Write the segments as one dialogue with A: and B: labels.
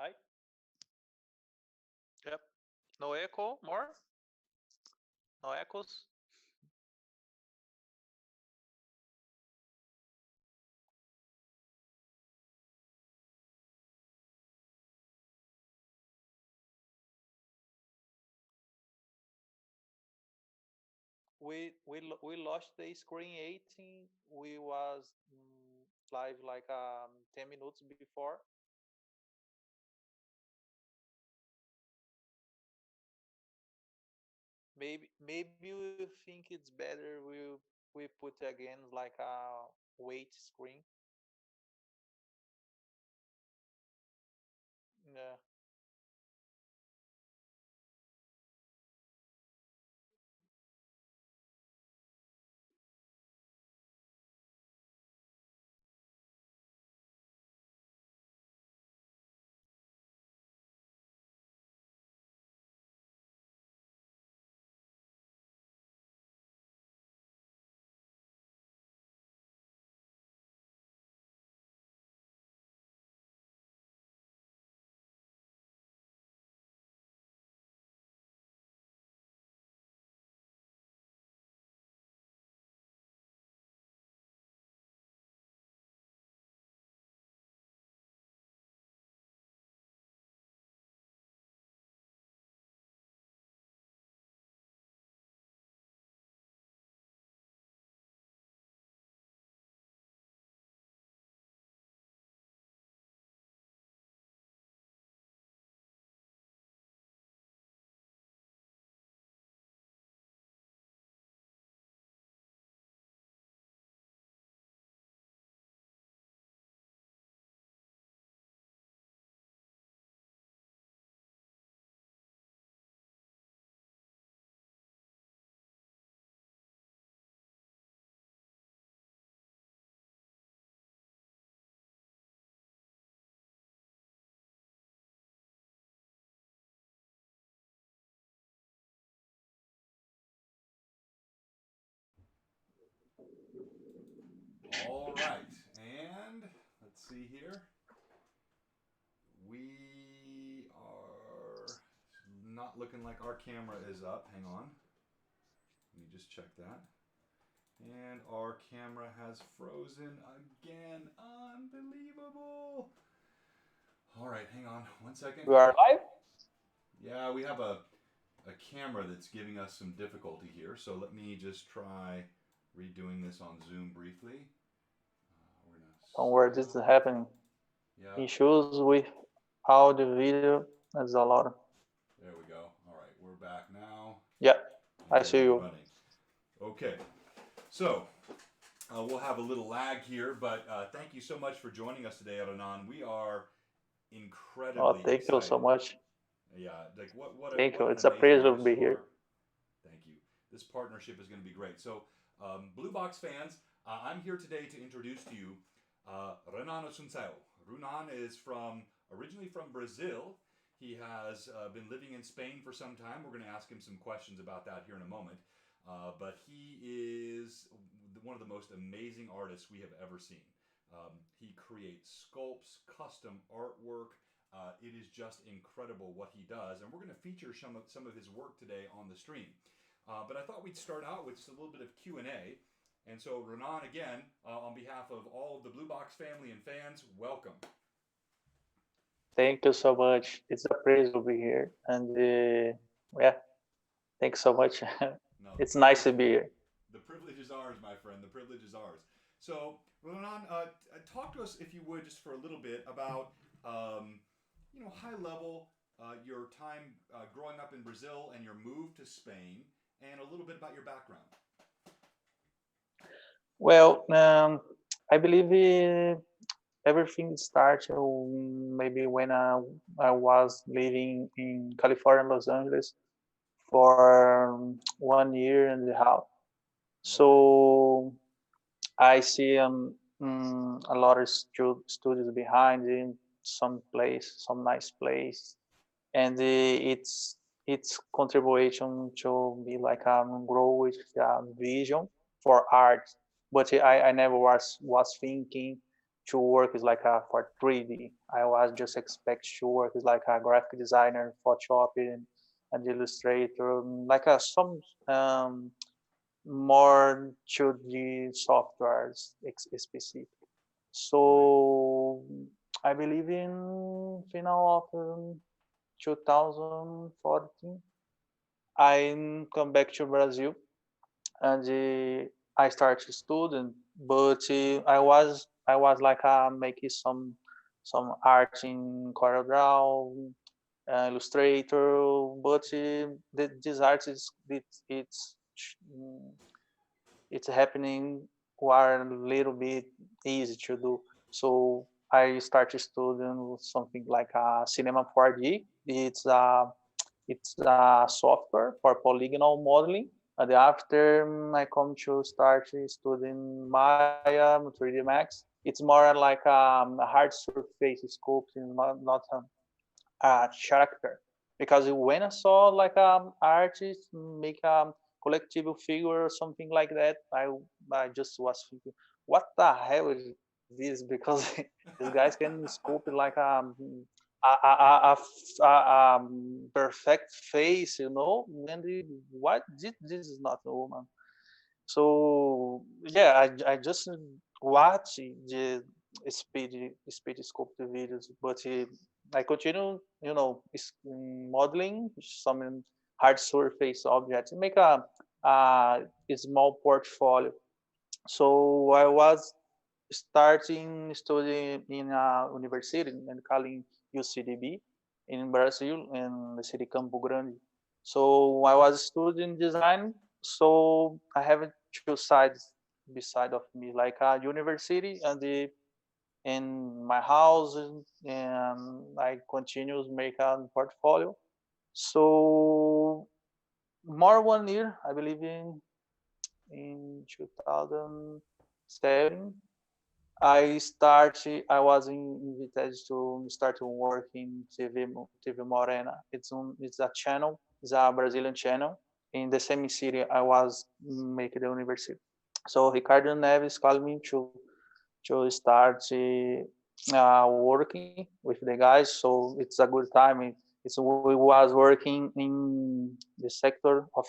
A: Hi. Yep. No echo more? No echoes? We lost the screen 18. We was live like 10 minutes before. Maybe we think it's better we put again like a wait screen. Yeah.
B: All right, and let's see here. We are not looking like our camera is up. Hang on. Let me just check that. And our camera has frozen again. Unbelievable. All right, hang on one second.
A: We are live?
B: Yeah, we have a camera that's giving us some difficulty here. So let me just try redoing this on Zoom briefly. We're going to
A: Don't worry, this is
B: stop.
A: happening.
B: Yeah,
A: Issues with audio, video, there's a lot.
B: there we go. All right, we're back now
A: Yeah, I
B: and
A: see
B: we're
A: you.
B: running. Okay, so we'll have a little lag here, but thank you so much for joining us today, Renan. We are
A: Oh,
B: incredibly
A: thank you so
B: excited.
A: much.
B: Yeah, like
A: Thank
B: what
A: you.
B: an
A: It's a
B: amazing
A: pleasure to
B: news
A: be here.
B: story. Thank you. This partnership is going to be great. So, Blue Box fans, I'm here today to introduce to you Renan Sunsao. Renan is originally from Brazil. He has been living in Spain for some time. We're going to ask him some questions about that here in a moment. But he is one of the most amazing artists we have ever seen. He creates sculpts, custom artwork. It is just incredible what he does, and we're going to feature some of his work today on the stream. But I thought we'd start out with just a little bit of Q&A. And so, Renan, again, on behalf of all of the Blue Box family and fans, welcome.
A: Thank you so much. It's a pleasure to be here. And yeah, thanks so much.
B: No,
A: It's nice to be here.
B: the privilege is ours, my friend. The privilege is ours. So, Renan, talk to us, if you would, just for a little bit about, high level, your time growing up in Brazil and your move to Spain, and a little bit about your background.
A: Well, I believe everything started maybe when I was living in California, Los Angeles for 1 year and a half.
B: Okay.
A: So I see a lot of studios behind in some nice place, and its contribution to be like grow with vision for art. But I never was thinking to work is like for 3D. I was just expect to work as like a graphic designer, Photoshop and Illustrator, like some more 2D softwares specific.
B: Right.
A: So I believe in final of 2014, I come back to Brazil and I started studying, but I was like making some art in CorelDRAW, Illustrator, but this art is mm, it's happening were a little bit easy to do. So I started studying something like Cinema 4D. It's a software for polygonal modeling. And after I come to start studying Maya, 3D Max, it's more like a hard surface sculpting, not a character. Because when I saw like artist make a collective figure or something like that, I just was thinking, what the hell is this? Because these guys can sculpt like perfect face, and what this is not a woman. So yeah, I just watch the speed sculpt videos, but I continue, modeling some hard surface objects, make a small portfolio. So I was starting studying in a university and calling UCDB in Brazil in the city Campo Grande. So I was studying design. So I have two sides beside of me, like a university and the in my house, and I continue to make a portfolio. So more 1 year, I believe in 2007, I was invited to start to work in TV Morena. It's a channel. It's a Brazilian channel in the same city I was making the university. So Ricardo Neves called me to start working with the guys. So it's a good time. We was working in the sector of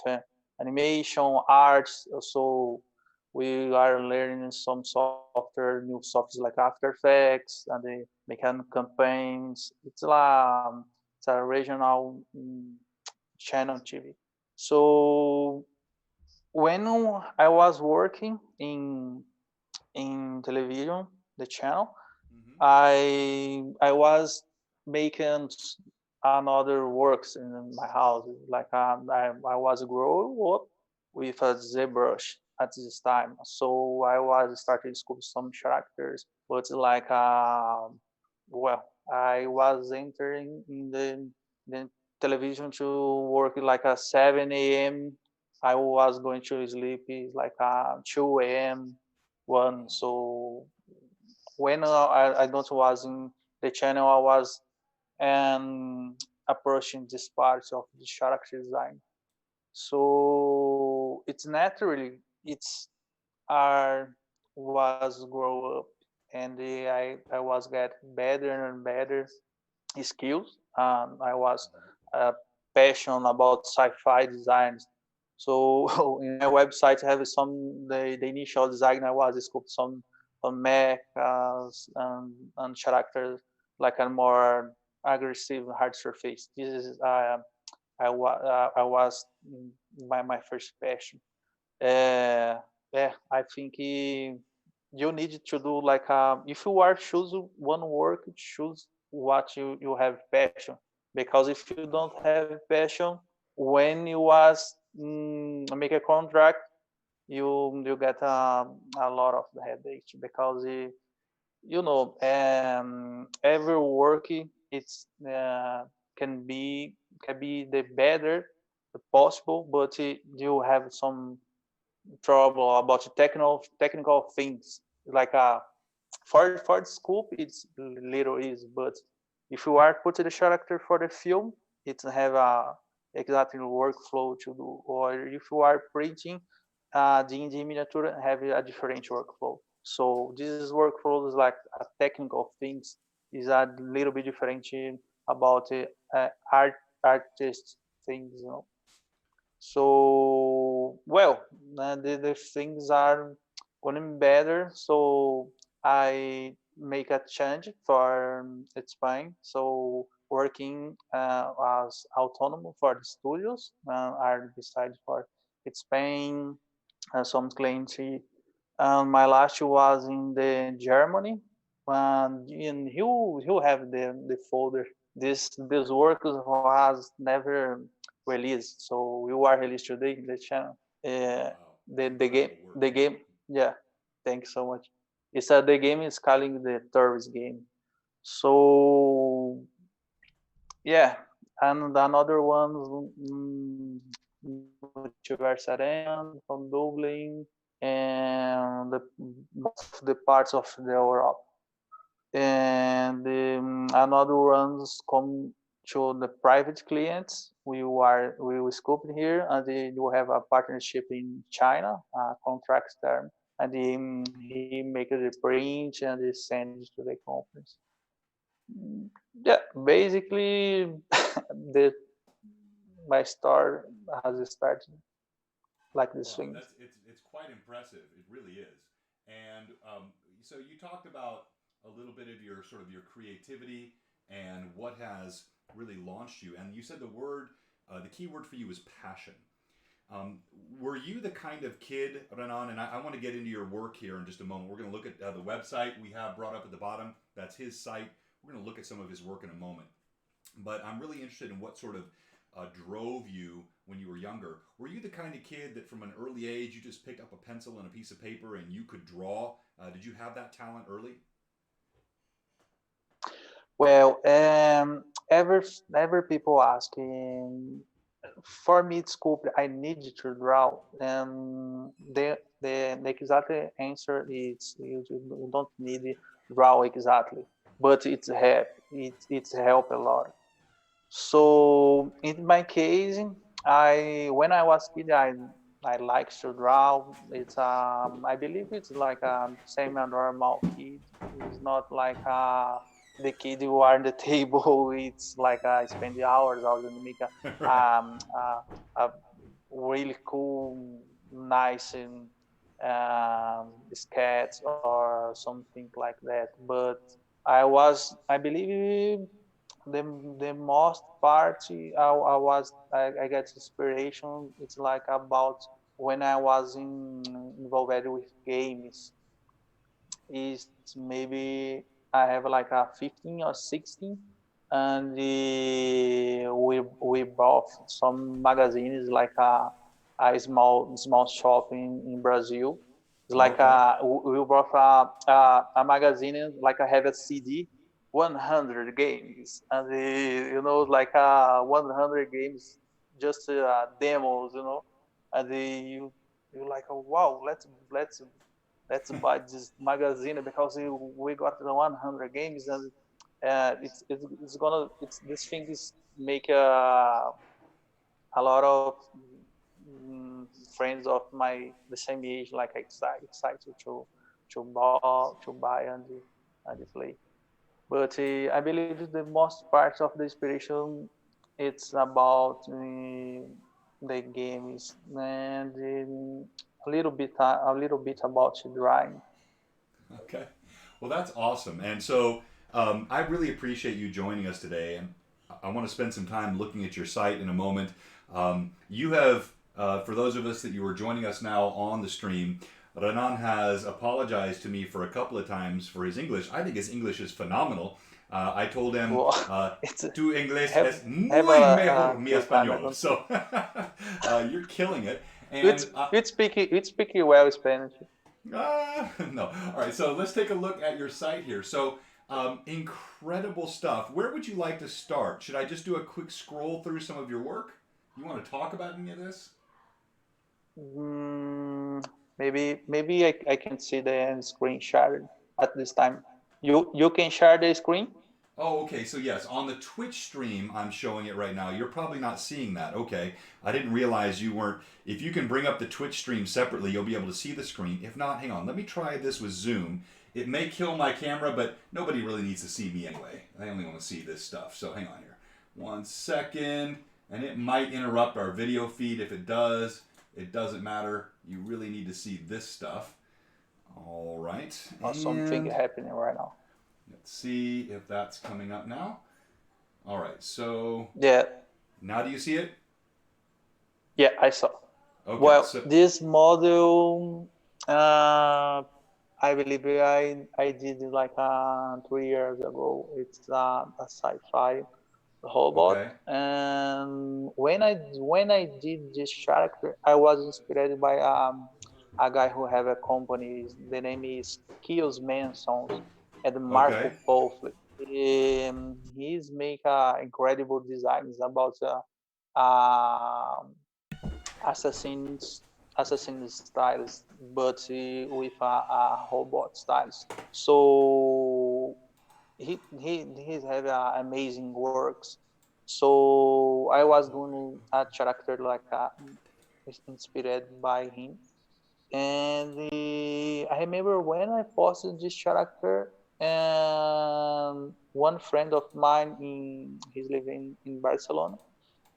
A: animation, arts. So we are learning some software, new softwares like After Effects, and the mechanic campaigns. It's a regional channel TV. So when I was working in television, the channel,
B: Mm-hmm.
A: I was making another works in my house. Like I was grow up with a ZBrush at this time, so I was starting school some characters, but like well, I was entering in the television to work like a 7 a.m. I was going to sleep like 2 a.m. one.
B: Oh.
A: So when I don't was in the channel, I was approaching this part of the character design. So it's naturally it's I was grow up, and I was get better and better skills. I was
B: Mm-hmm.
A: uh, passionate about sci-fi designs. So in my website, I have the initial design. I was sculpt some mech and characters like a more aggressive hard surface. This is I was my first passion. Yeah, I think you need to do like if you are choose one work, choose what you have passion. Because if you don't have passion, when you was make a contract, you get a lot of headache because every work it's can be the better possible, but you have some trouble about technical things like for the scope it's little easy, but if you are putting the character for the film, it have a exactly workflow to do. Or if you are printing the indie miniature, have a different workflow. So this workflow is like a technical things is a little bit different about artist things, you know. So well, the things are going better. So I make a change for Spain. So working as autonomous for the studios, I decided for Spain. Some clients. My last was in the Germany, and you have the folder. This work was never released, so you are released today in the channel. Uh,
B: Wow, that's
A: the
B: incredible work.
A: the game, yeah. Thanks so much. It's the game is calling the tourist game. So yeah, and another ones, Multiverse Arena from Dublin, and most of the parts of the Europe. And another ones come to the private clients. We will scope here, and they do have a partnership in China, a contract term, and he make the print and he send it to the companies. Yeah, basically, the my start has started like this
B: Wow,
A: thing.
B: it's quite impressive. It really is. And so you talked about a little bit of your sort of your creativity and what has really launched you. And you said the key word for you is passion. Um, were you the kind of kid, Renan, and I want to get into your work here in just a moment. We're going to look at the website we have brought up at the bottom. That's his site. We're going to look at some of his work in a moment. But I'm really interested in what sort of drove you when you were younger. Were you the kind of kid that from an early age you just picked up a pencil and a piece of paper and you could draw? Did you have that talent early?
A: Well, ever people asking for me to scope, I need to draw. The exact answer is you don't need to draw exactly, but it's help a lot. So in my case, I when I was kid, I like to draw. It's I believe it's like a same a normal kid. It's not like the kid who are on the table. It's like I spend the hours and make
B: Right.
A: a really cool, nice and sketch or something like that. But I believe the the most part I get inspiration. It's like about when I was involved with games. Is maybe I have like a 15 or 16, and we bought some magazines like a small shop in Brazil. It's like
B: Okay.
A: we bought a magazine like I have a CD, 100 games, and like 100 games, just demos, and you like, oh, wow, let's buy this magazine because we got the 100 games, and it's gonna it's this thing is make a lot of mm, friends of my the same age like excited to buy and play. But I believe the most part of the inspiration it's about the games and a little bit about drawing.
B: Okay. Well, that's awesome. And so I really appreciate you joining us today. And I want to spend some time looking at your site in a moment. You have, for those of us that you are joining us now on the stream, Renan has apologized to me for a couple of times for his English. I think his English is phenomenal. I told him,
A: Well, it's
B: tu inglés
A: have
B: es
A: have
B: muy mejor mi
A: good time. I
B: español.
A: don't.
B: So you're killing it.
A: It's
B: And
A: it's speaking well Spanish.
B: no. All right, so let's take a look at your site here. So, incredible stuff. Where would you like to start? Should I just do a quick scroll through some of your work? You want to talk about any of this?
A: Mm, maybe I can see the screen shared at this time. You can share the screen.
B: Oh, okay. So yes, on the Twitch stream, I'm showing it right now. You're probably not seeing that. Okay, I didn't realize you weren't. If you can bring up the Twitch stream separately, you'll be able to see the screen. If not, hang on. Let me try this with Zoom. It may kill my camera, but nobody really needs to see me anyway. I only want to see this stuff. So hang on here. 1 second, and it might interrupt our video feed. If it does, it doesn't matter. You really need to see this stuff. All right,
A: Something
B: and
A: happening right now.
B: let's see if that's coming up now. All right, so
A: Yeah,
B: now do you see it?
A: yeah, I saw.
B: Okay,
A: Well,
B: so
A: this model, I believe I did it like 3 years ago. It's a sci-fi robot,
B: okay,
A: and when I did this character, I was inspired by a guy who have a company. The name is Kios Mansons and
B: okay,
A: Marco Pofle. He's make incredible designs about um assassins styles, but with a robot styles. So he's have amazing works. So I was doing a character like inspired by him, and I remember when I posted this character, and one friend of mine he's living in Barcelona.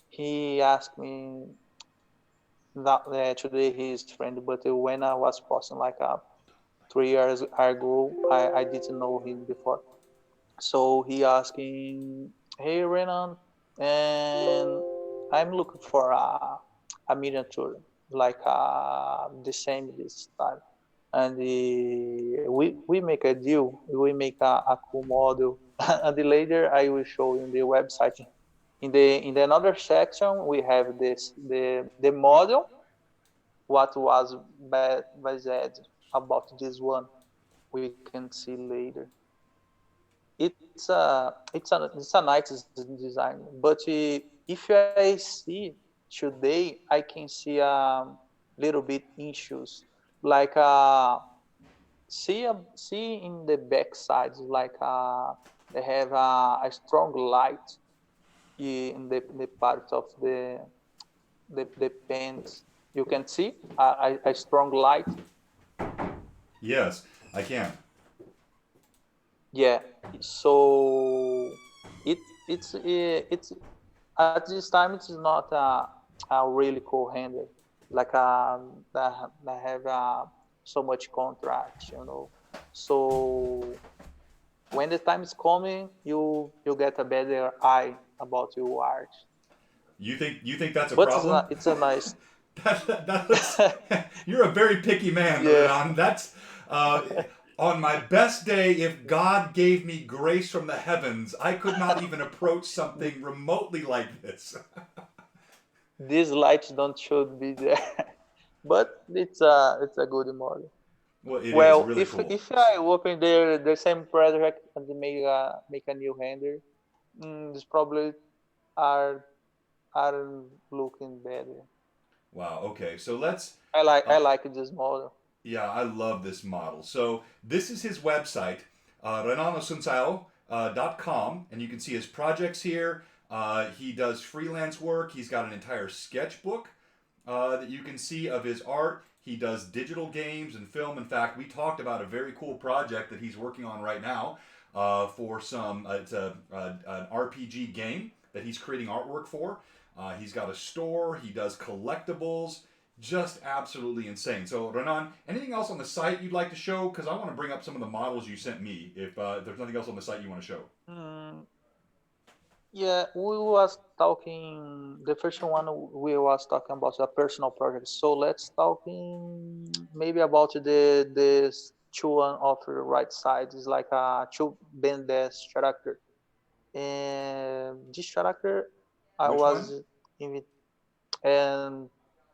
A: He asked me that today he's friend, but when I was posting like 3 years ago, I didn't know him before. So he asking, "Hey Renan, and I'm looking for a miniature like the same this time." And we make a deal. We make a cool model, and later I will show you the website. In the another section, we have the model what was based about this one we can see later. It's a nice design, but if I see today, I can see little bit issues like see in the back sides like they have a strong light in the part of the pants. You can see a strong light.
B: yes, I can.
A: Yeah, so it's at this time it is not a really cool handle like that have so much contrast, you know. So when the time is coming, you get a better eye about your art.
B: You think that's a
A: But
B: problem?
A: it's a nice.
B: That looks. You're a very picky man,
A: Yeah.
B: Renan. That's on my best day. If God gave me grace from the heavens, I could not even approach something remotely like this.
A: These lights don't should be there, but it's a good model.
B: Well, it is
A: Well,
B: really cool.
A: if I work in the same project and they make a new render, this probably are are looking better.
B: Wow. Okay, so let's.
A: I
B: Uh,
A: like this model.
B: Yeah, I love this model. So this is his website, renanosunsao.com, and you can see his projects here. He does freelance work. He's got an entire sketchbook that you can see of his art. He does digital games and film. In fact, we talked about a very cool project that he's working on right now for some. An RPG game that he's creating artwork for. He's got a store. He does collectibles. Just absolutely insane. So, Renan, anything else on the site you'd like to show? Because I want to bring up some of the models you sent me. If there's nothing else on the site you want to show.
A: Mm, yeah, we was talking the first one we was talking about a personal project. So let's talking maybe about this two one of the right side is like a two bend this character. And this character I
B: Which one?
A: was in and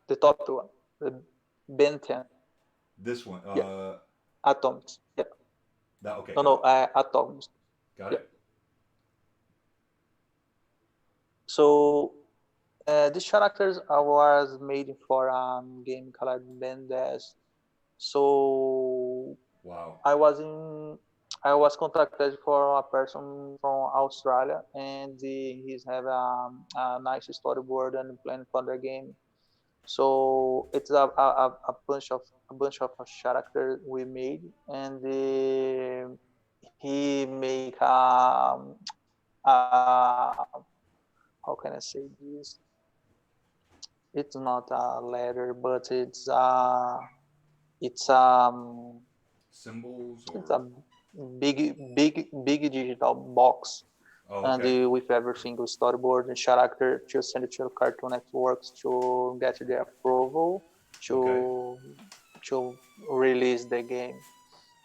A: the top one, the Ben 10.
B: This one.
A: Yeah, atoms. Yeah,
B: That okay.
A: no,
B: Got
A: no,
B: it.
A: atoms.
B: Got
A: Yeah.
B: it.
A: So these characters was made for game called Ben Dash. So
B: Wow.
A: I was in. I was contacted for a person from Australia, and he's have a nice storyboard and plan for the game. So it's a bunch of characters we made, and he make how can I say this? It's not a letter, but it's
B: Symbols
A: it's
B: or
A: a big digital box,
B: oh,
A: and
B: okay,
A: with every single storyboard and character to send it to Cartoon Networks to get the approval
B: okay,
A: to to release the game.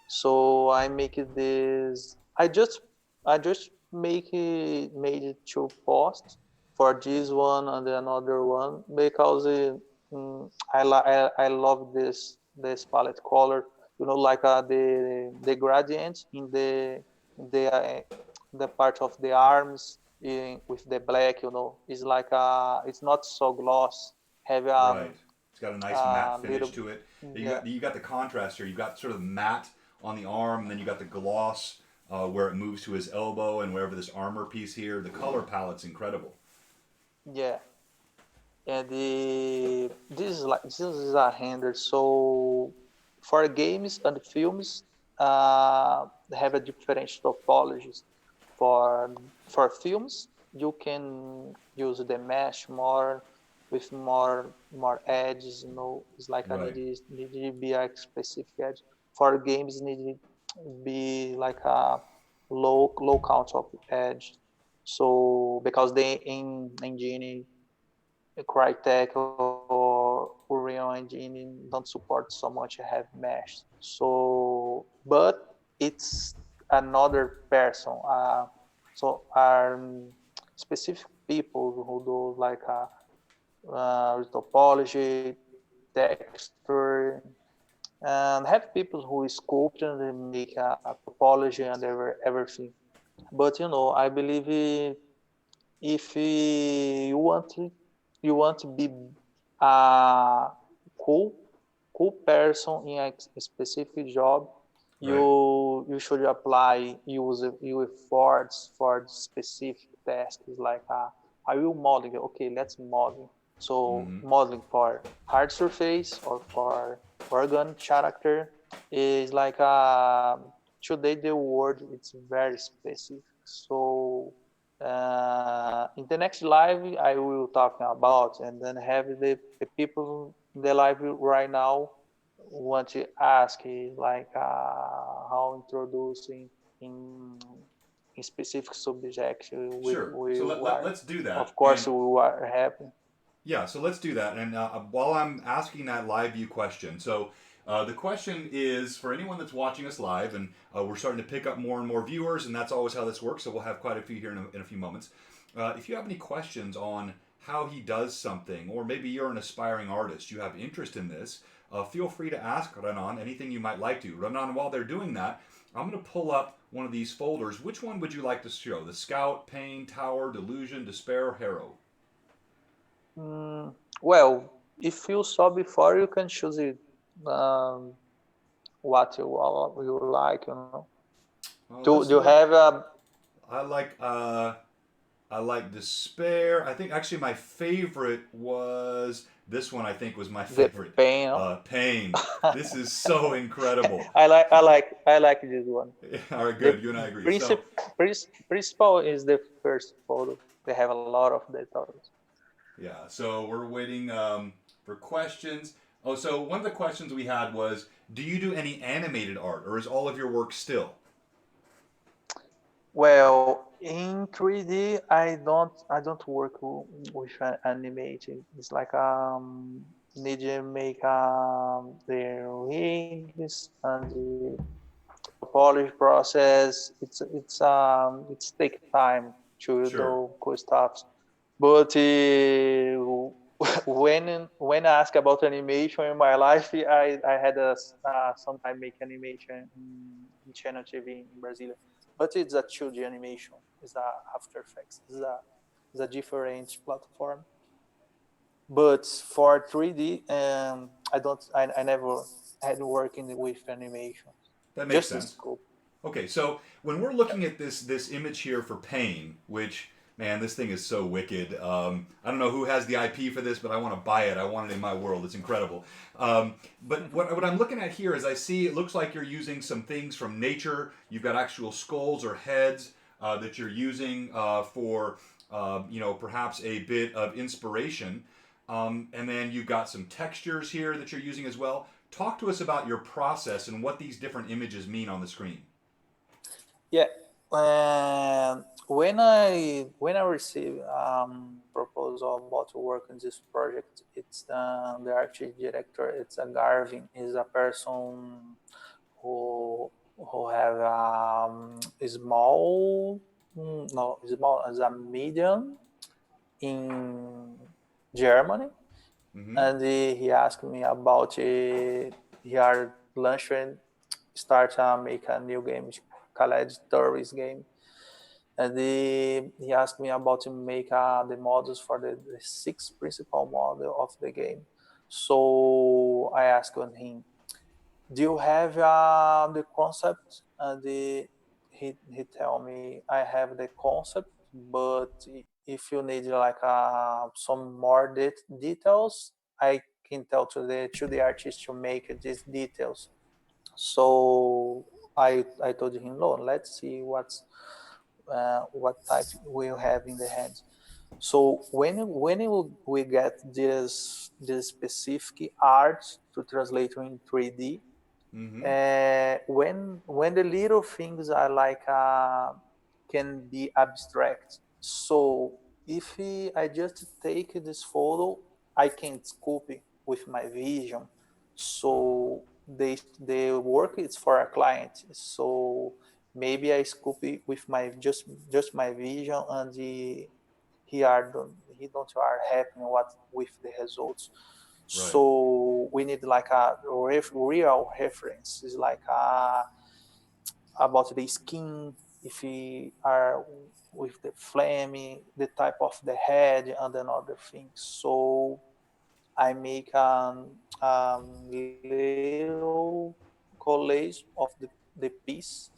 A: So I make it this. I just made it two posts for this one and another one because I love this palette color. Like the gradient in the part of the arms with the black. It's like it's not so gloss. Have
B: right. It's got a nice matte
A: a
B: finish
A: little
B: to it.
A: yeah.
B: You got the contrast here. You got sort of matte on the arm, and then you got the gloss where it moves to his elbow, and wherever this armor piece here. The color palette's incredible.
A: Yeah, and this is a handle. So for games and films, they have a different topologies. For films, you can use the mesh more with more edges. It's like I
B: Right.
A: need to be a specific edge. For games, need to be like a low count of edge. So because they in engine Crytek or Unreal Engine don't support so much have mesh. So, but it's another person. So are specific people who do like topology, texture, and have people who sculpt and make a topology and everything. But I believe if you want to be a cool cool person in a specific job,
B: Right.
A: you should apply use efforts for specific tasks like I will modeling. Okay, let's modeling. So
B: Mm-hmm.
A: modeling for hard surface or for organic character is like today the word it's very specific. So in the next live I will talk about, and then have the people in the live right now want to ask like how introducing in in specific subject
B: Sure. So
A: are
B: let's do that.
A: of course
B: And
A: we are happy.
B: yeah, so let's do that. And while I'm asking that live view question, so the question is for anyone that's watching us live, and we're starting to pick up more and more viewers, and that's always how this works. So we'll have quite a few here in a few moments. If you have any questions on how he does something, or maybe you're an aspiring artist, you have interest in this, feel free to ask Renan anything you might like to. Renan, while they're doing that, I'm going to pull up one of these folders. Which one would you like to show? The Scout, Pain, Tower, Delusion, Despair, Harrow?
A: Well, if you saw before, you can choose it. um, what you like. Do
B: Let's
A: you
B: look.
A: have a
B: I like I like Despair. I think actually my favorite was this one. I think was my
A: the
B: favorite.
A: pain?
B: Pain. This is so incredible.
A: I like this one.
B: All right,
A: The
B: good. You and I agree. So
A: princip- principal is the first photo. They have a lot of details.
B: yeah, so we're waiting for questions. Oh, so one of the questions we had was, do you do any animated art, or is all of your work still?
A: Well, in 3D, I don't work with animating. It's like need to make the rings and the polish process. It's take time to
B: Sure.
A: do cool stuff. But when I ask about animation in my life, I had some time make animation in Channel TV in Brazil, but it's a 2D animation. It's a After Effects. It's a different platform. But for 3D, I don't. I never had working with animation.
B: That makes
A: Just the
B: sense.
A: scope.
B: Okay, so when we're looking at this image here for pain, which man, this thing is so wicked. I don't know who has the IP for this, but I want to buy it. I want it in my world. It's incredible. But what I'm looking at here is I see it looks like you're using some things from nature. You've got actual skulls or heads that you're using for perhaps a bit of inspiration. And then you've got some textures here that you're using as well. Talk to us about your process and what these different images mean on the screen.
A: Yeah. When I receive proposal about to work in this project, it's the artist director. It's a Garvin. Is a person who have a small, no, small as a medium in Germany,
B: Mm-hmm.
A: and he asked me about he are launching start make a new game called tourist game, and he asked me about to make the models for the six principal model of the game. So I asked him, do you have the concept? And he tell me I have the concept, but if you need like some more details, I can tell to the artist to make these details. So I told him, no, let's see what type we'll have in the hands. So when we get this specific art to translate in 3D,
B: Mm-hmm.
A: when the little things are like can be abstract. So if I just take this photo, I can scope it with my vision. So the work is for a client. So maybe I scope it with my just my vision, and he don't are happy what with the results.
B: Right.
A: So we need like a real reference. It's like about the skin, if we are with the flame, the type of the head, and then other things. So I make little collage of the piece.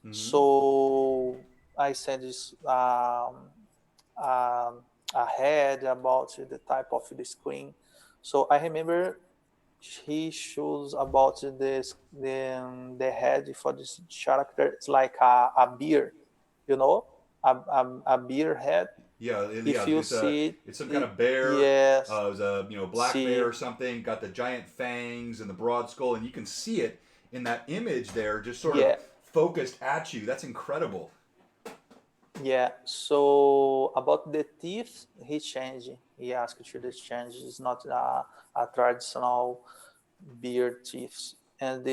B: Mm-hmm.
A: So I send this um, ahead about the type of the screen. So I remember he shows about the head for this character. It's like a beer, you know, a beer head.
B: Yeah.
A: If you see
B: It's some kind
A: it,
B: of bear.
A: yes,
B: It was a black bear
A: see,
B: or something. Got the giant fangs and the broad skull, and you can see it in that image there, just sort of
A: yeah,
B: focused at you. That's incredible.
A: yeah. So about the teeth, he changed. He asked to this change. It's not a traditional beard teeth. And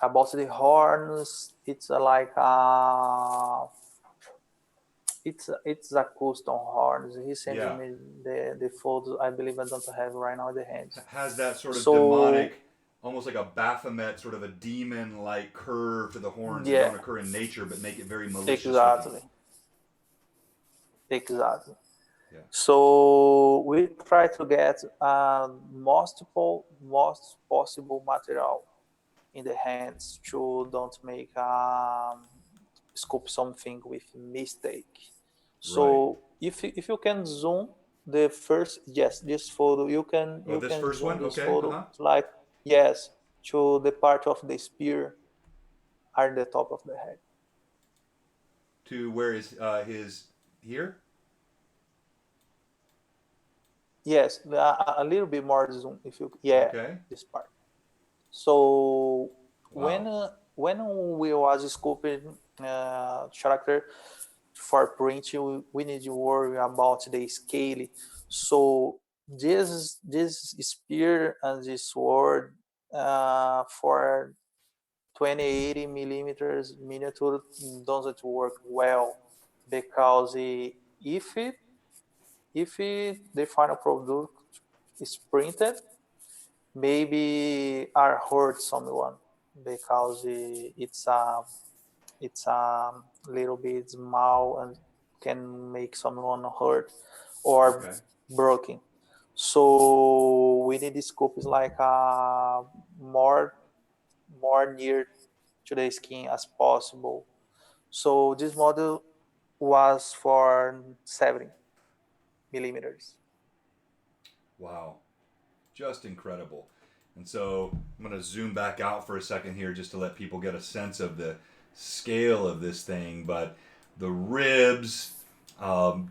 A: about the horns, it's like it's a custom horns. He sent
B: Yeah,
A: me the photos. I believe I don't have right now in the hands.
B: has that sort of
A: So
B: demonic, almost like a Baphomet, sort of a demon-like curve to the horns that
A: yeah,
B: don't occur in nature, but make it very malicious looking.
A: exactly, exactly.
B: Yeah.
A: So we try to get most possible material in the hands to don't make scoop something with mistake.
B: Right.
A: So if you can zoom the first, yes, this photo,
B: Oh,
A: you
B: this
A: can
B: first
A: zoom
B: one.
A: this
B: Okay. Uh
A: photo
B: huh.
A: like, yes, to the part of the spear at the top of the head.
B: To where is his here?
A: Yes, a little bit more zoom if you, yeah,
B: Okay.
A: this part. So
B: Wow.
A: when we was scoping character for print, we need to worry about the scale. So this spear and this sword for 2080 millimeters miniature doesn't work well, because if the final product is printed, maybe are hurt someone, because it's a little bit small and can make someone hurt or
B: Okay.
A: broken. So we need the scope is like more near. to the skin as possible. So this model was for 70 millimeters.
B: Wow, just incredible. And so I'm going to zoom back out for a second here just to let people get a sense of the scale of this thing. But the ribs,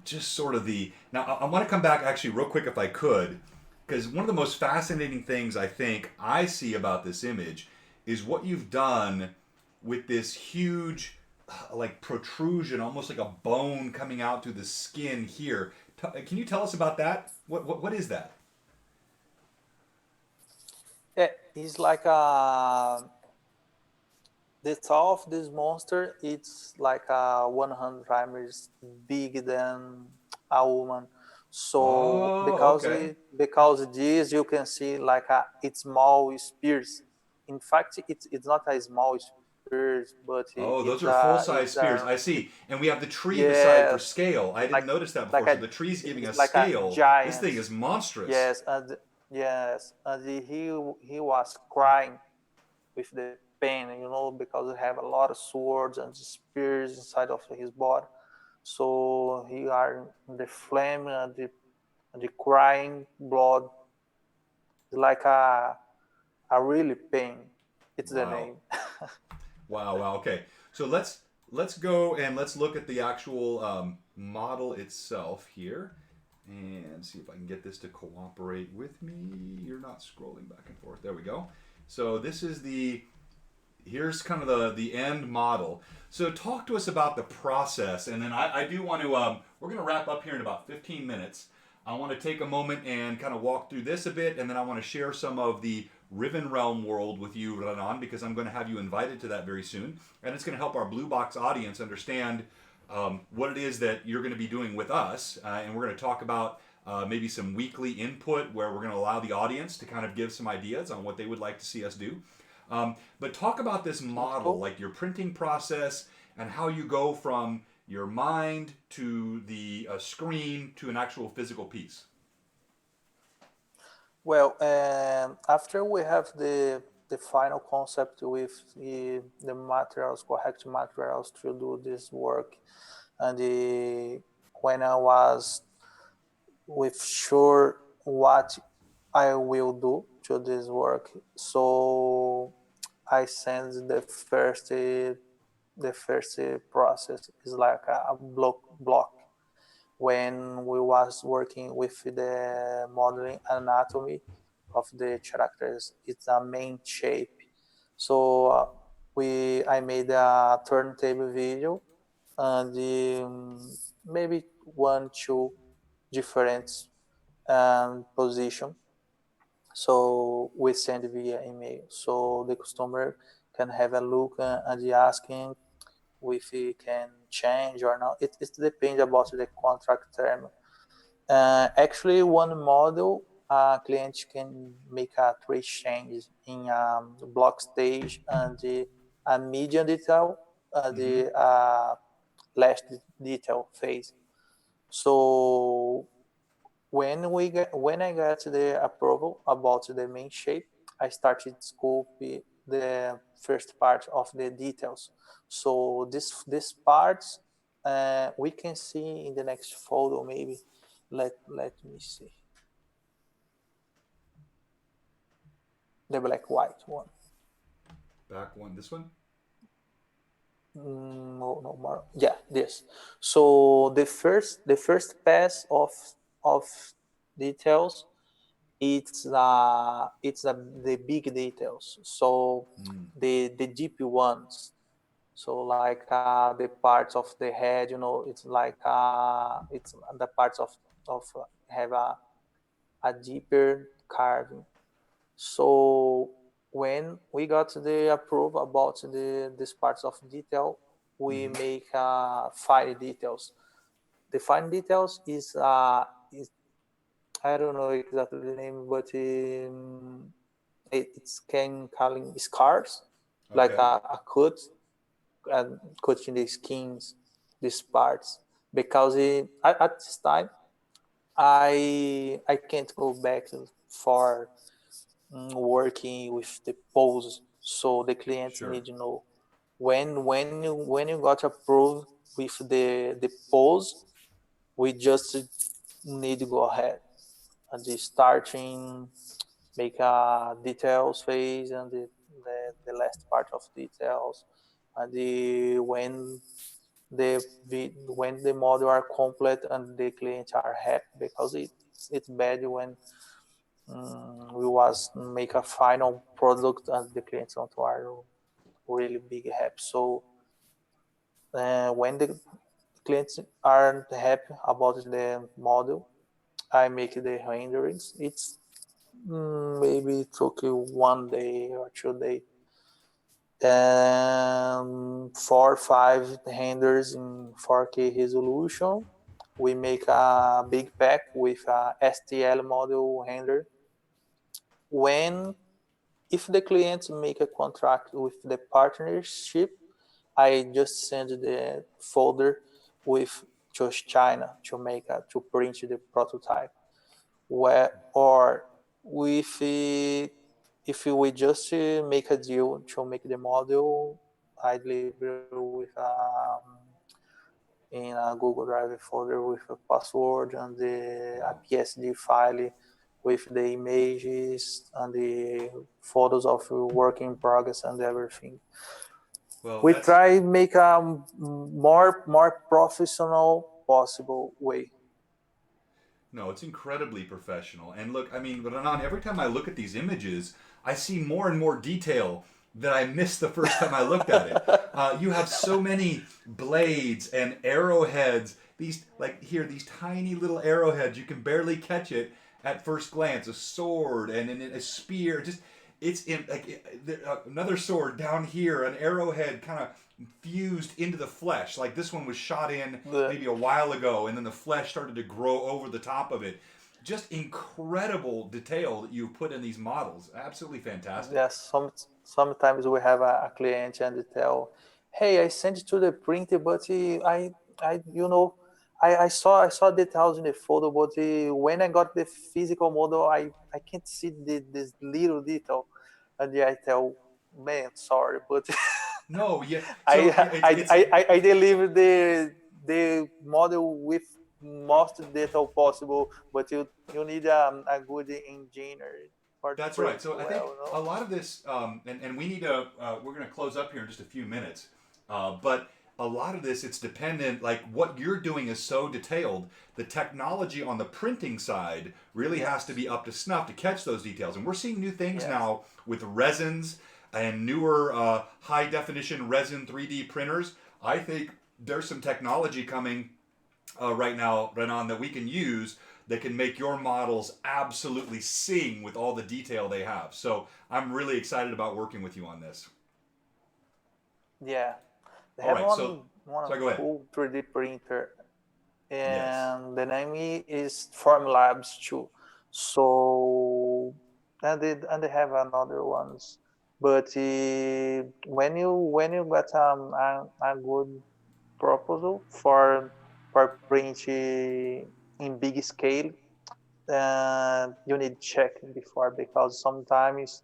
B: just sort of the. Now, I want to come back actually real quick if I could, because one of the most fascinating things I think I see about this image is what you've done with this huge, like protrusion, almost like a bone coming out through the skin here. Can you tell us about that? What is that?
A: Yeah, it's like the top of this monster. It's like 100 times bigger than a woman. So
B: Oh, okay.
A: because this you can see like it's small spears. In fact, it's not a small spears, but
B: Oh, those are full size
A: it's
B: spears.
A: a
B: I see. And we have the tree beside for
A: yes,
B: scale. I
A: like
B: didn't notice that
A: like
B: before. So
A: a
B: the tree's giving
A: it's
B: us
A: like a
B: scale. This
A: giant.
B: thing is monstrous.
A: Yes, and yes, and he was crying with the pain, because he have a lot of swords and spears inside of his body. So he are in the flame and the crying blood. It's like a really pain. It's the
B: Wow.
A: name.
B: Wow, wow. Okay. So let's go and let's look at the actual model itself here and see if I can get this to cooperate with me. You're not scrolling back and forth. There we go. So this is the here's kind of the end model. So talk to us about the process, and then I do want to we're going to wrap up here in about 15 minutes. I want to take a moment and kind of walk through this a bit, and then I want to share some of the Riven Realm world with you, Renan, because I'm going to have you invited to that very soon, and it's going to help our Blue Box audience understand what it is that you're going to be doing with us, and we're going to talk about maybe some weekly input where we're going to allow the audience to kind of give some ideas on what they would like to see us do. But talk about this model,
A: Cool.
B: like your printing process and how you go from your mind to the screen to an actual physical piece.
A: Well, after we have the final concept with the materials, correct materials to do this work, and when I was with sure what I will do to this work, so I send the first process is like a block when we was working with the modeling anatomy of the characters. It's a main shape. So we I made a turntable video and maybe one two different position. So we send via email. So the customer can have a look and asking if he can change or not. It depends about the contract term. Actually, one model, a client can make a three changes in block stage and a medium detail and
B: Mm-hmm.
A: the last detail phase. So when I got the approval about the main shape, I started scope the first part of the details. So this parts we can see in the next photo maybe. Let me see the black white one.
B: Back one, this one.
A: No, no more. Yeah, this. So the first pass of details, it's the big details. So
B: Mm.
A: the deep ones. So like the parts of the head, it's like it's the parts of have a deeper carving. So when we got the approval about these parts of detail, we
B: Mm-hmm.
A: make fine details. The fine details is I don't know exactly the name, but it's can calling scars, like
B: Okay.
A: a cut and cutting the skins, these parts, because at this time I can't go back for working with the pose, so the clients
B: Sure.
A: need to know. When you got approved with the pose, we just need to go ahead and the starting, make a details phase and the last part of details, and the when the model are complete and the clients are happy, because it's bad when we was make a final product and the clients don't are really big happy. So when the clients aren't happy about the model, I make the renderings. It's maybe it took you 1 day or 2 days. 4 or 5 renders in 4K resolution. We make a big pack with a STL model render. When if the clients make a contract with the partnership, I just send the folder with just China to to print the prototype. Where or if if we just make a deal to make the model, I deliver with in a Google Drive folder with a password and a
B: Wow.
A: PSD file with the images and the photos of work in progress and everything.
B: Well,
A: We
B: that's
A: try make a more professional possible way.
B: No, it's incredibly professional. And look, I mean, Renan, every time I look at these images, I see more and more detail that I missed the first time I looked at it. You have so many blades and arrowheads. These, like here, these tiny little arrowheads. You can barely catch it at first glance. A sword and a spear. Just it's in another sword down here. An arrowhead kind of fused into the flesh. Like this one was shot in
A: the
B: maybe a while ago, and then the flesh started to grow over the top of it. Just incredible detail that you put in these models. Absolutely fantastic.
A: Yes, sometimes we have a client and they tell, "Hey, I sent it to the printer, but I I saw details in the photo, but when I got the physical model, I can't see this little detail." And I tell, "Man, sorry, but
B: No, yeah.
A: I
B: So yeah,
A: I deliver the model with most detail possible, but you need a good engineer for to
B: That's
A: print
B: right. So I think
A: well,
B: a lot of this, and we need to, we're going to close up here in just a few minutes, but a lot of this, it's dependent, like what you're doing is so detailed. The technology on the printing side really has to
A: Yes,
B: be up to snuff to catch those details. And we're seeing new things
A: yes,
B: now with resins and newer high definition resin 3D printers. I think there's some technology coming right now, Renan, that we can use that can make your models absolutely sing with all the detail they have. So I'm really excited about working with you on this.
A: yeah. They
B: All
A: have
B: right, so
A: one
B: go ahead.
A: cool 3D printer,
B: Yes,
A: and the name is Formlabs too. So and they have another ones, but when you got a good proposal for print in big scale, you need check before, because sometimes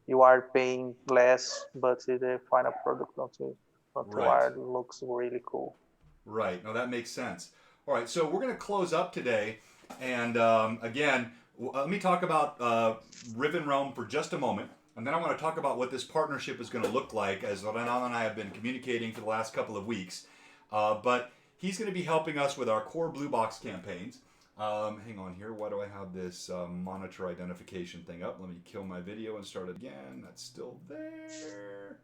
A: you are paying less, but the final product not
B: right,
A: looks really cool.
B: right. No, that makes sense. All right, so we're going to close up today, and again, let me talk about Riven Realm for just a moment, and then I want to talk about what this partnership is going to look like, as Renan and I have been communicating for the last couple of weeks. But he's going to be helping us with our core Blue Box campaigns. Hang on here. Why do I have this monitor identification thing up? Let me kill my video and start it again. That's still there.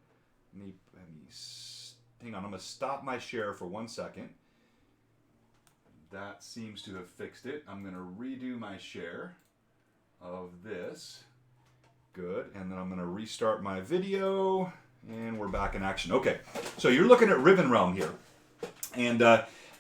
B: Hang on. I'm going to stop my share for 1 second. That seems to have fixed it. I'm going to redo my share of this. Good. And then I'm going to restart my video. And we're back in action. Okay. So you're looking at Riven Realm here. And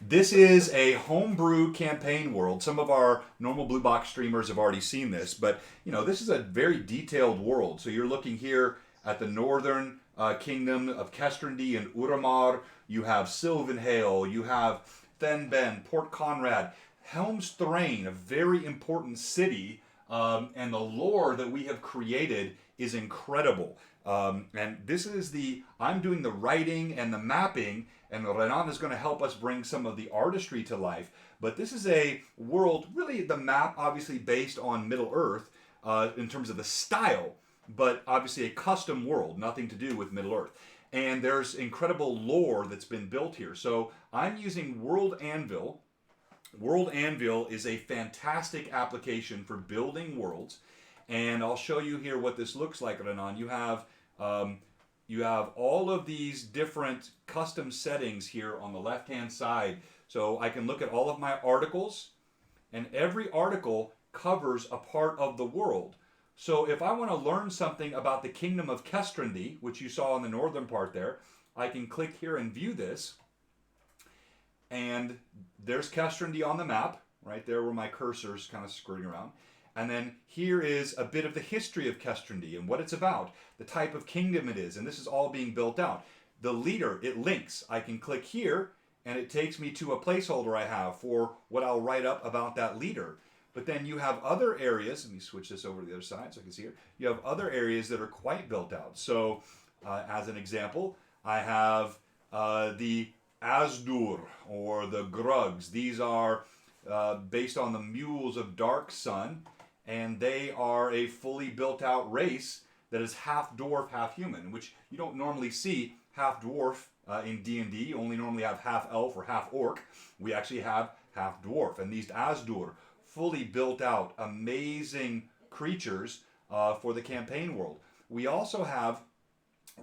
B: this is a homebrew campaign world. Some of our normal Blue Box streamers have already seen this, but this is a very detailed world. So you're looking here at the northern kingdom of Kestrindy and Uramar. You have Sylvanhale. You have Thenben, Port Conrad, Helm's Thrain, a very important city, and the lore that we have created is incredible. And this is I'm doing the writing and the mapping, and Renan is going to help us bring some of the artistry to life. But this is a world, really, the map obviously based on Middle Earth in terms of the style, but obviously a custom world, nothing to do with Middle Earth. And there's incredible lore that's been built here. So I'm using World Anvil. World Anvil is a fantastic application for building worlds, and I'll show you here what this looks like, Renan. Um, you have all of these different custom settings here on the left-hand side. So I can look at all of my articles, and every article covers a part of the world. So if I want to learn something about the kingdom of Kestrandi, which you saw in the northern part there, I can click here and view this. And there's Kestrandi on the map, right there where my cursor's kind of skirting around. And then here is a bit of the history of Kestrandi and what it's about, the type of kingdom it is, and this is all being built out. The leader, it links. I can click here, and it takes me to a placeholder I have for what I'll write up about that leader. But then you have other areas, let me switch this over to the other side so I can see it. You have other areas that are quite built out. So, as an example, I have the Azdur, or the Grugs. These are based on the mules of Dark Sun, and they are a fully built out race that is half dwarf, half human, which you don't normally see half dwarf in D&D. You only normally have half elf or half orc. We actually have half dwarf, and these Azdur, fully built out, amazing creatures for the campaign world. We also have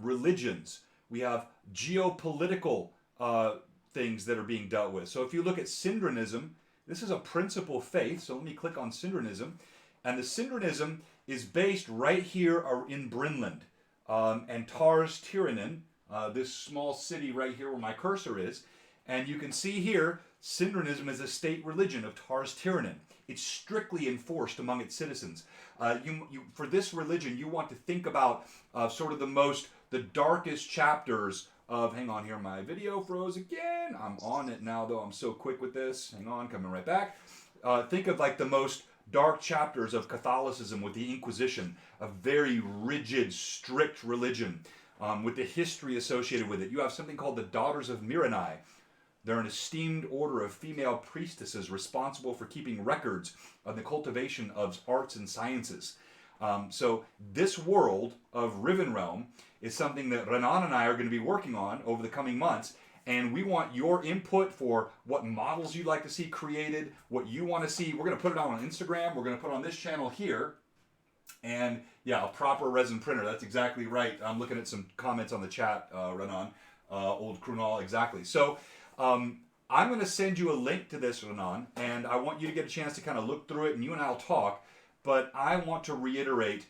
B: religions. We have geopolitical things that are being dealt with. So if you look at Syndranism, this is a principal faith. So let me click on Syndranism. And the Syndranism is based right here in Brinland. And Tars Tiranen, this small city right here where my cursor is. And you can see here, Syndranism is a state religion of Tars Tiranen. It's strictly enforced among its citizens. For this religion, you want to think about sort of the darkest chapters of, hang on here, my video froze again. I'm on it now, though. I'm so quick with this. Hang on, coming right back. Think of like the most dark chapters of Catholicism with the Inquisition, a very rigid, strict religion with the history associated with it. You have something called the Daughters of Miranai. They're an esteemed order of female priestesses responsible for keeping records of the cultivation of arts and sciences. So this world of Riven Realm is something that Renan and I are going to be working on over the coming months, and we want your input for what models you'd like to see created, what you want to see. We're going to put it on Instagram. We're going to put it on this channel here. And yeah, a proper resin printer. That's exactly right. I'm looking at some comments on the chat, Renan. Old Krunal, exactly. So I'm going to send you a link to this, Renan, and I want you to get a chance to kind of look through it, and you and I will talk. But I want to reiterate,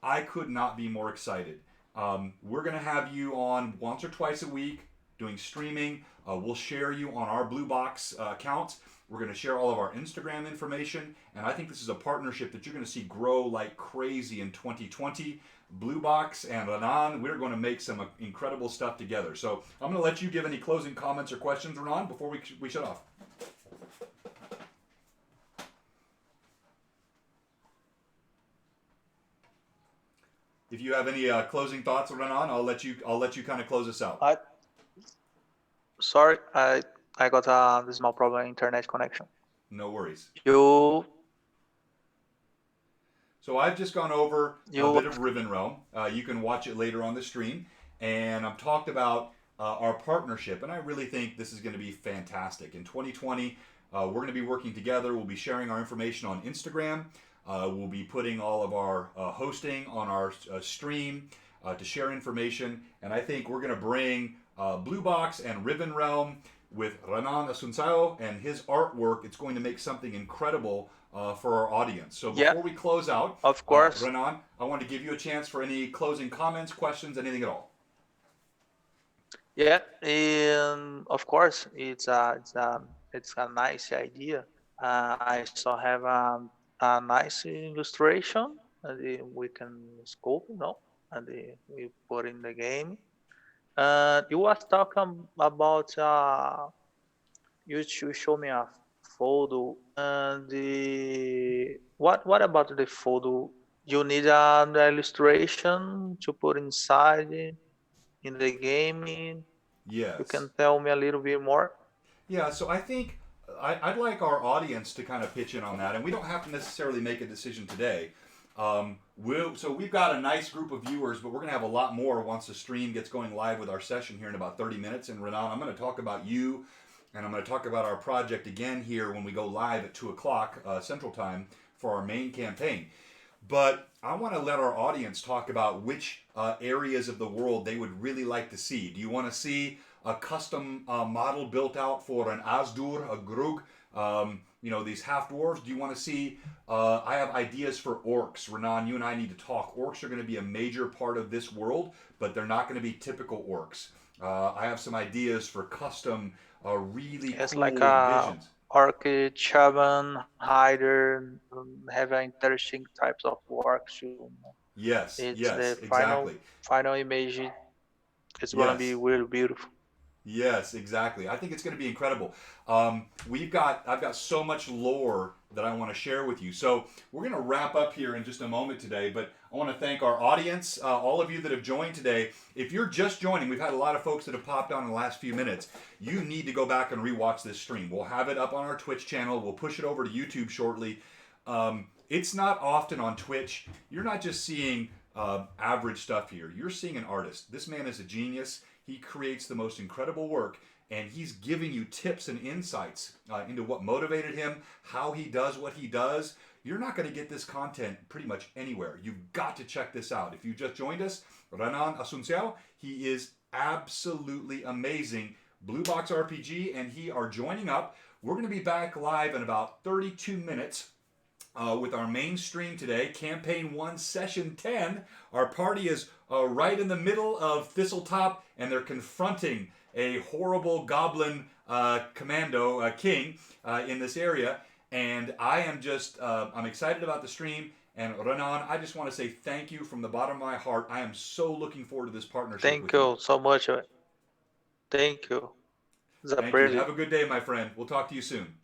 B: I could not be more excited. We're going to have you on once or twice a week doing streaming. We'll share you on our Blue Box account. We're going to share all of our Instagram information. And I think this is a partnership that you're going to see grow like crazy in 2020. Blue Box and Renan, we're going to make some incredible stuff together. So I'm going to let you give any closing comments or questions, Renan, before we shut off. If you have any closing thoughts, Renan, I'll let you kind of close us out.
A: Sorry, I got a small problem in internet connection.
B: No worries.
A: You.
B: So I've just gone over a bit of Riven Realm. You can watch it later on the stream, and I've talked about our partnership, and I really think this is going to be fantastic. In 2020, we're going to be working together. We'll be sharing our information on Instagram. We'll be putting all of our hosting on our stream to share information. And I think we're going to bring Blue Box and Riven Realm with Renan Asuncao and his artwork. It's going to make something incredible for our audience. So before we close out,
A: of course,
B: Renan, I want to give you a chance for any closing comments, questions, anything at all.
A: Yeah, of course, it's a nice idea. I still have a nice illustration and we can scope, and we put in the game. You was talking about you show me a photo, and what about the photo you need an illustration to put inside in the game. You
B: Yes.
A: can tell me a little bit more?
B: Yeah, so I think I'd like our audience to kind of pitch in on that, and we don't have to necessarily make a decision today. So we've got a nice group of viewers, but we're going to have a lot more once the stream gets going live with our session here in about 30 minutes. And Renan, I'm going to talk about you, and I'm going to talk about our project again here when we go live at 2 o'clock Central Time for our main campaign. But I want to let our audience talk about which areas of the world they would really like to see. Do you want to see a custom model built out for an Azdur, a Grug, these half dwarves? Do you want to see? I have ideas for orcs. Renan, you and I need to talk. Orcs are going to be a major part of this world, but they're not going to be typical orcs. I have some ideas for custom, really
A: It's like
B: cool
A: a
B: visions.
A: orc shaman hider, have interesting types of works.
B: Yes,
A: It's the
B: yes,
A: final
B: exactly.
A: final image. It's gonna be
B: Yes.
A: really beautiful.
B: Yes, exactly. I think it's going to be incredible. I've got so much lore that I want to share with you. So we're going to wrap up here in just a moment today. But I want to thank our audience, all of you that have joined today. If you're just joining, we've had a lot of folks that have popped on in the last few minutes. You need to go back and rewatch this stream. We'll have it up on our Twitch channel. We'll push it over to YouTube shortly. It's not often on Twitch. You're not just seeing average stuff here. You're seeing an artist. This man is a genius. He creates the most incredible work, and he's giving you tips and insights into what motivated him, how he does what he does. You're not going to get this content pretty much anywhere. You've got to check this out. If you just joined us, Renan Asunciao, he is absolutely amazing. Blue Box RPG, and he are joining up. We're going to be back live in about 32 minutes with our main stream today, Campaign 1, Session 10. Our party is right in the middle of Thistletop, and they're confronting a horrible goblin commando king in this area. And I am just, I'm excited about the stream. And Renan, I just want to say thank you from the bottom of my heart. I am so looking forward to this partnership
A: Thank
B: with you.
A: you so much. Thank you. It's a
B: Thank you.
A: pleasure.
B: Have a good day, my friend. We'll talk to you soon.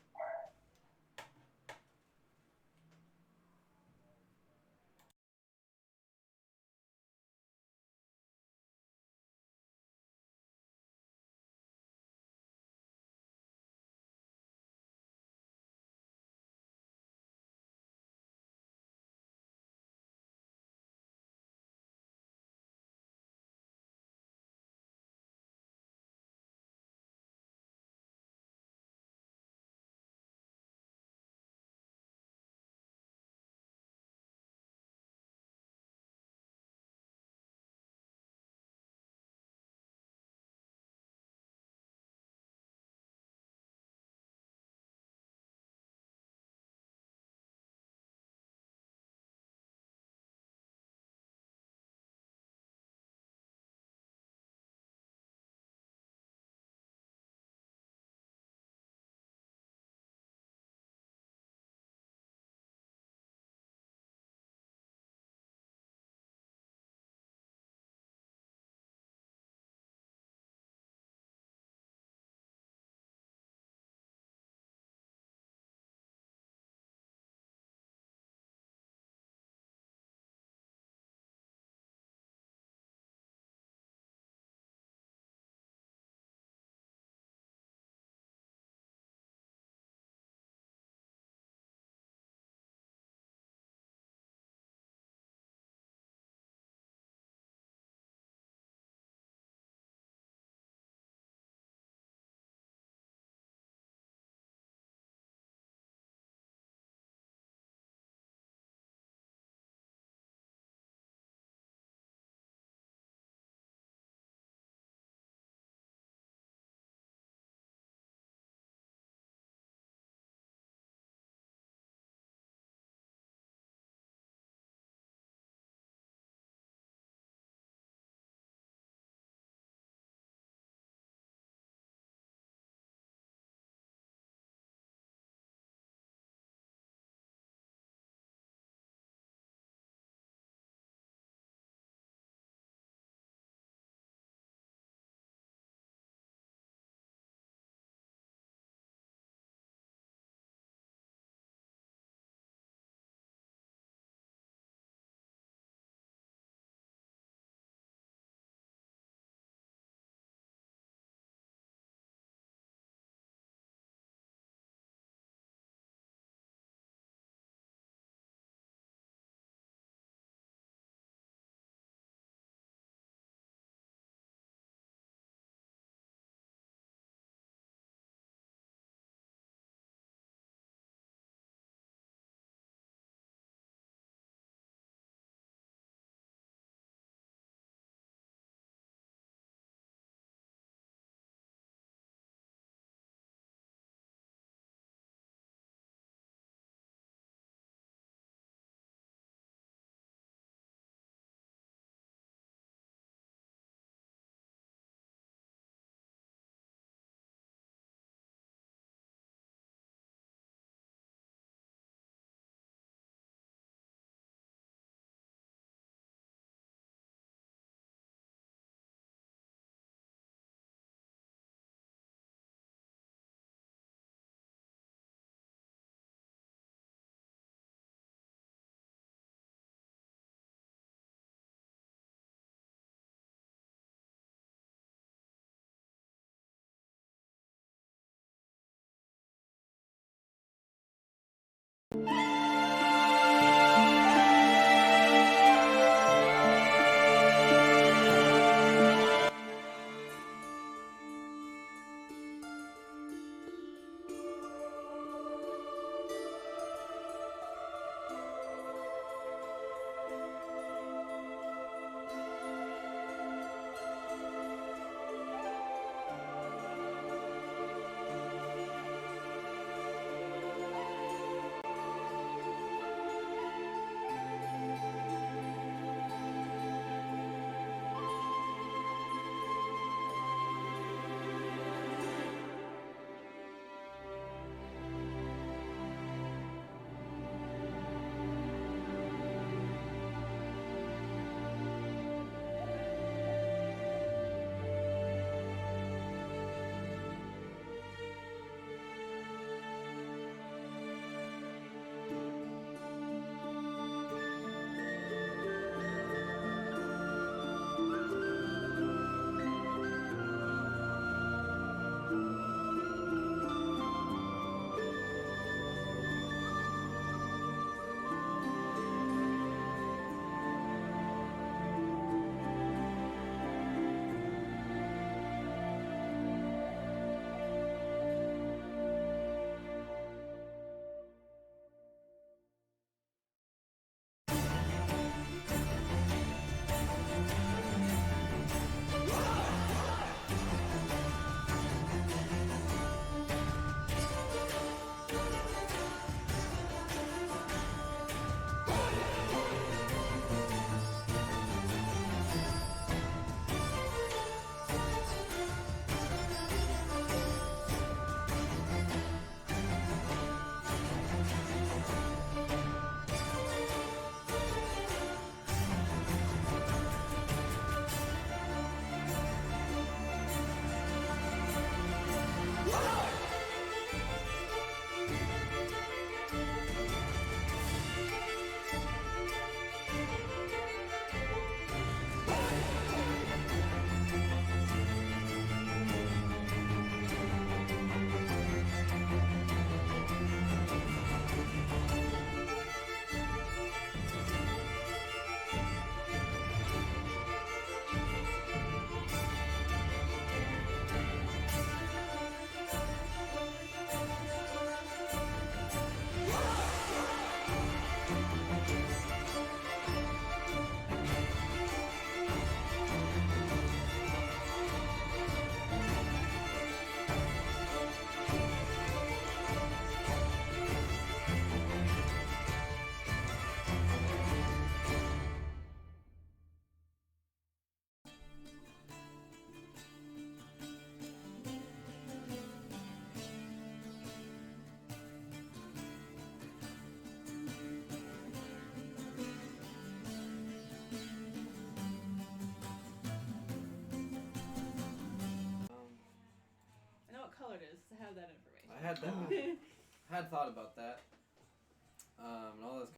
C: I know what color it is. I have that information.
D: I had that. I had thought about that. And all this.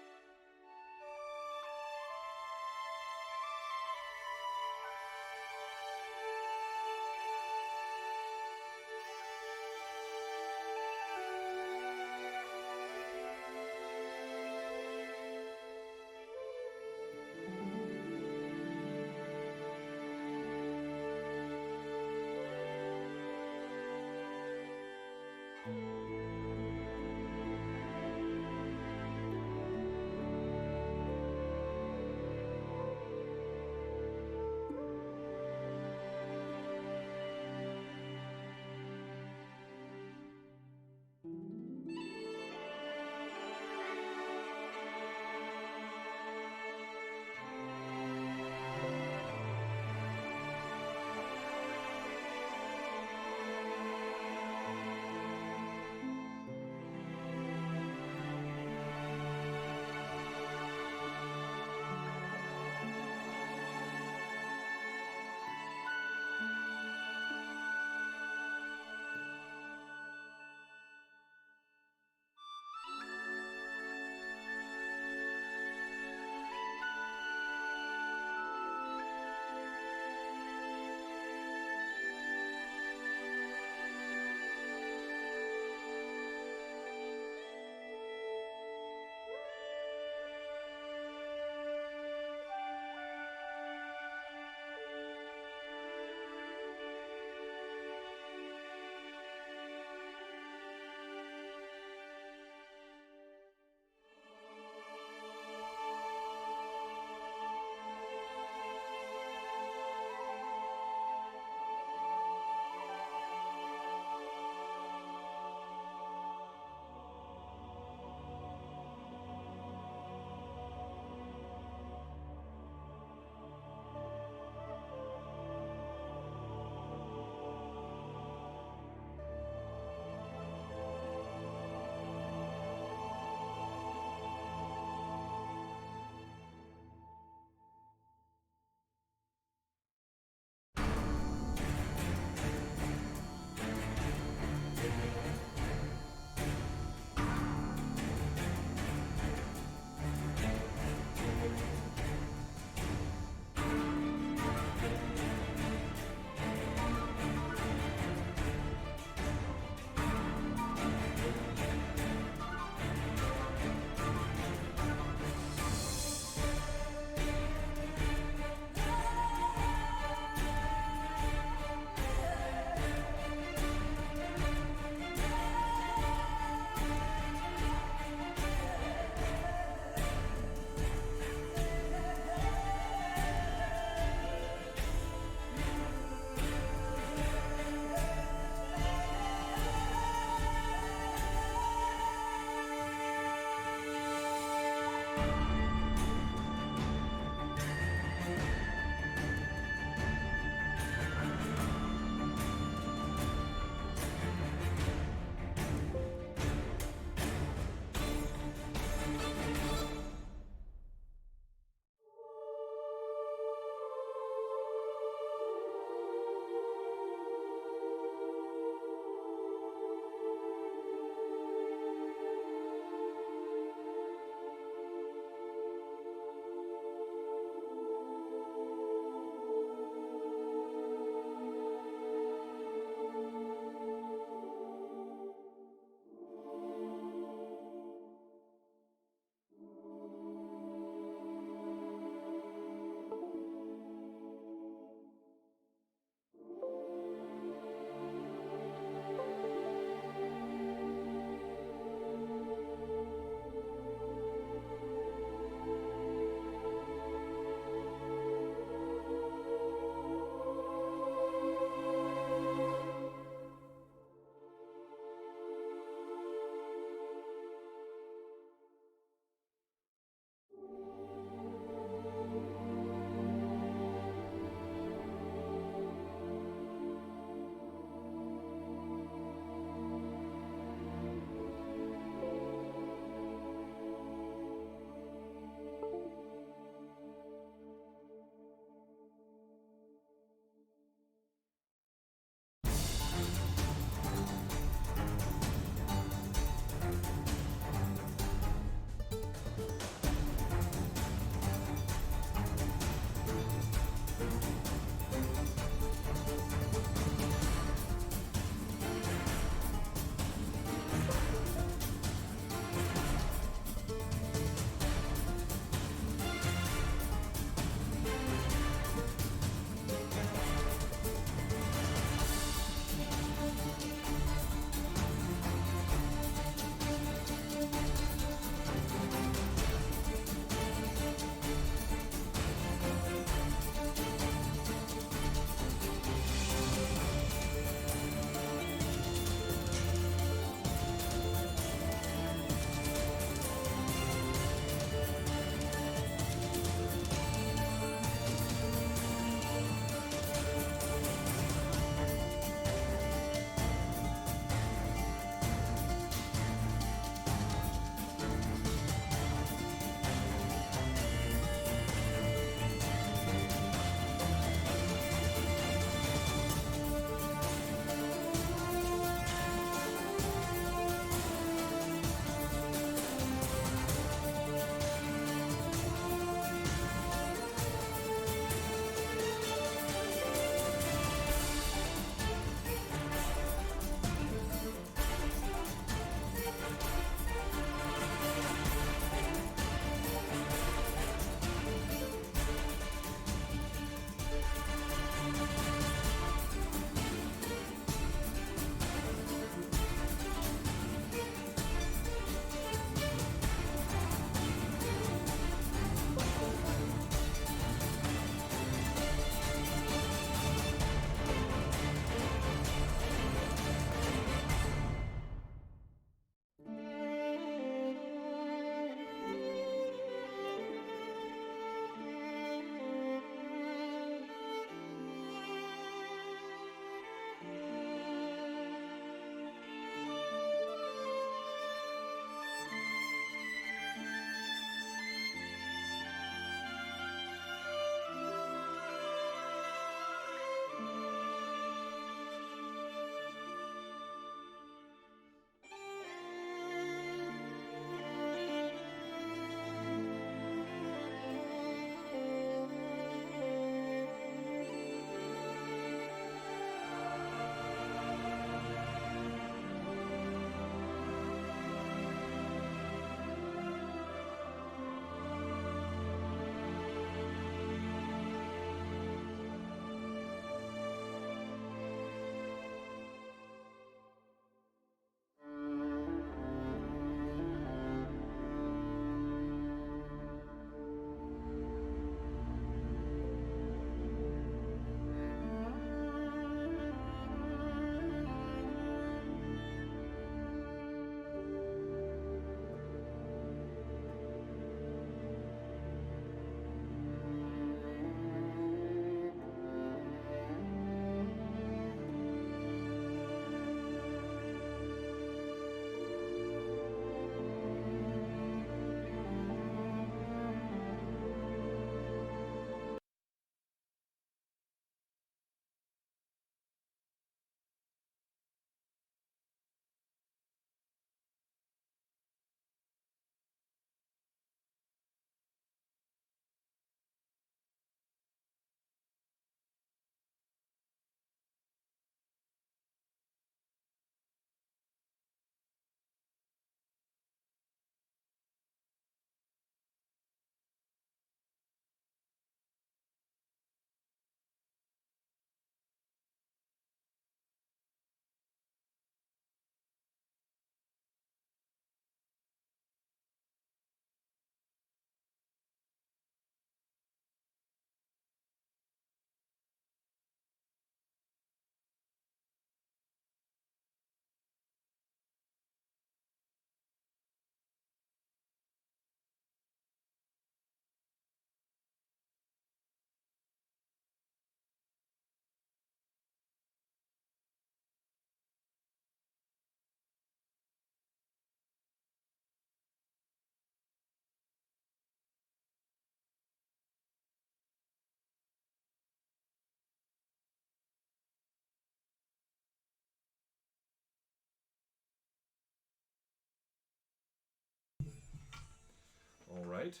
B: right.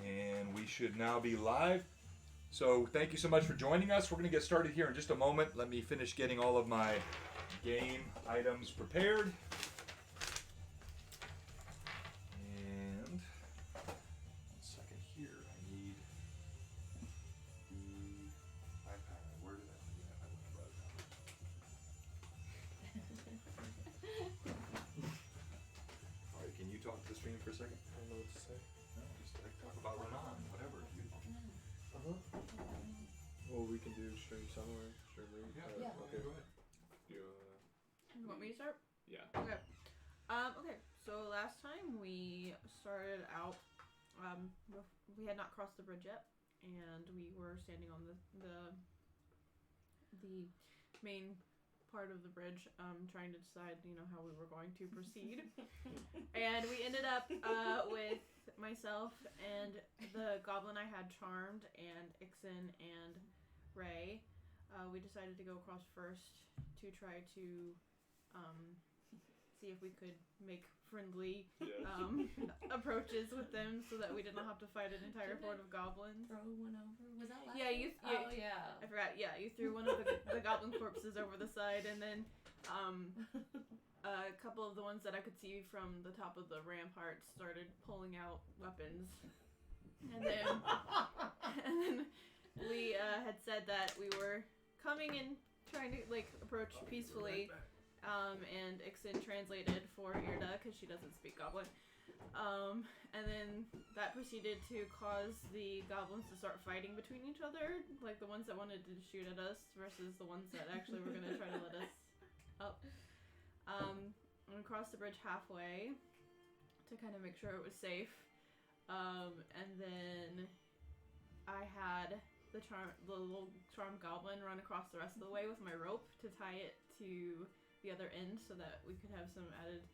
B: And we should now be live. So thank you so much for joining us. We're going to get started here in just a moment. Let me finish getting all of my game items prepared. And one second here. I need the iPad. Where did I put the iPad when I brought it down? All right, can you talk to the stream for a second?
E: I don't know what to say.
B: No, just talk about Renan, whatever.
E: Well, we can do stream somewhere. Stream read.
B: Yeah.
E: Okay.
B: Go ahead.
C: You want me to start?
E: Yeah.
C: Okay. Okay. So last time we started out, we had not crossed the bridge yet, and we were standing on the main part of the bridge, trying to decide, how we were going to proceed. And we ended up with myself and the goblin I had charmed, and Ixen and Ray. We decided to go across first to try to see if we could make friendly approaches with them so that we did not have to fight an entire horde of goblins.
F: Throw one over. Was that last?
C: Yeah,
F: Oh yeah.
C: I forgot. Yeah, you threw one of the goblin corpses over the side, and then a couple of the ones that I could see from the top of the rampart started pulling out weapons, and then we had said that we were coming and trying to approach peacefully, and Ixen translated for Irda because she doesn't speak Goblin. And then that proceeded to cause the goblins to start fighting between each other, like the ones that wanted to shoot at us versus the ones that actually were going to try to let us up. And across the bridge halfway to kind of make sure it was safe. And then I had the little charmed goblin run across the rest of the way with my rope to tie it to the other end so that we could have some added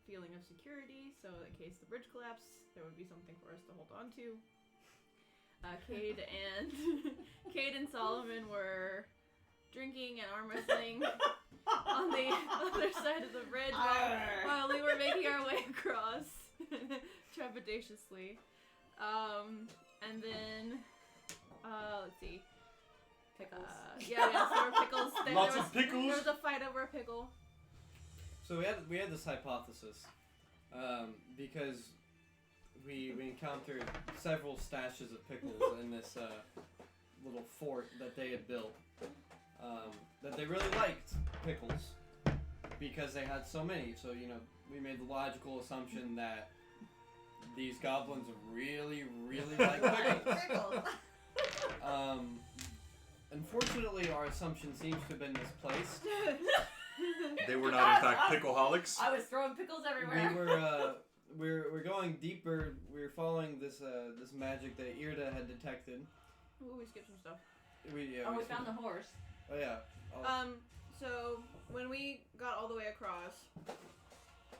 C: feeling of security, so in case the bridge collapsed, there would be something for us to hold on to. Cade and Solomon were drinking and arm wrestling on the other side of the bridge while we were making our way across trepidatiously. And then let's see.
F: Pickles.
C: Yeah, there were pickles.
B: Lots of pickles.
C: There was a fight over a pickle.
D: So we had this hypothesis, because we encountered several stashes of pickles in this little fort that they had built. That they really liked pickles because they had so many. So we made the logical assumption that these goblins really, really like pickles. Unfortunately, our assumption seems to have been misplaced.
B: They were not, in fact, pickleholics.
F: I was throwing pickles everywhere.
D: We're going deeper. We're following this magic that Irda had detected.
C: Ooh, we skipped some stuff.
F: We found the horse.
D: Oh yeah.
C: So when we got all the way across,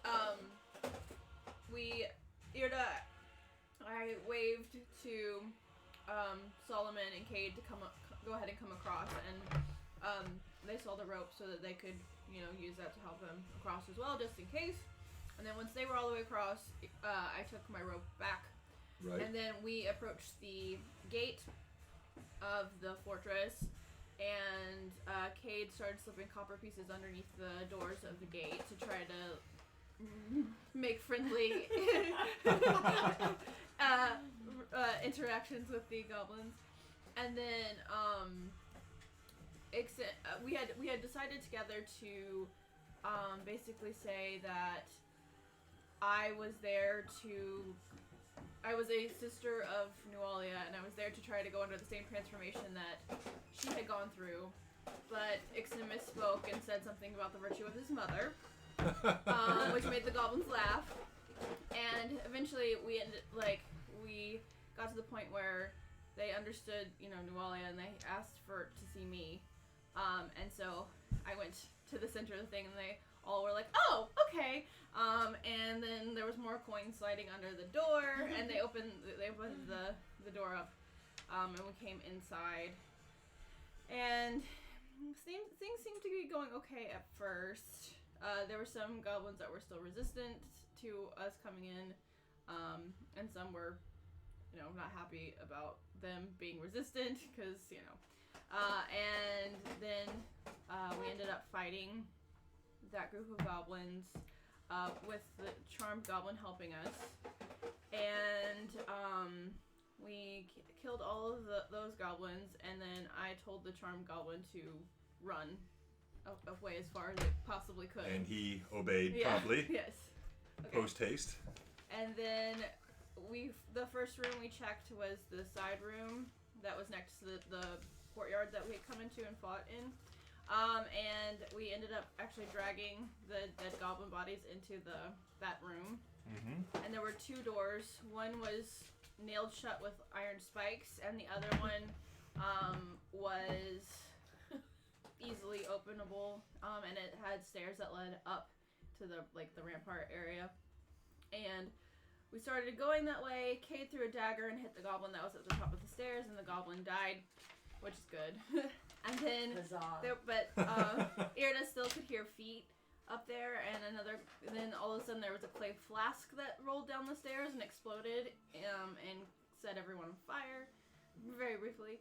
C: I waved to Solomon and Cade to go ahead and come across, and they saw the rope so that they could, use that to help them across as well, just in case. And then once they were all the way across, I took my rope back.
B: Right.
C: And then we approached the gate of the fortress, and Cade started slipping copper pieces underneath the doors of the gate to try to make friendly interactions with the goblins. And then we had decided together to basically say that I was a sister of Nualia, and I was there to try to go under the same transformation that she had gone through. But Ixen misspoke and said something about the virtue of his mother, which made the goblins laugh. And eventually we got to the point where they understood, Nualia, and they asked to see me. And so I went to the center of the thing, and they all were like, "Oh, okay." And then there was more coins sliding under the door, and they opened the door up, and we came inside. And things seemed to be going okay at first. There were some goblins that were still resistant to us coming in, and some were, not happy about them being resistant because, and then we ended up fighting that group of goblins with the charmed goblin helping us, and we killed all of those goblins, and then I told the charmed goblin to run away as far as it possibly could.
B: And he obeyed promptly.
C: Yes. Okay.
B: Post haste.
C: And then the first room we checked was the side room that was next to the courtyard that we had come into and fought in. And we ended up actually dragging the dead goblin bodies into that room. Mm-hmm. And there were 2 doors. One was nailed shut with iron spikes, and the other one was easily openable. And it had stairs that led up to the rampart area. And we started going that way. Cade threw a dagger and hit the goblin that was at the top of the stairs, and the goblin died, which is good. And then, Irina still could hear feet up there, and then all of a sudden there was a clay flask that rolled down the stairs and exploded, and set everyone on fire, very briefly.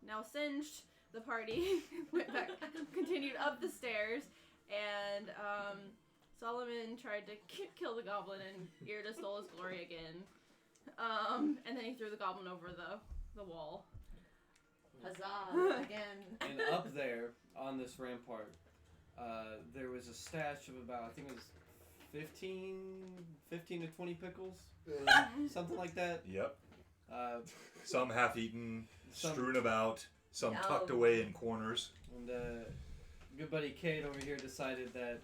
C: Now singed, the party went back, continued up the stairs, and Solomon tried to kill the goblin, and Irina stole his glory again. And then he threw the goblin over the wall.
F: Huzzah! Again.
D: And up there, on this rampart, there was a stash of about, I think it was 15 to 20 pickles? Something like that.
B: Yep. Some half-eaten, strewn about, some tucked away in corners.
D: And good buddy Cade over here decided that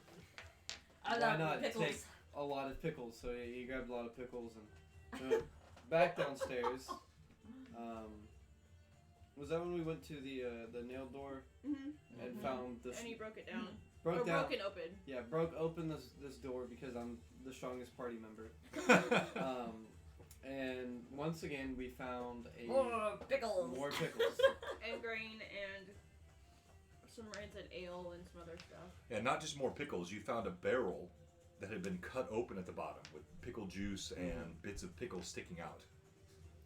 F: I
D: why not
F: pickles.
D: take a lot of pickles. So he grabbed a lot of pickles and went back downstairs. Was that when we went to the nailed door and found this?
C: And he broke it down.
D: Broke
C: it open.
D: Yeah, broke open this door because I'm the strongest party member. And once again, we found
F: more pickles.
C: And grain and some rancid ale and some other stuff.
B: And not just more pickles, you found a barrel that had been cut open at the bottom with pickle juice and bits of pickle sticking out.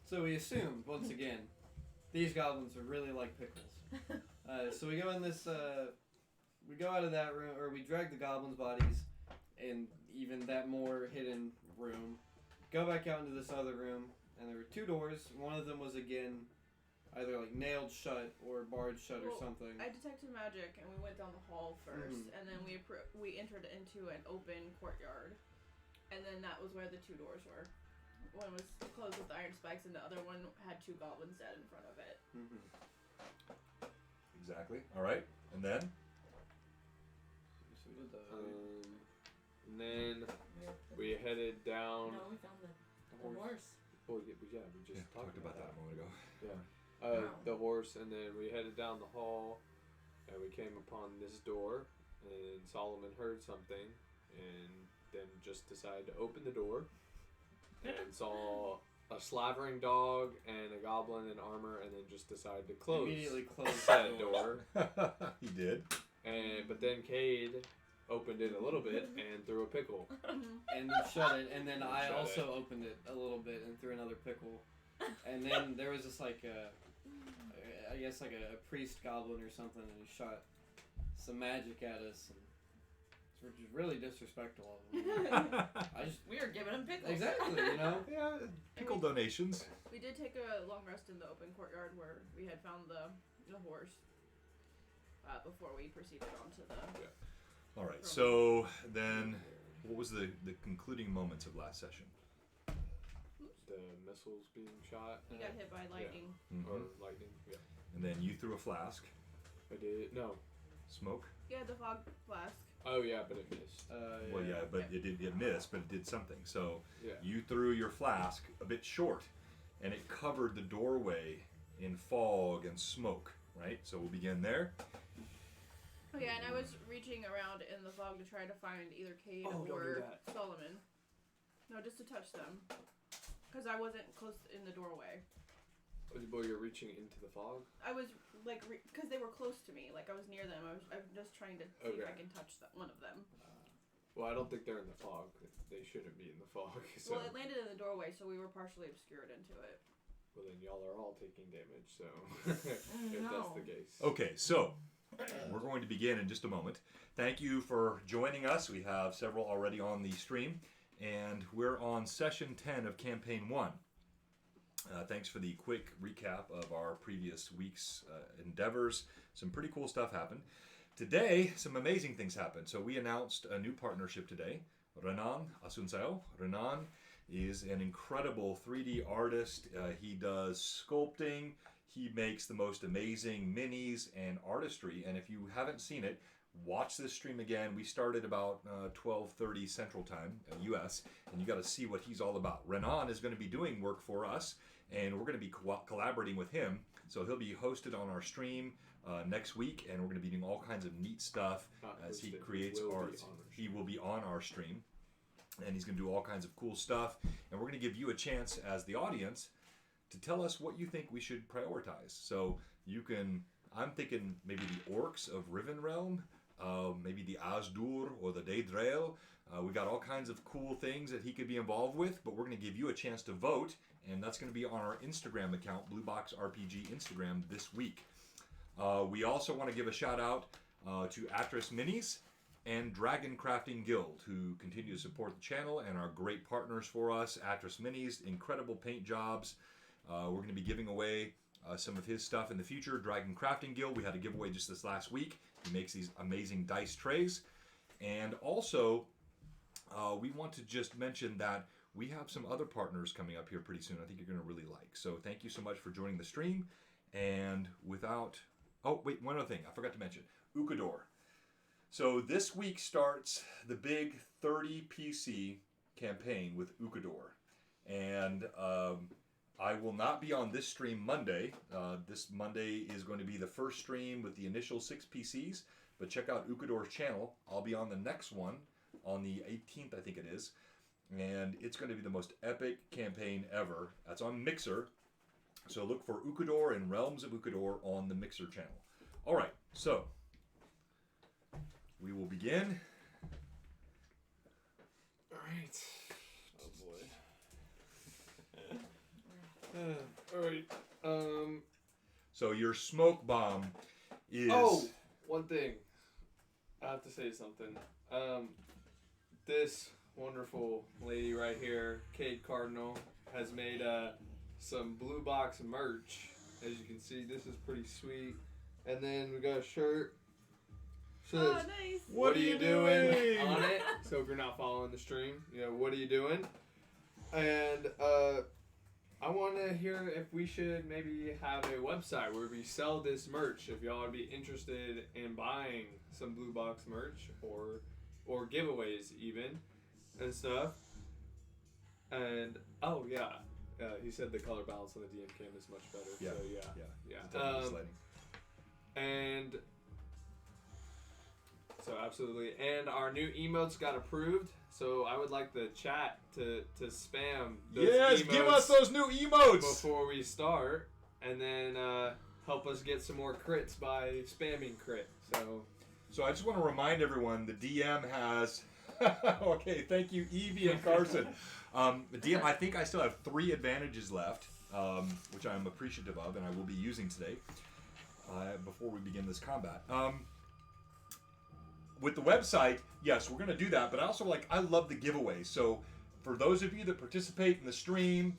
D: So we assumed, once again, these goblins are really like pickles. So we go in this, we go out of that room, or we drag the goblins' bodies in even that more hidden room, go back out into this other room, and there were 2 doors. One of them was, again, either like nailed shut or barred shut or something.
C: I detected magic, and we went down the hall first, and then we entered into an open courtyard, and then that was where the 2 doors were. One was closed with iron spikes, and the other one had 2 goblins dead in front of it.
D: Mm-hmm.
B: Exactly. All right. And then?
D: So we did
E: and then we headed down.
F: No, we found the horse.
E: Oh, yeah, we just talked
B: about that a moment ago.
E: Yeah. The horse, and then we headed down the hall, and we came upon this door, and Solomon heard something, and then just decided to open the door, and saw a slavering dog and a goblin in armor, and then just decided to close.
D: Immediately closed
E: that door.
B: He did.
E: But then Cade opened it a little bit and threw a pickle.
D: And then shut it, and then I also opened it a little bit and threw another pickle. And then there was this I guess like a priest goblin or something, and he shot some magic at us, and which is really disrespectful of him.
F: We were giving him pickles.
D: Exactly,
B: Yeah, pickle donations.
C: We did take a long rest in the open courtyard where we had found the horse before we proceeded on to the...
B: All right, so then what was the concluding moments of last session?
E: The missiles being shot.
C: You got hit by lightning.
B: Yeah. Mm-hmm.
E: Or lightning, yeah.
B: And then you threw a flask.
E: I did. No.
B: Smoke?
C: Yeah, the fog flask.
E: Oh, yeah, but it missed.
B: Well, yeah, but it missed, but it did something. So
E: yeah.
B: You threw your flask a bit short, and it covered the doorway in fog and smoke, right? So we'll begin there.
C: Oh yeah, and I was reaching around in the fog to try to find either Cade or Solomon. No, just to touch them. Because I wasn't close in the doorway.
E: Well, you're reaching into the fog?
C: I was, like, because they were close to me. Like, I was near them. I'm just trying to see if I can touch one of them.
E: Well, I don't think they're in the fog. They shouldn't be in the fog. So.
C: Well, it landed in the doorway, so we were partially obscured into it.
E: Well, then y'all are all taking damage, so if that's the case.
B: Okay, so we're going to begin in just a moment. Thank you for joining us. We have several already on the stream, and we're on session 10 of campaign 1. Thanks for the quick recap of our previous week's endeavors. Some pretty cool stuff happened. Today, some amazing things happened. So we announced a new partnership today. Renan Asunseo. Renan is an incredible 3D artist. He does sculpting. He makes the most amazing minis and artistry. And if you haven't seen it, watch this stream again. We started about 12:30 Central Time, U.S., and you got to see what he's all about. Renan is going to be doing work for us, and we're going to be collaborating with him. So he'll be hosted on our stream next week, and we're going to be doing all kinds of neat stuff as he creates art. He will be on our stream, and he's going to do all kinds of cool stuff. And we're going to give you a chance as the audience to tell us what you think we should prioritize. So you can, I'm thinking maybe the orcs of Riven Realm, maybe the Azdur or the Daedreal. We got all kinds of cool things that he could be involved with, but we're going to give you a chance to vote, and that's going to be on our Instagram account, Blue Box RPG Instagram, this week. We also want to give a shout out to Atris Minis and Dragon Crafting Guild, who continue to support the channel and are great partners for us. Atris Minis, incredible paint jobs. We're going to be giving away some of his stuff in the future. Dragon Crafting Guild, we had a giveaway just this last week. He makes these amazing dice trays. And also, we want to just mention that we have some other partners coming up here pretty soon I think you're going to really like. So thank you so much for joining the stream. And without... Oh, wait, one other thing I forgot to mention. Ukador. So this week starts the big 30 PC campaign with Ukador. And I will not be on this stream Monday. This Monday is going to be the first stream with the initial 6 PCs. But check out Ukador's channel. I'll be on the next one on the 18th, I think it is. And it's going to be the most epic campaign ever. That's on Mixer. So look for Ukador and Realms of Ukador on the Mixer channel. All right, so we will begin.
E: All right. Oh boy. All right.
B: So your smoke bomb is...
E: Oh, one thing. I have to say something. This wonderful lady right here, Kate Cardinal, has made some Blue Box merch. As you can see, this is pretty sweet. And then we got a shirt. Says,
C: Oh, nice.
E: What are you doing? On it. So if you're not following the stream, you know, what are you doing? And I want to hear if we should maybe have a website where we sell this merch. If y'all would be interested in buying some Blue Box merch or giveaways even and stuff. And oh yeah, he said the color balance on the DM cam is much better.
B: Yeah,
E: So
B: yeah.
E: yeah. And so absolutely. And our new emotes got approved. So I would like the chat to spam those
B: yes,
E: emotes
B: give us those new emotes
E: before we start, and then help us get some more crits by spamming crit.
B: So I just want to remind everyone the DM has. Okay, thank you, Evie and Carson. The DM, I think I still have 3 advantages left, which I'm appreciative of, and I will be using today before we begin this combat. With the website, yes, we're going to do that, but I love the giveaways. So for those of you that participate in the stream,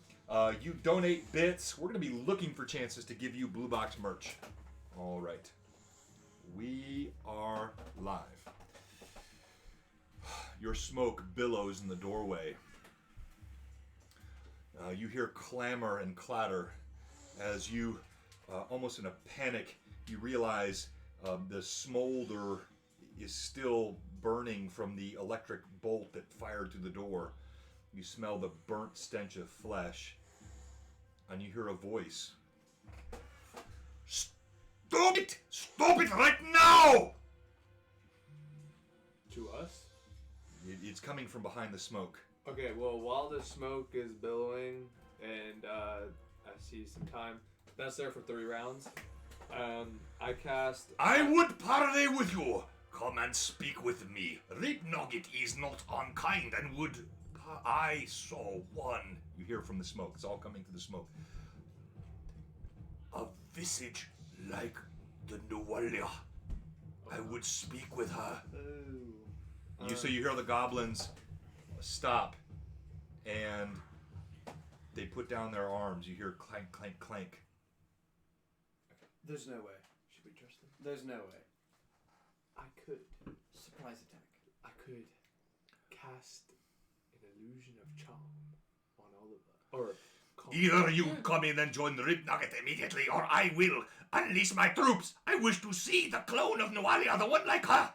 B: you donate bits, we're going to be looking for chances to give you Blue Box merch. All right. We are live. Your smoke billows in the doorway. You hear clamor and clatter as you, almost in a panic, you realize the smolder is still burning from the electric bolt that fired through the door. You smell the burnt stench of flesh, and you hear a voice. Stop it! Stop it right now!
E: To us?
B: It's coming from behind the smoke.
E: Okay, well, while the smoke is billowing and I see some time, that's there for 3 rounds. I cast...
B: I would parley with you. Come and speak with me. Rip Nugget is not unkind and would. I saw one. You hear from the smoke. It's all coming through the smoke. A visage like the Nuwalia. I would speak with her. So you hear the goblins stop, and they put down their arms. You hear clank, clank, clank.
D: There's no way.
E: Should we trust them?
D: There's no way.
E: I could.
D: Surprise attack.
E: I could cast an illusion of charm on Oliver. Or
B: Either you come in and join the Rip Nugget immediately, or I will unleash my troops. I wish to see the clone of Nualia, the one like her.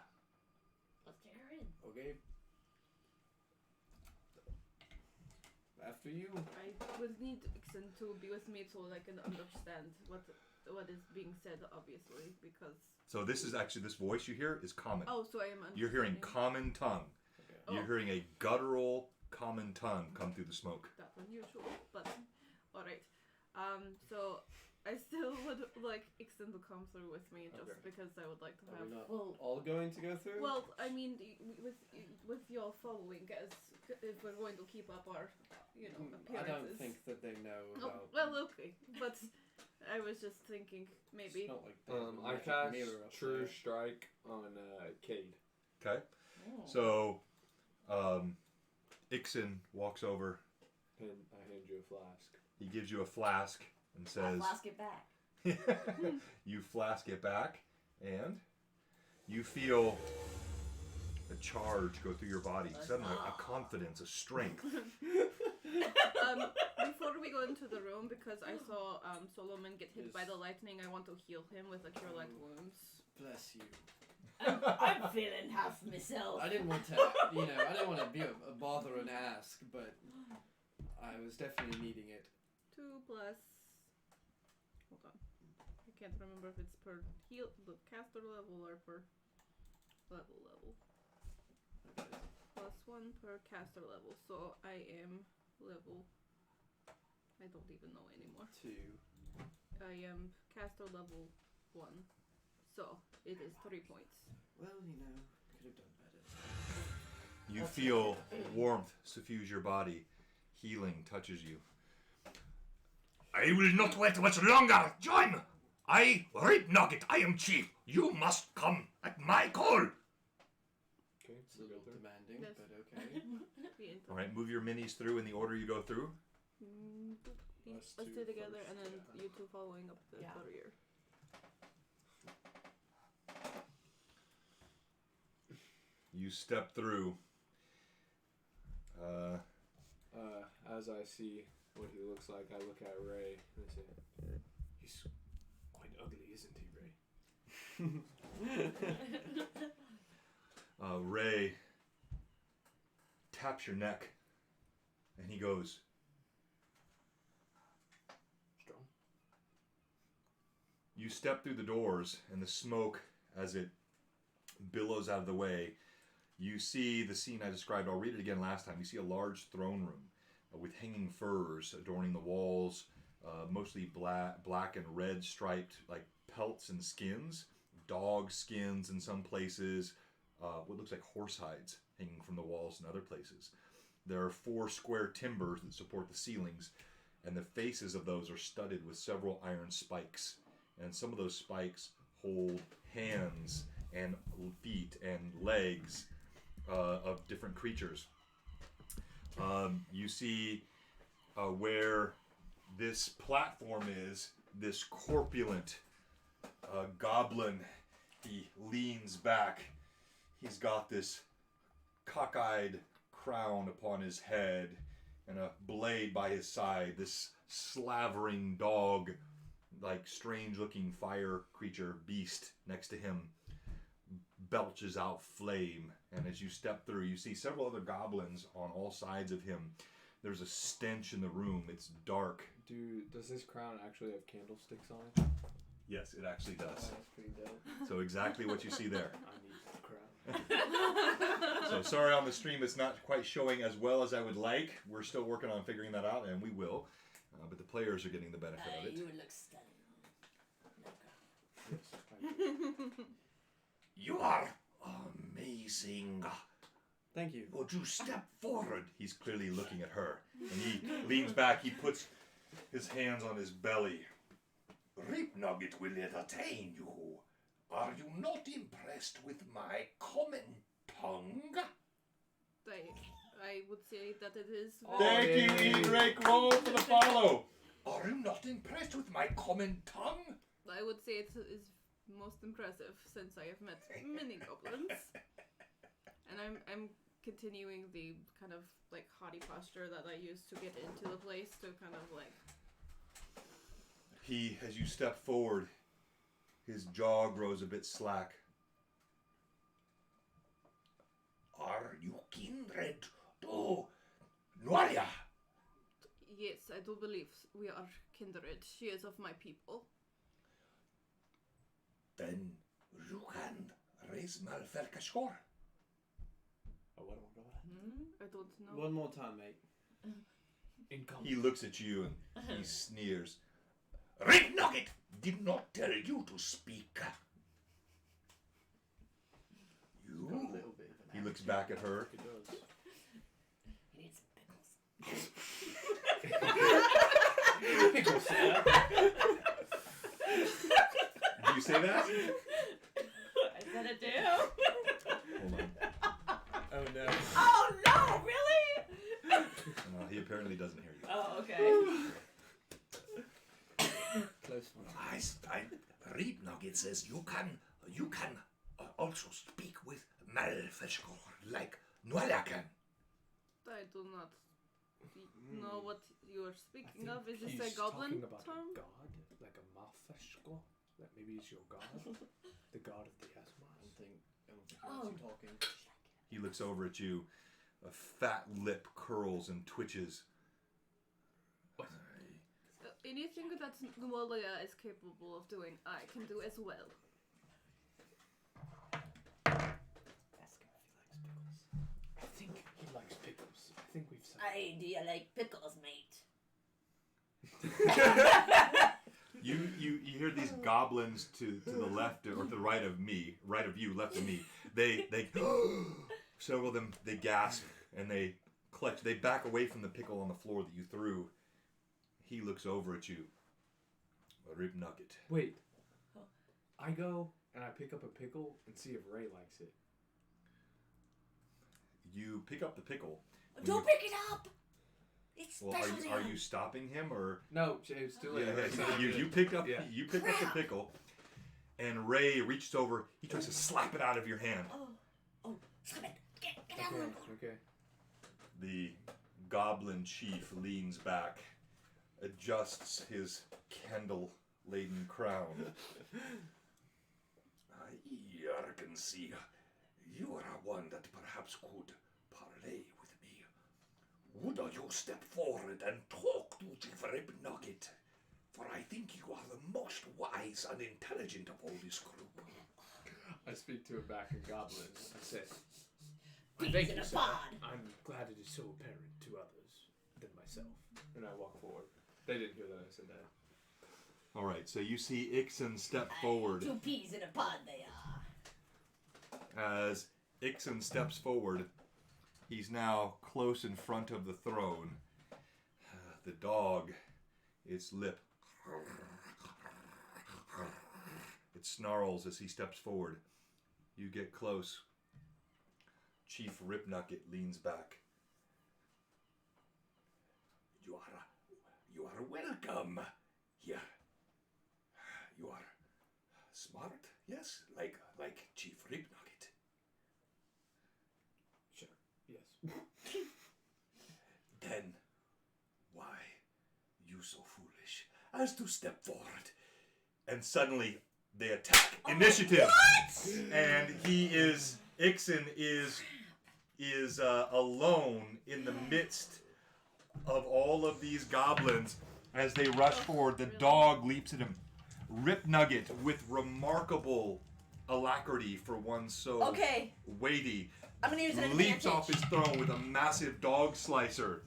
F: Let's get her in.
D: Okay. After you.
C: I would need Ixen to be with me so I can understand what is being said, obviously, because.
B: So this is actually, this voice you hear is common.
C: Oh, so I am.
B: You're hearing common tongue.
D: Okay.
B: You're hearing a guttural common tongue come through the smoke.
C: That's unusual, but alright. So I still would like Ixen to come through with me just
D: Okay.
C: because I would like to
D: Are
C: have.
D: we not
F: Well-
D: all going to go through?
C: Well, I mean, with your following, as if we're going to keep up our,
D: I
C: appearances.
D: don't think that they know
C: Oh,
D: about.
C: well, okay, but I was just thinking maybe.
D: It's not like they have a
E: I
D: magic
E: cast
D: mirror up
E: True
D: there.
E: Strike on Cade.
B: Okay?
F: Oh.
B: So, Ixen walks over.
E: And I hand you a flask.
B: He gives you a flask and
F: I
B: says,
F: flask it back.
B: you flask it back, and you feel a charge go through your body. Suddenly, a confidence, a strength.
C: Before we go into the room, because I saw Solomon get hit by
D: Yes.
C: the lightning, I want to heal him with a cure light wounds.
D: Bless you.
F: I'm feeling half myself.
D: I didn't want to, I didn't want to be a bother and ask, but I was definitely needing it.
C: 2 plus. Hold on. I can't remember if it's per the caster level or per level. Plus 1 per caster level. So I am level. I don't even know anymore.
D: 2.
C: I am caster level 1. So it is 3 points.
D: Well, could have done better.
B: You feel warmth suffuse your body. Healing touches you. I will not wait much longer. Join! I, Rip Nugget, I am chief. You must come at my call.
E: Okay,
D: It's a
E: we go
D: little
E: through.
D: demanding,
C: Yes.
D: but okay.
B: All right, move your minis through in the order you go through.
D: Us
C: Let's
D: two
C: do together,
D: first,
C: and then
D: yeah.
C: you two following up the
F: Yeah.
C: barrier.
B: You step through.
E: As I see what he looks like, I look at Ray and I say, "He's quite ugly, isn't he, Ray?"
B: Ray taps your neck, and he goes,
E: Strong.
B: you step through the doors, and the smoke, as it billows out of the way, you see the scene I described. I'll read it again last time. You see a large throne room with hanging furs adorning the walls, mostly black and red striped, like pelts and skins, dog skins in some places, what looks like horse hides hanging from the walls in other places. There are 4 square timbers that support the ceilings, and the faces of those are studded with several iron spikes. And some of those spikes hold hands and feet and legs of different creatures. You see where this platform is, this corpulent goblin, he leans back. He's got this cockeyed crown upon his head and a blade by his side. This slavering dog, like strange looking fire creature beast next to him, belches out flame. And as you step through, you see several other goblins on all sides of him. There's a stench in the room. It's dark.
E: Does this crown actually have candlesticks on it?
B: Yes, it actually does.
D: That's pretty dope.
B: So exactly what you see there.
E: I need the crown.
B: So sorry on the stream it's not quite showing as well as I would like. We're still working on figuring that out, and we will. But the players are getting the benefit of it.
F: You look stunning.
E: Yes, I do.
B: You are Amazing.
D: Thank you.
B: Would you step forward? He's clearly looking at her. And he leans back. He puts his hands on his belly. Rip Nugget will entertain you. Are you not impressed with my common tongue?
C: I would say that it is.
B: Thank you, Edrake. Roll for the follow. Are you not impressed with my common tongue?
C: I would say it is most impressive since I have met many goblins. And I'm continuing the kind of like haughty posture that I used to get into the place to kind of like.
B: He, as you step forward, his jaw grows a bit slack. Are you kindred to Noalia?
C: Yes, I do believe we are kindred. She is of my people.
B: Then you can raise Malferkashkor.
E: What?
C: I don't know.
D: One more time, mate.
B: He looks at you and he sneers. Rip Nugget did not tell you to speak.
E: Got a
B: You.
E: little bit of an
B: He looks back at her.
E: It does.
F: He needs some pickles.
E: Pickles, sir.
B: Do you say that?
F: I said it too.
B: Hold on.
D: Oh no.
F: Oh no, really?
B: He apparently doesn't hear you.
F: Oh, okay.
D: Close one.
B: Rip Nugget says you can also speak with Malferkashkor like Noalia can.
C: I do not know what you are speaking of. Is this
E: he's
C: a goblin
E: talking about
C: term?
E: a god, like a Malfeshko. That maybe is your god, the god of the Asmas.
D: I don't think he
F: Oh.
D: wants you talking.
B: He looks over at you. A fat lip curls and twitches.
C: Anything that Nualia is capable of doing, I can do as well.
F: Ask him
E: I think he likes pickles. I think we've said.
F: Hey, do you like pickles, mate?
B: You hear these goblins to the left or to the right of me, right of you, left of me. They several of them they gasp and they clutch. They back away from the pickle on the floor that you threw. He looks over at you. A rib nugget.
E: Wait. I go and I pick up a pickle and see if Ray likes it.
B: You pick up the pickle. and
F: Don't
B: you-
F: pick it up. It's
B: Well,
F: special to
B: are
F: him.
B: you stopping him or?
E: No, it's too late.
B: You pick up
E: Yeah.
B: you pick up the pickle, and Ray reaches over. He tries to slap it out of your hand.
F: Oh, stop it. Get down.
E: Okay.
B: The goblin chief leans back, adjusts his candle-laden crown. I can see you are one that perhaps could parley with me. Would you step forward and talk to Chief Rib Nugget? For I think you are the most wise and intelligent of all this group.
E: I speak to him back in Goblin. I say,
F: Peas
E: thank
F: in
E: you,
F: a
E: sir.
F: pod.
E: I'm glad it is so apparent to others than myself. And I walk forward. They didn't hear that I said that.
B: All right, so you see Ixon step forward.
F: 2 peas in a pod they are.
B: As Ixon steps forward, he's now close in front of the throne. The dog, its lip, it snarls as he steps forward. You get close. Chief Ripnugget leans back. You are welcome here. You are smart, yes, like Chief Ripnugget.
E: Sure. Yes.
B: Then, why you so foolish as to step forward? And suddenly they attack. Initiative. And Ixon is alone in the midst of all of these goblins as they rush forward. The dog leaps at him. Rip Nugget with remarkable alacrity for one so
F: Okay.
B: weighty.
F: I'm gonna use an
B: Leaps
F: advantage.
B: off his throne with a massive dog slicer.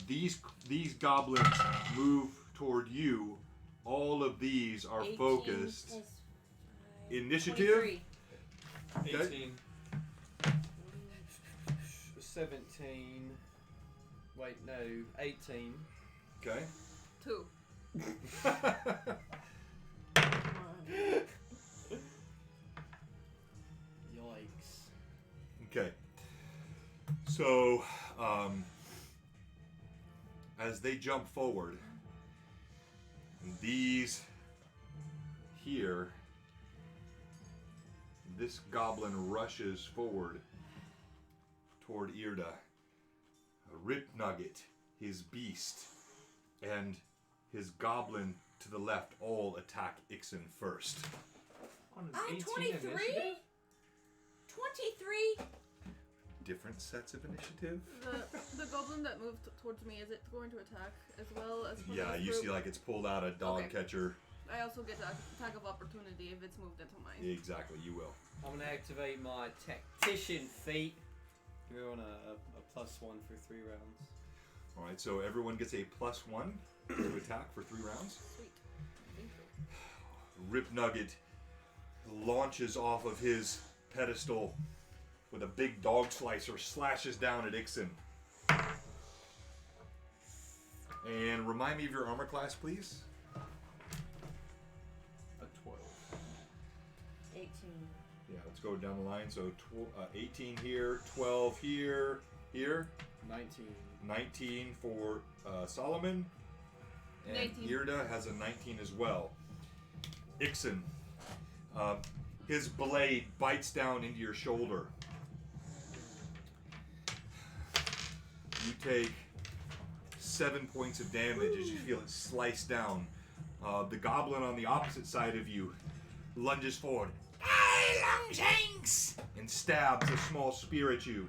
B: These goblins move toward you. All of these are
F: 18
B: focused.
F: plus
B: Initiative.
C: 23.
E: 18. 17. Wait, no, 18.
B: Okay.
C: 2.
E: Yikes.
B: Okay. So, as they jump forward, these here, this goblin rushes forward toward Irda. Rip Nugget, his beast, and his goblin to the left all attack Ixen first.
E: On an
F: I'm
E: 18
F: 23?
E: initiative?
F: 23?
B: Different sets of initiative?
C: The goblin that moved towards me, is it going to attack as well as for
B: Yeah,
C: this
B: you
C: group?
B: see like it's pulled out a dog
C: Okay.
B: catcher.
C: I also get an attack of opportunity if it's moved into mine.
B: Exactly, you will.
D: I'm gonna activate my tactician feat. You're on a +1 for 3 rounds.
B: Alright, so everyone gets a +1 to attack for 3 rounds.
C: Sweet. Thank you.
B: Rip Nugget launches off of his pedestal with a big dog slicer, slashes down at Ixen. And remind me of your armor class, please.
E: A 12.
F: 18.
B: Yeah, let's go down the line. So 18 here, 12 here, here,
D: 19.
B: 19 for Solomon, and
C: 19.
B: Irda has a 19 as well. Ixen, his blade bites down into your shoulder. You take 7 points of damage as you feel it slice down. The goblin on the opposite side of you lunges forward, and stabs a small spear at you.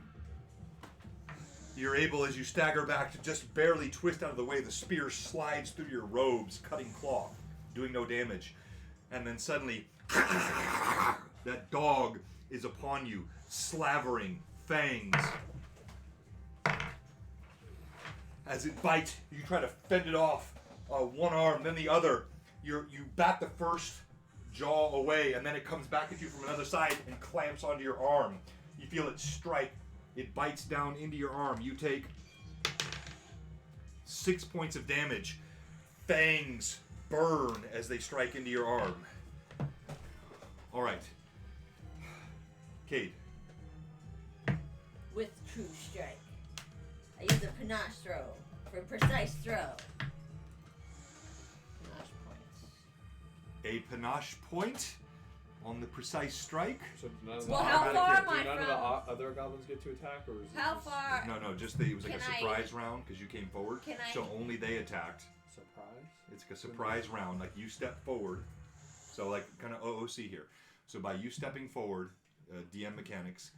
B: You're able, as you stagger back, to just barely twist out of the way. The spear slides through your robes, cutting cloth, doing no damage. And then suddenly, that dog is upon you, slavering fangs. As it bites, you try to fend it off. One arm, then the other. You bat the first jaw away, and then it comes back at you from another side and clamps onto your arm. You feel it strike. It bites down into your arm. You take 6 points of damage. Fangs burn as they strike into your arm. All right. Cade.
F: With true strike. I use a panache throw for precise throw. Panache points.
B: A panache point on the precise strike.
E: So none of the
F: Well, how
E: automatic
F: far
E: hit.
F: am I
E: Do none
F: from-
E: of the other goblins get to attack, or is it
F: How
E: just
F: far?
B: No, just it was like a
F: Can I-
B: surprise round because you came forward.
F: Can I-
B: So only they attacked.
E: surprise?
B: It's like a surprise round. Like you step forward. So like kind of OOC here. So by you stepping forward, DM mechanics,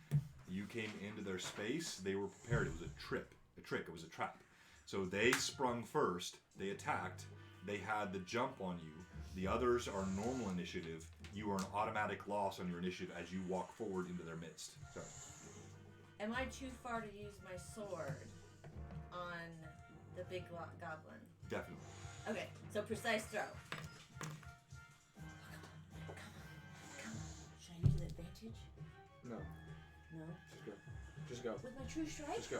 B: you came into their space. They were prepared. It was a trick. It was a trap. So they sprung first. They attacked. They had the jump on you. The others are normal initiative. You are an automatic loss on your initiative as you walk forward into their midst. So
F: Am I too far to use my sword on the big goblin?
B: definitely.
F: Okay, so precise throw. Come on. Should I use an advantage?
E: No.
F: No.
E: Just go.
F: With my true strike?
E: Just go.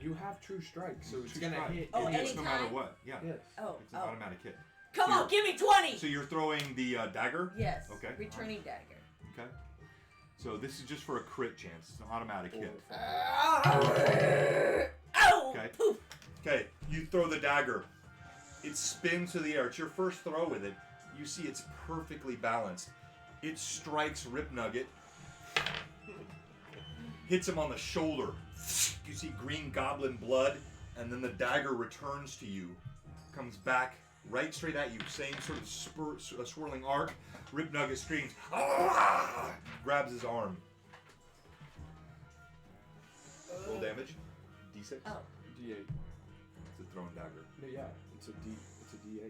E: You have true strike, so it's
B: True
E: gonna
B: strike.
E: hit.
F: Oh,
B: It hits no matter
F: anytime?
B: what. Yeah.
E: Yes.
F: Oh,
B: It's an
F: oh.
B: automatic hit.
F: Come
B: So
F: on, give me 20!
B: So you're throwing the dagger?
F: Yes.
B: Okay.
F: Returning dagger.
B: Okay. So this is just for a crit chance. It's an automatic hit.
F: Oh!
B: Okay.
F: Poof!
B: Okay, you throw the dagger. It spins through the air. It's your first throw with it. You see it's perfectly balanced. It strikes Rip Nugget. Hits him on the shoulder. You see green goblin blood, and then the dagger returns to you. Comes back right straight at you. Same sort of swirling arc. Rip Nugget screams. "Ah!" Grabs his arm. Roll damage. D6.
F: Oh.
E: D8.
B: It's a thrown dagger.
E: No, yeah. It's a D8.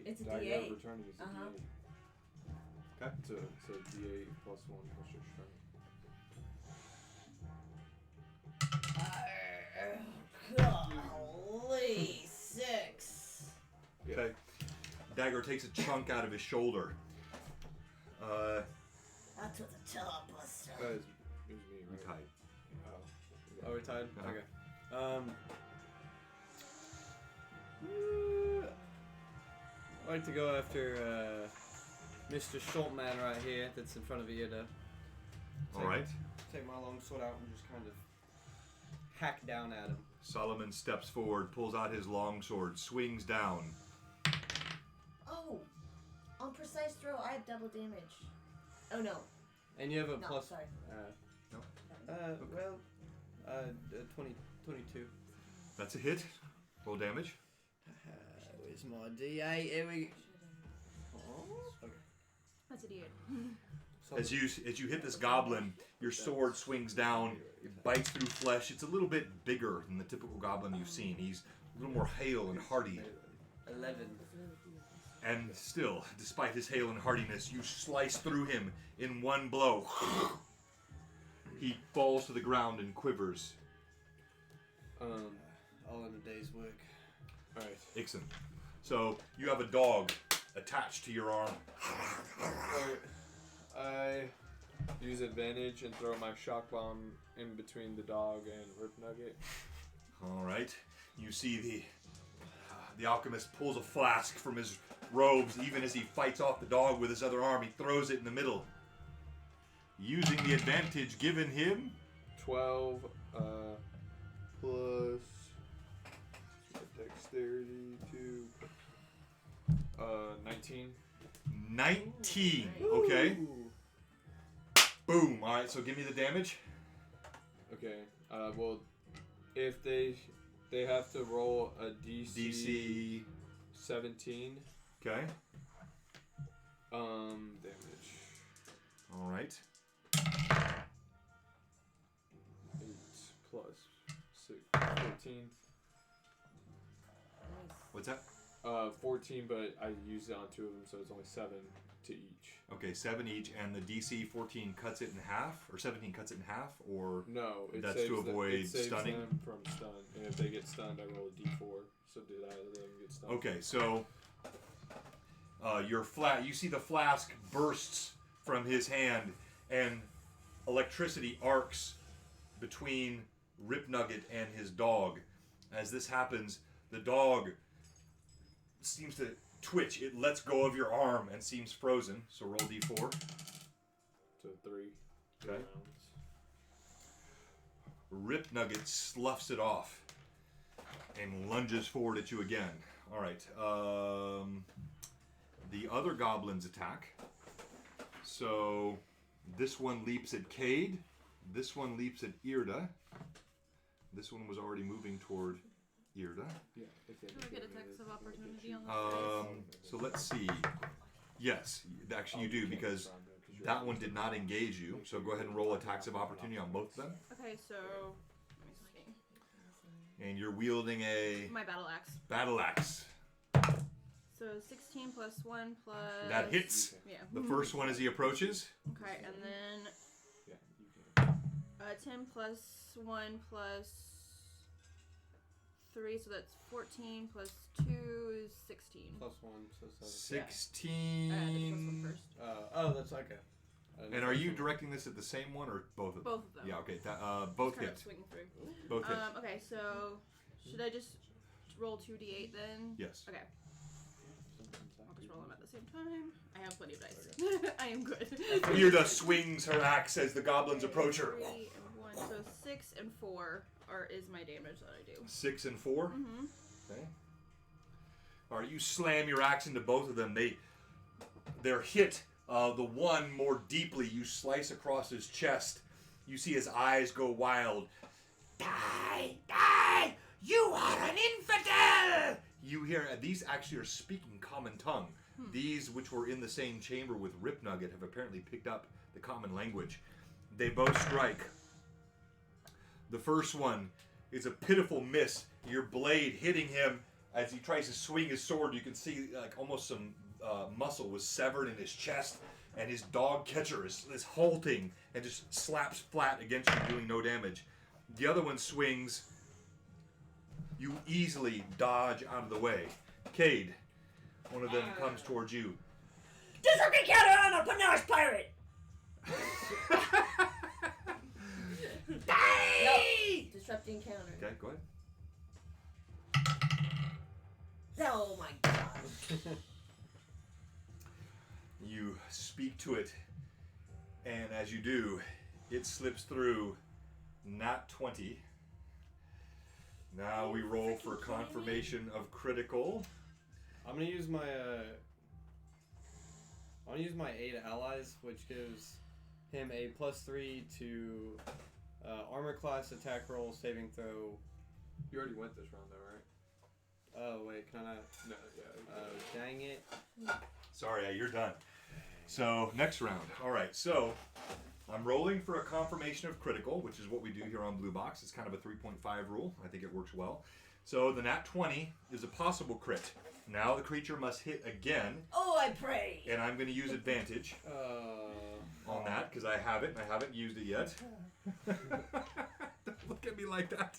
F: It's a
E: Dagger
F: D8.
E: returning is a
F: Uh-huh.
E: D8.
B: Okay.
E: It's a D8 plus 1 plus your strength.
F: Golly, 6.
B: Okay. Dagger takes a chunk out of his shoulder.
F: That's to the telebuster.
E: It was me,
B: You
E: right?
B: tied.
E: Oh.
D: Oh, we're tied?
B: Uh-huh.
D: Okay. I'd like to go after Mr. Shortman right here that's in front of Ida.
B: All right.
D: Take my long sword out and just kind of hack down at him.
B: Solomon steps forward, pulls out his longsword, swings down.
F: Oh, on precise throw, I have double damage. Oh no.
D: And you have a
F: No,
D: plus.
F: sorry.
B: No.
D: Well, 22.
B: That's a hit. Roll damage.
D: Where's my D8? Here we. Oh. Okay.
C: That's a D8.
B: As you hit this goblin, your sword swings down. It bites through flesh. It's a little bit bigger than the typical goblin you've seen. He's a little more hale and hardy.
D: 11.
B: And still, despite his hale and hardiness, you slice through him in one blow. He falls to the ground and quivers.
D: All in a day's work.
E: All right.
B: Ixon. So you have a dog attached to your arm.
E: I use advantage and throw my shock bomb in between the dog and Rip Nugget.
B: All right. You see the alchemist pulls a flask from his robes. Even as he fights off the dog with his other arm, he throws it in the middle. Using the advantage given him.
E: 12 plus dexterity to 19.
B: 19. Okay.
D: Ooh.
B: Boom. All right. So give me the damage.
E: Okay. Well, if they have to roll a DC 17.
B: Okay.
E: Damage.
B: All right.
E: 8 plus 6, 14.
B: What's that?
E: 14, but I used it on 2 of them, so it's only 7 to each.
B: Okay, 7 each, and the DC 14 cuts it in half, or 17 cuts it in half, or
E: No, it
B: That's
E: saves
B: to avoid
E: it saves
B: stunning?
E: them from stun, and if they get stunned, I roll a D4. So did either of them get stunned?
B: okay. So you see the flask bursts from his hand, and electricity arcs between Rip Nugget and his dog. As this happens, the dog seems to twitch. It lets go of your arm and seems frozen. So roll D4.
E: So 3
B: Okay.
E: rounds.
B: Rip Nugget sloughs it off and lunges forward at you again. All right. The other goblins attack. So this one leaps at Cade. This one leaps at Irda. This one was already moving toward Irda.
E: Yeah. If they
C: Do I get attacks of opportunity on this?
B: So let's see. Yes, actually you do, because that one did not engage you. So go ahead and roll attacks of opportunity on both of them.
C: Okay, so let me see.
B: And you're wielding a
C: My battle axe.
B: battle axe.
C: So 16 plus 1 plus.
B: That hits.
C: Yeah.
B: The first one as he approaches.
C: Okay, and then
E: Yeah, you can.
C: 10 plus 1 plus 3, so that's 14 plus 2 is 16.
D: Plus 1, so 7.
B: 16.
C: I added plus 1 first.
D: Oh, that's okay.
B: And are you directing this at the same one or both of them?
C: Both of them.
B: Yeah, okay. Both
C: Kind
B: hit.
C: of swinging through.
B: Both hit.
C: Okay, so should I just roll 2d8 then?
B: Yes.
C: Okay. I'll just roll them at the same time. I have plenty of dice. I am good.
B: Irda swings her axe as the goblins approach her.
C: 3 and 1, so 6 and 4 is my damage that I do.
B: 6 and 4.
C: Mm-hmm.
B: Okay. All right, you slam your axe into both of them. They're hit. The one more deeply. You slice across his chest. You see his eyes go wild. Die! Die! You are an infidel! You hear, these actually are speaking common tongue. These, which were in the same chamber with Rip Nugget, have apparently picked up the common language. They both strike. The first one is a pitiful miss. Your blade hitting him as he tries to swing his sword. You can see like almost some muscle was severed in his chest, and his dog catcher is halting and just slaps flat against you, doing no damage. The other one swings. You easily dodge out of the way. Cade, one of them comes towards you.
F: Disrupting counter on a panache pirate! Nope. Disrupting counter.
B: Okay, go ahead.
F: Oh my god.
B: You speak to it, and as you do, it slips through nat 20. Now we roll for confirmation of critical.
D: I'm gonna use my 8 allies, which gives him a +3 to armor class, attack roll, saving throw.
E: You already went this round, though, right?
D: Oh wait, can I?
E: No, yeah.
D: Dang it!
B: Sorry, you're done. So, next round. All right, so I'm rolling for a confirmation of critical, which is what we do here on Blue Box. It's kind of a 3.5 rule. I think it works well. So, the nat 20 is a possible crit. Now the creature must hit again.
F: Oh, I pray.
B: And I'm going to use advantage on that because I have it and I haven't used it yet. Don't look at me like that.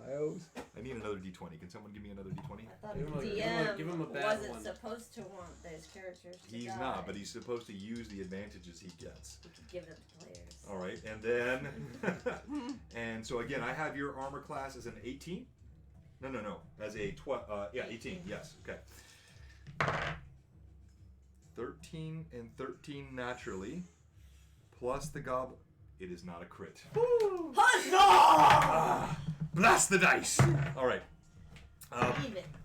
B: I need another d20. Can someone give me another d20?
F: I thought
D: Give him a-
F: the
D: give him a-
F: DM
D: give him a bad
F: wasn't
D: one.
F: supposed to want those characters to
B: He's
F: die.
B: not, but he's supposed to use the advantages he gets.
F: We could give it to players.
B: All right, and then, and so again, I have your armor class as an 18. No, as a 18. Yes, okay. 13 and 13 naturally, plus the goblin. It is not a crit.
F: Huzzah!
B: Blast the dice. All right.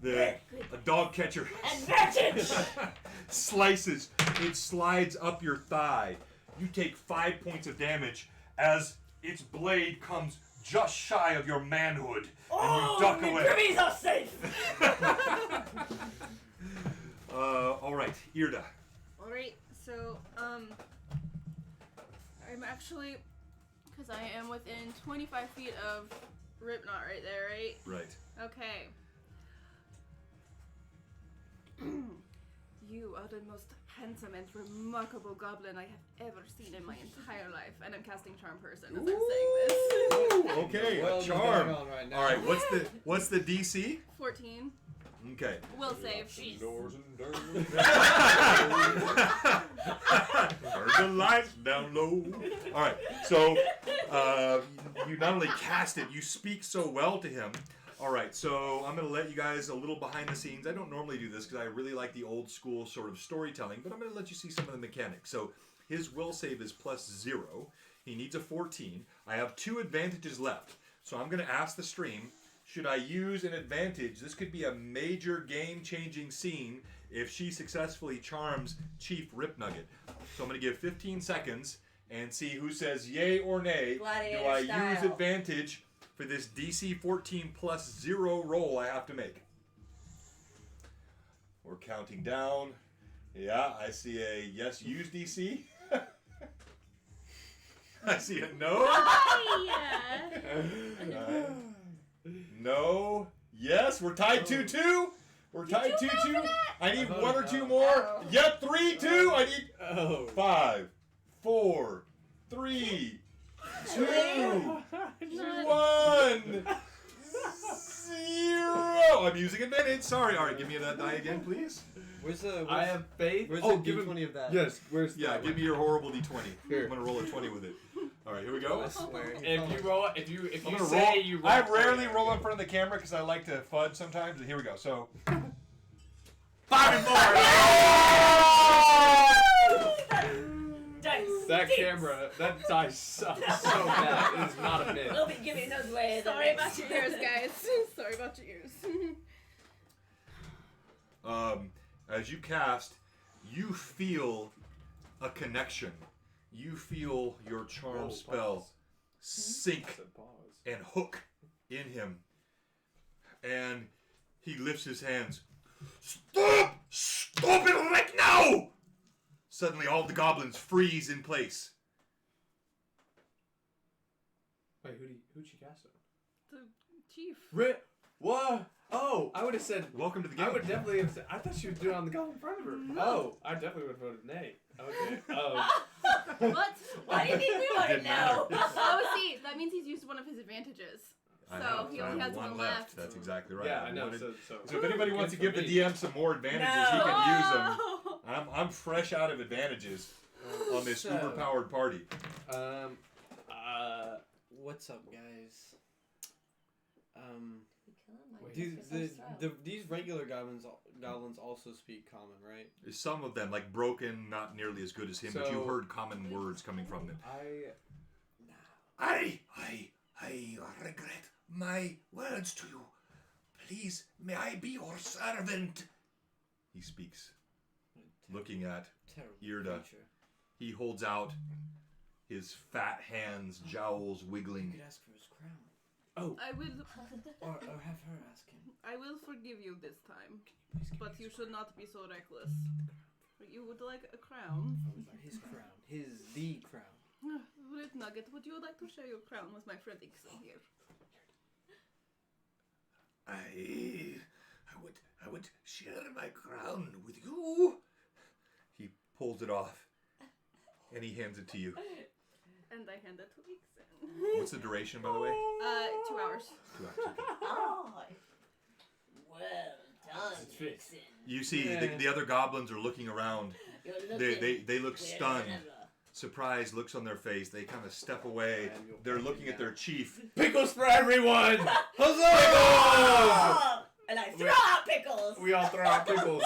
F: Even.
B: A dog catcher
F: Advantage!
B: slices. It slides up your thigh. You take 5 points of damage as its blade comes just shy of your manhood, and you duck away.
F: Jimmy's are safe!
B: All right, Irda.
C: Alright, so, I'm actually, because I am within 25 feet of Ripknot right there, right?
B: Right.
C: Okay. You are the most handsome and remarkable goblin I have ever seen in my entire life. And I'm casting Charm Person as I'm saying this.
B: Okay,
D: Well,
B: a charm.
D: going on right now.
B: All right, what's the DC?
C: 14.
B: Okay.
C: Will save.
E: Doors and doors.
B: Turn the lights down low. All right, so you not only cast it, you speak so well to him. All right, so I'm going to let you guys a little behind the scenes. I don't normally do this because I really like the old school sort of storytelling, but I'm going to let you see some of the mechanics. So his will save is +0. He needs a 14. I have 2 advantages left. So I'm going to ask the stream, should I use an advantage? This could be a major game-changing scene if she successfully charms Chief Ripnugget. So I'm going to give 15 seconds and see who says yay or nay.
F: Gladiator
B: Do I
F: style.
B: use advantage for this DC 14 +0 roll I have to make? We're counting down. Yeah, I see a yes, use DC. I see a no. No. Yes, we're tied 2-2. We're tied 2-2. I need 1 or 2 more.
F: Oh.
B: Yep, 3-2. I need
D: Oh.
B: 5, 4, 3, 2, 1, 0. I'm using advantage. Sorry. All right, give me that die again, please.
D: Where's the?
E: I have faith.
D: Where's
E: Oh,
D: the
E: give him.
D: D20 of that?
E: Yes, where's
B: Yeah,
E: that
B: give me
E: one?
B: your horrible d20.
E: Here.
B: I'm gonna roll a 20 with it. All right, here we go.
D: I swear.
E: If you roll, if
B: I'm
E: you
B: gonna
E: say
B: roll.
E: you roll,
B: I rarely roll in front of the camera because I like to fudge sometimes. Here we go. So 5 and 4.
F: Dice
E: That
F: stinks.
E: camera, that dice sucks so bad. It is not a bit.
F: We'll be giving those away.
C: Sorry about your ears, guys. Sorry about your ears.
B: As you cast, you feel a connection. You feel your charm
E: Roll
B: spell
E: pause.
B: sink
E: Said pause.
B: and hook in him. And he lifts his hands. Stop! Stop it right now! Suddenly all the goblins freeze in place.
E: Wait, who'd she cast on?
C: The chief.
E: What? Oh, I would have said.
B: Welcome to the game.
E: I would definitely have said. I thought she was doing it on the goblin in front of her. Oh, I definitely would have voted nay. Okay. Oh.
C: What?
F: Why do you think we want to
B: Didn't matter.
F: know?
C: Oh, see, that means he's used one of his advantages.
B: I
C: So
B: know,
C: he
B: I
C: only
B: have
C: has
B: one
C: one
B: left.
C: left.
B: That's exactly right.
E: Yeah, I know.
B: wanted-
E: So
B: So if anybody wants to
E: Good
B: give
E: for
B: the
E: me.
B: DM some more advantages, he
F: No.
B: can use them.
C: Oh.
B: I'm fresh out of advantages. on this
D: So-
B: uber-powered party.
D: What's up, guys?
F: We kill him, like,
D: Do
F: kiss his throat.
D: these regular goblins also speak common, right?
B: Some of them, like Broken, not nearly as good as him, but you
E: So-
B: heard common words coming from them.
G: I regret my words to you. Please, may I be your servant?
B: He speaks, looking at
D: Terrible
B: Irda.
D: creature.
B: He holds out his fat hands, jowls
D: You
B: wiggling.
D: could ask for his crown.
C: I will
D: Or have her ask him.
C: I will forgive you this time,
D: Please give
C: but
D: me
C: you
D: his
C: should not be so reckless. You would like a crown.
D: I would like his crown. The crown.
C: Red Nugget, would you like to share your crown with my friend Ixon here?
G: I would share my crown with you.
B: He pulls it off, and he hands it to you.
C: And I hand it to Ixon.
B: What's the duration, by the way?
C: 2 hours.
B: 2 hours. Okay.
F: Oh, well done,
E: It's fixed.
F: Nixon.
B: You see,
D: Yeah.
B: the other goblins are looking around.
F: You're looking
B: They look
F: weirder
B: stunned.
F: than ever.
B: Surprise looks on their face. They kind of step away.
D: And you'll
B: They're
D: find
B: looking
D: it
B: at their chief.
E: Pickles for everyone!
D: Huzzah!
F: Oh, and I throw out pickles.
E: We all throw out pickles.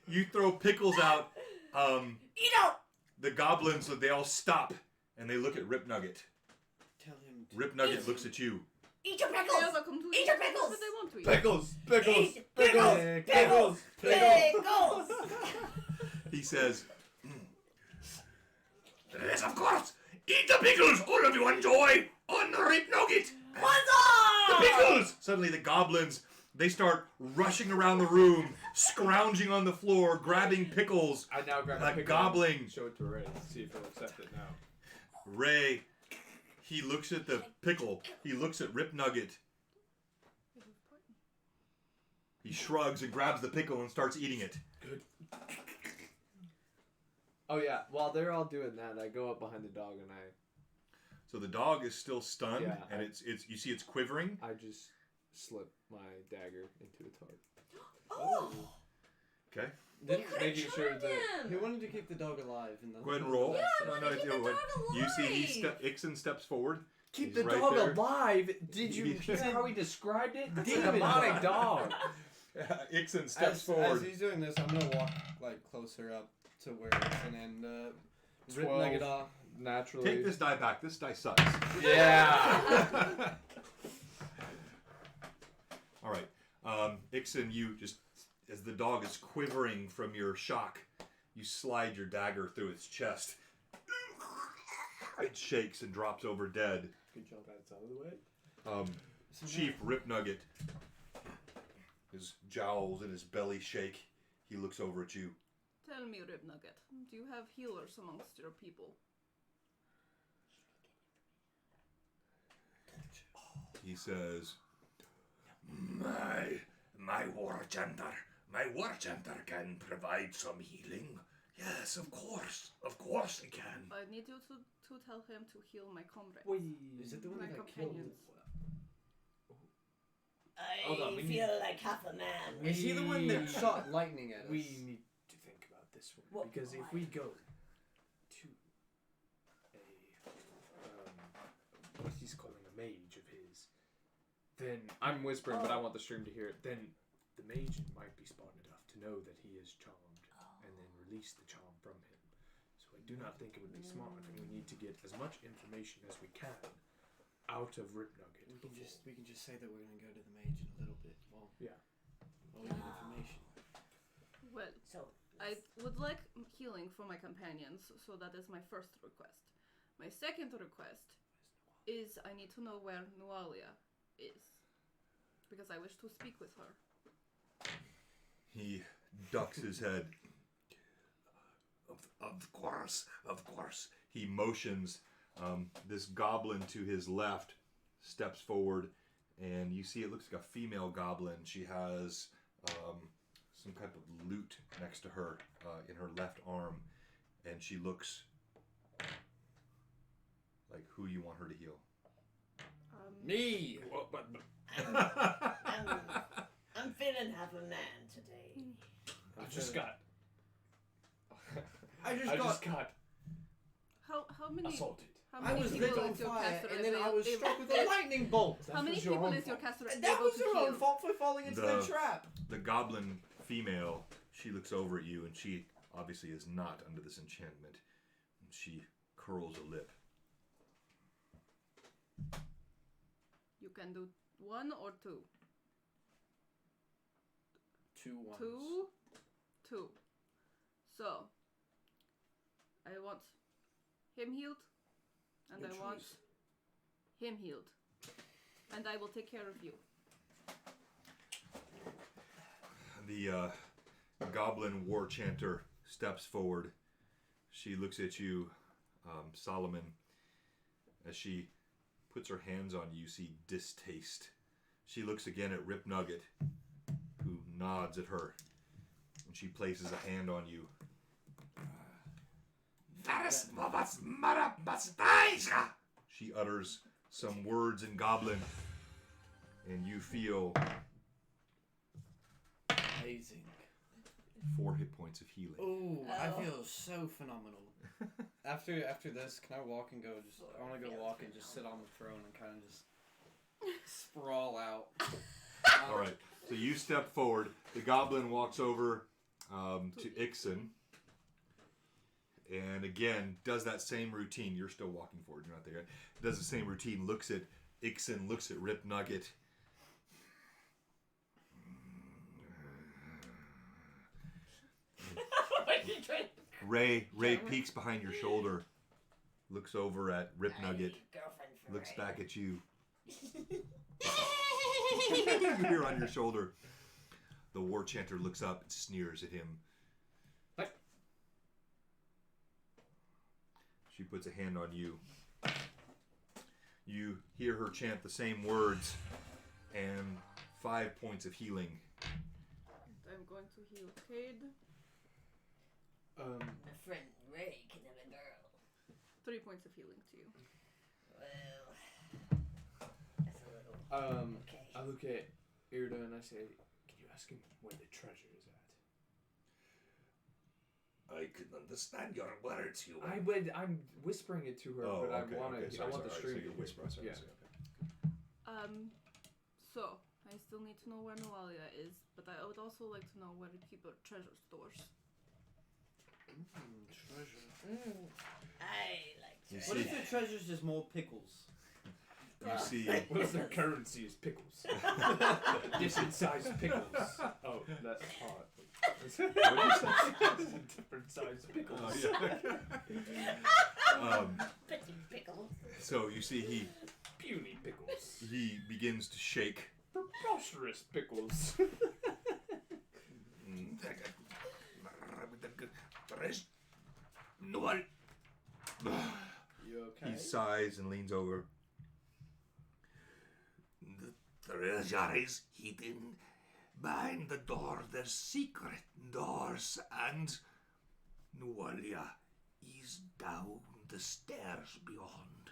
B: You throw pickles out.
F: You know,
B: The goblins, they all stop and they look at Rip Nugget.
D: Tell him to
B: Rip Nugget looks at you.
F: eat your
C: They
F: pickles.
C: also come to
F: Eat your pickles.
C: But they want to eat.
E: Pickles! Pickles!
F: Eat
E: Pickles!
F: pickles.
E: Pickles!
F: Pickles.
B: He says,
G: Yes, of course. Eat the pickles, all of you enjoy on the Rip Nugget.
F: Huzzah!
G: Pickles!
B: suddenly the goblins, they start rushing around the room, scrounging on the floor, grabbing pickles.
E: I now grab a
B: Like
E: pickle
B: gobbling.
E: and show it to Ray. See if he'll accept it now.
B: Ray, he looks at the pickle. He looks at Rip Nugget. He shrugs and grabs the pickle and starts eating it.
E: Oh yeah, while they're all doing that, I go up behind the dog and
B: So the dog is still stunned,
E: Yeah,
B: and it's you see it's quivering.
E: I just slip my dagger into its heart.
F: Oh,
B: Okay,
F: you could've
E: Making sure
F: charmed
E: that
F: him.
D: he wanted to keep the dog alive. In the
B: go ahead and roll.
F: Yeah,
B: No,
F: but keep
B: it's-
F: the dog
B: you see,
F: alive.
B: Ixon steps forward.
E: Keep
B: He's
E: the
B: right
E: dog
B: there.
E: alive! Did you hear how he described it? It's a demonic dog.
B: Ixon steps
D: As
B: forward.
D: he's doing this, I'm gonna walk like closer up to where Ixon and Rip
E: 12.
D: Nugget off.
E: Naturally.
B: Take this die back. This die sucks.
E: Yeah!
B: All right, Ixon, you just as the dog is quivering from your shock, you slide your dagger through its chest. It shakes and drops over dead.
E: Good job, that's out of the way.
B: Chief Rip Nugget, his jowls and his belly shake. He looks over at you.
C: Tell me, Rib Nugget, do you have healers amongst your people?
B: He says,
G: My war chanter can provide some healing. Yes, of course he can.
C: I need you to tell him to heal my comrades.
D: Is it the one
C: My
D: that got killed?
C: companions.
E: Hold on,
F: I
E: we
F: feel
E: need-
F: like half a man.
D: Is he the one that shot lightning at us?
E: We need to think about this one.
F: What-
E: Because if we go to what he's calling a mage of his, then I'm whispering, but I want the stream to hear it. Then the mage might be smart enough to know that he is charmed, and then release the charm from him. So I do not think it would be smart, and we need to get as much information as we can out of Rip Nugget.
D: We can just say that we're gonna go to the mage in a little bit. While we get information.
C: Well,
F: So,
C: I would like healing for my companions, so that is my first request. My second request is I need to know where Nualia is, because I wish to speak with her.
B: he ducks his head.
G: Of course.
B: He motions this goblin to his left, steps forward, and you see it looks like a female goblin. She has some type of lute next to her in her left arm, and she looks like who you want her to heal.
D: Me.
F: I'm I'm feeling half a man today.
E: I just got
D: I just got
C: How many?
E: assaulted.
C: How
D: I
C: many
D: was
C: people
D: lit on
C: is your
D: fire,
C: caster
D: and then I
C: able-
D: was struck with a lightning bolt.
C: How many
E: was your
C: people
E: own
C: is your
E: fault.
C: caster
D: That
C: able
D: was
C: to
D: her
C: kill?
D: own fault for falling into the trap.
B: The goblin female, she looks over at you, and she obviously is not under this enchantment. She curls a lip.
C: You can do 1 or 2.
D: 2 ones.
C: 2. So, I want him healed, and
D: Your
C: I want
D: choice.
C: him healed, and I will take care of you.
B: The goblin war chanter steps forward. She looks at you, Solomon. As she puts her hands on you, you see distaste. She looks again at Rip Nugget, who nods at her. And she places a hand on you. She utters some words in Goblin, and you feel
D: Amazing.
B: 4 hit points of healing.
D: Ooh, I
F: Oh.
D: feel so phenomenal. After this, can I walk and go? I want to go walk and just sit on the throne and kind of just sprawl out.
B: All right, so you step forward. The goblin walks over to Ixon, and again does that same routine. You're still walking forward. You're not there yet. Does the same routine. Looks at Ixon. Looks at Rip Nugget. Ray peeks behind your shoulder. Looks over at Rip Nugget. Looks back at you. You're on your shoulder. The war chanter looks up and sneers at him.
E: What?
B: She puts a hand on you. You hear her chant the same words and 5 points of healing.
C: I'm going to heal Cade.
F: My friend Ray can have a girl.
C: 3 points of healing to you.
F: Well, that's a little. Okay.
E: I look at Irda and I say, "Can you ask him where the treasure is at?"
G: I can understand your words, human.
E: I'm whispering it to her, but I want the stream to whisper. Yeah.
C: So, I still need to know where Noalia is, but I would also like to know where to keep our treasure stores.
E: Treasure.
F: I like
B: You
F: to.
D: What
B: see-
D: if their treasure's just more pickles?
B: You see,
E: What if their currency is pickles? Different sized pickles. Oh, that's hot. Different sized pickles.
F: Pretty pickle.
B: so you see
E: Puny pickles.
B: he begins to shake.
E: Preposterous pickles.
G: No,
D: You okay?
B: He sighs and leans over.
G: the treasure is hidden behind the door. There's secret doors, and Nualia is down the stairs beyond.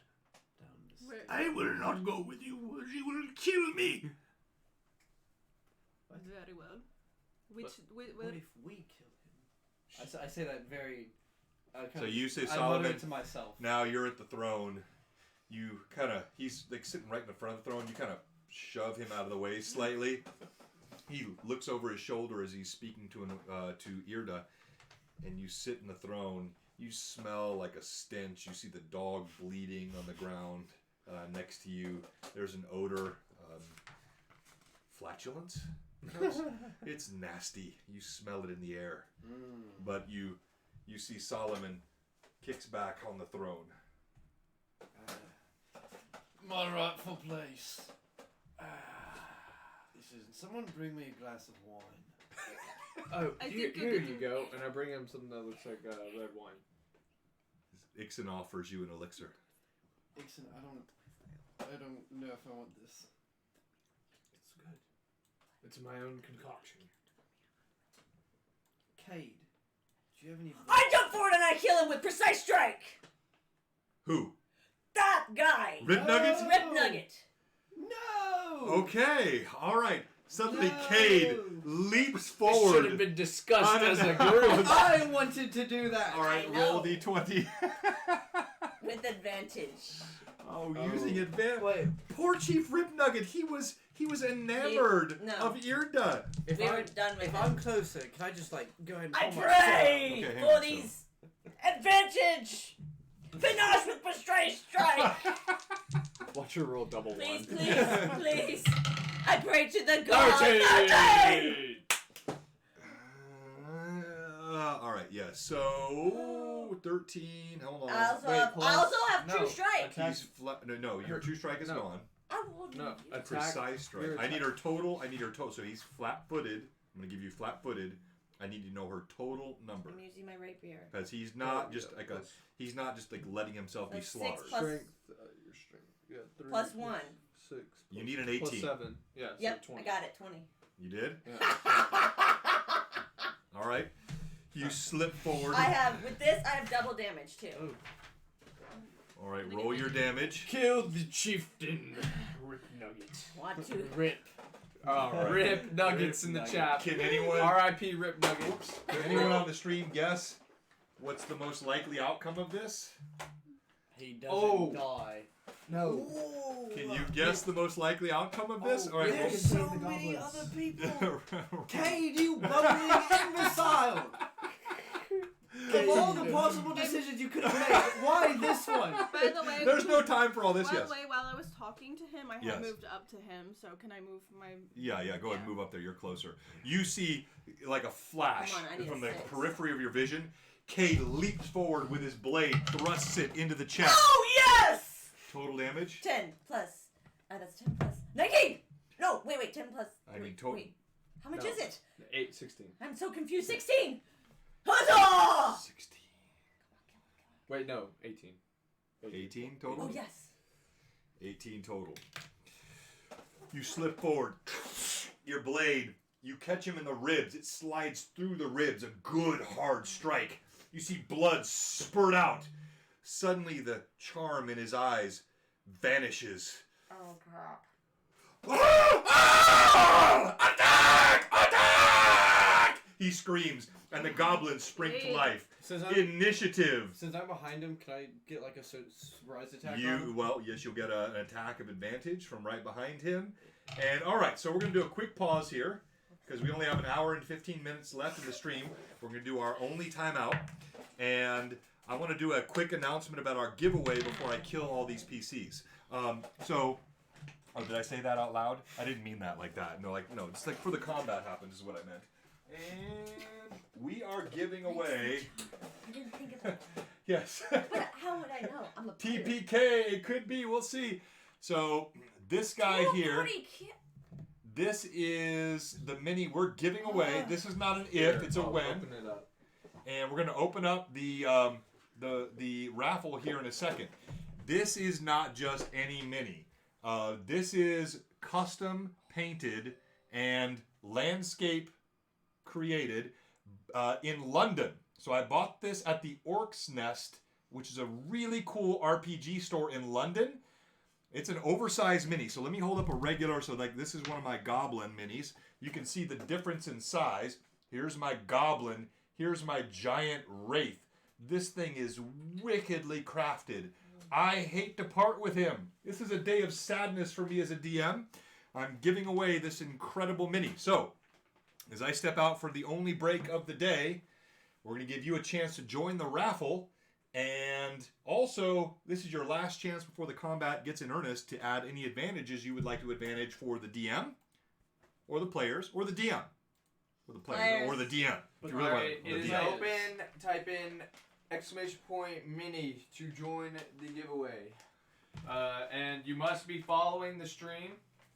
D: Down the
C: Where?
G: I will not go with you. She will kill me.
C: Very well.
D: What
C: Where?
D: if we kill him? I say that very.
B: So you say,
D: I mutter
B: Solomon,
D: it to myself.
B: now you're at the throne. You he's like sitting right in the front of the throne. You kind of shove him out of the way slightly. He looks over his shoulder as he's speaking to Irda, and you sit in the throne. You smell like a stench. You see the dog bleeding on the ground next to you. There's an odor, flatulence. It's nasty. You smell it in the air. But you see Solomon kicks back on the throne.
D: My rightful place. Someone bring me a glass of wine.
E: Oh,
C: I
E: here
C: think you
E: you go. And I bring him something that looks like red wine.
B: Ixon offers you an elixir.
D: Ixon, I don't know if I want this.
E: It's good. It's my own concoction.
D: Cade, do you have any?
F: I jump forward and I kill him with precise strike.
B: Who?
F: That guy.
B: Rip Nuggets?
F: Rip Nugget.
D: No.
B: Okay, all right. Suddenly,
D: No.
B: Cade leaps
E: Should
B: forward.
E: have been discussed as a group.
D: I wanted to do that.
B: All right,
F: I
B: roll
F: know.
B: d20.
F: With advantage.
B: Oh, using advantage.
E: Wait.
B: Poor Chief Rip Nugget. He was enamored
F: No.
B: of Irda.
E: If
F: We
E: I,
F: were done with
E: if
F: it.
E: I'm closer, can I just like go ahead and
F: I
E: pull my
F: pray
B: Okay, hang
F: for
B: on,
F: these advantage. Finish with Bestray Strike.
E: sword? Watch her roll double
F: Please,
E: one.
F: please, please. I pray to the gods. 13!
B: All right, yeah. So 13. Hold on.
F: I also
D: Wait,
F: have,
D: plus-
F: I also have
D: no,
F: True Strike.
D: attack-
B: He's no. Your true strike is
E: No.
B: gone.
F: I will do
E: No,
F: you.
E: attack.
B: Precise strike.
E: Your
B: I need
E: attack.
B: her total. So he's flat-footed. I'm gonna give you flat-footed. I need to know her total number.
F: I'm using my rapier.
B: Because he's not
E: Oh,
B: just
E: yeah,
B: like
E: plus-
B: he's not just like letting himself be
F: That's 6
B: slaughtered.
F: plus-
E: Strength. Your strength. Yeah, 3
F: Plus 1.
E: 6.
B: You need an
E: Plus
B: 18.
E: 7. Yeah. So
F: Yep,
E: 20.
F: I got it. 20.
B: You did?
E: Yeah.
B: All right. You slip forward.
F: I have, with this, I have double damage too.
E: Oh.
B: All right. Roll your damage.
E: Kill the chieftain. Rip Nugget.
F: Want to.
E: Rip.
B: All right.
E: Rip Nuggets
D: Rip
E: in the
D: Nugget.
E: chat.
B: Can anyone?
E: R.I.P. Rip Nugget.
B: Can anyone on the stream guess what's the most likely outcome of this?
D: He doesn't
E: Oh.
D: die.
E: No.
B: Can you guess the most likely outcome of this?
E: Oh,
B: All right.
E: there's
D: Save
E: so
D: the
E: many
D: goblins.
E: other people.
B: roll-
E: Cade, you bumbling imbecile! Of all the possible decisions you could have made, why this one?
C: By the way,
B: There's no time for all this.
C: by
B: Yes.
C: the way, while I was talking to him, I had
B: Yes.
C: moved up to him. So can I move my?
B: Yeah, go ahead and
C: Yeah.
B: move up there. You're closer. You see, like a flash
F: Come on, I need
B: from
F: a
B: the
F: 6.
B: periphery of your vision. Cade leaps forward with his blade, thrusts it into the chest.
F: Oh, yes!
B: Total damage?
F: 10 plus. That's 10 plus. 19! No, wait, 10 plus.
B: I mean,
F: wait,
B: total.
F: Wait. How much
E: No.
F: is it?
E: 8, 16.
F: I'm so confused. 16! Huzzah!
B: 16.
E: Wait, no, 18.
B: 18 total?
F: Oh, yes.
B: 18 total. You slip forward. Your blade, you catch him in the ribs. It slides through the ribs. A good hard strike. You see blood spurt out. Suddenly, the charm in his eyes vanishes.
F: Oh, crap.
B: Attack! Attack! He screams, and the goblins spring to life.
D: Since
B: Initiative.
D: I'm behind him, can I get like a surprise attack on
B: You
D: him?
B: yes, you'll get an attack of advantage from right behind him. And all right, so we're gonna do a quick pause here because we only have an hour and 15 minutes left in the stream. We're gonna do our only timeout, and I want to do a quick announcement about our giveaway before I kill all these PCs. Oh, did I say that out loud? I didn't mean that like that. No, it's like for the combat happens is what I meant. And we are giving away.
F: I didn't think of that.
B: Yes.
F: But how would I know? I'm a pirate.
B: TPK, it could be, we'll see. So, this guy
F: Oh,
B: here,
F: party kid.
B: this is the mini we're giving away. This is not an if, it's a
E: I'll
B: when.
E: Open it up.
B: And we're going to open up the raffle here in a second. This is not just any mini. This is custom painted and landscape created in London. So I bought this at the Orc's Nest, which is a really cool RPG store in London. It's an oversized mini. So let me hold up a regular. So like this is one of my goblin minis. You can see the difference in size. Here's my goblin. Here's my giant wraith. This thing is wickedly crafted. I hate to part with him. This is a day of sadness for me as a DM. I'm giving away this incredible mini. So, as I step out for the only break of the day, we're going to give you a chance to join the raffle. And also, this is your last chance before the combat gets in earnest to add any advantages you would like to advantage for the DM, or the players, or the DM. Or the players, or the DM. If you really want
E: Alright,
B: or
E: it
B: the
E: is
B: DM.
E: open. Type in !mini to join the giveaway. And you must be following the stream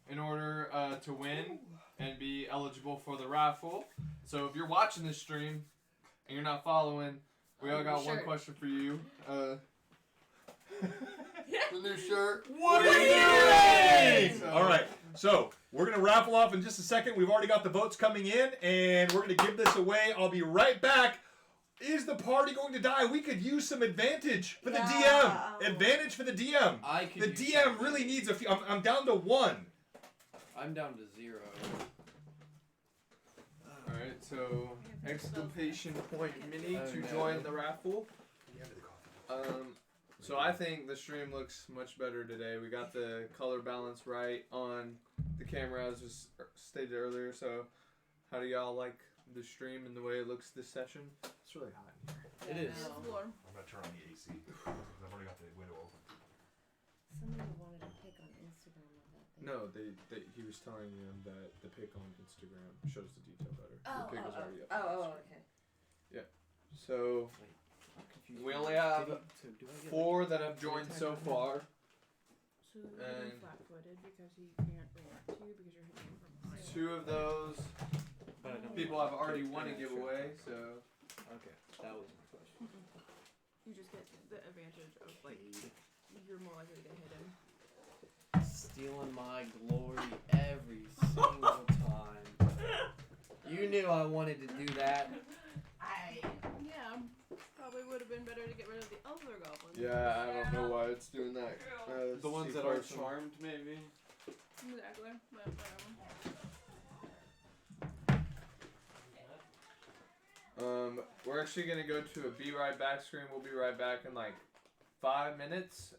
E: in order to win and be eligible for the raffle. So if you're watching this stream and you're not following, we all got one
F: Shirt.
E: question for you. The new shirt.
B: What are you doing? All right, so we're going to raffle off in just a second. We've already got the votes coming in, and we're going to give this away. I'll be right back. Is the party going to die? We could use some advantage for the
F: Yeah.
B: DM. Advantage for the DM.
D: I could
B: The
D: use
B: DM
D: something.
B: really needs a few. I'm down to 1.
D: I'm down to 0.
E: So exclamation point mini
D: Oh,
E: to
D: no.
E: join the raffle.
B: Yeah, the coffee.
E: So I think the stream looks much better today. We got the color balance right on the camera as was stated earlier. So how do y'all like the stream and the way it looks this session?
B: It's really hot in here.
D: It is.
C: It's warm.
B: I'm gonna turn on the AC. I've already got the window open.
F: Somebody wanted to pick on Instagram of that thing.
E: No, he was telling them that the pic on Instagram shows the detail better.
F: Oh,
E: the pic was already up.
F: okay.
E: So
D: I'm confused.
E: we only have
D: So do I get
E: 4 that have joined so far.
C: So you're
E: And-
C: flat-footed because he can't react to you because you're hitting him from behind.
E: 2 of those
D: But I don't
E: people have already won a giveaway. So
D: Okay, that was my question.
C: You just get the advantage of like you're more likely to hit him.
D: Stealing my glory every single time. You knew I wanted to do that.
C: Yeah, probably would have been better to get rid of the other goblins.
E: yeah, I don't know why it's doing that.
H: The ones that are charmed, maybe.
C: Exactly. But whatever.
E: We're actually gonna go to a be right back screen. We'll be right back in like 5 minutes.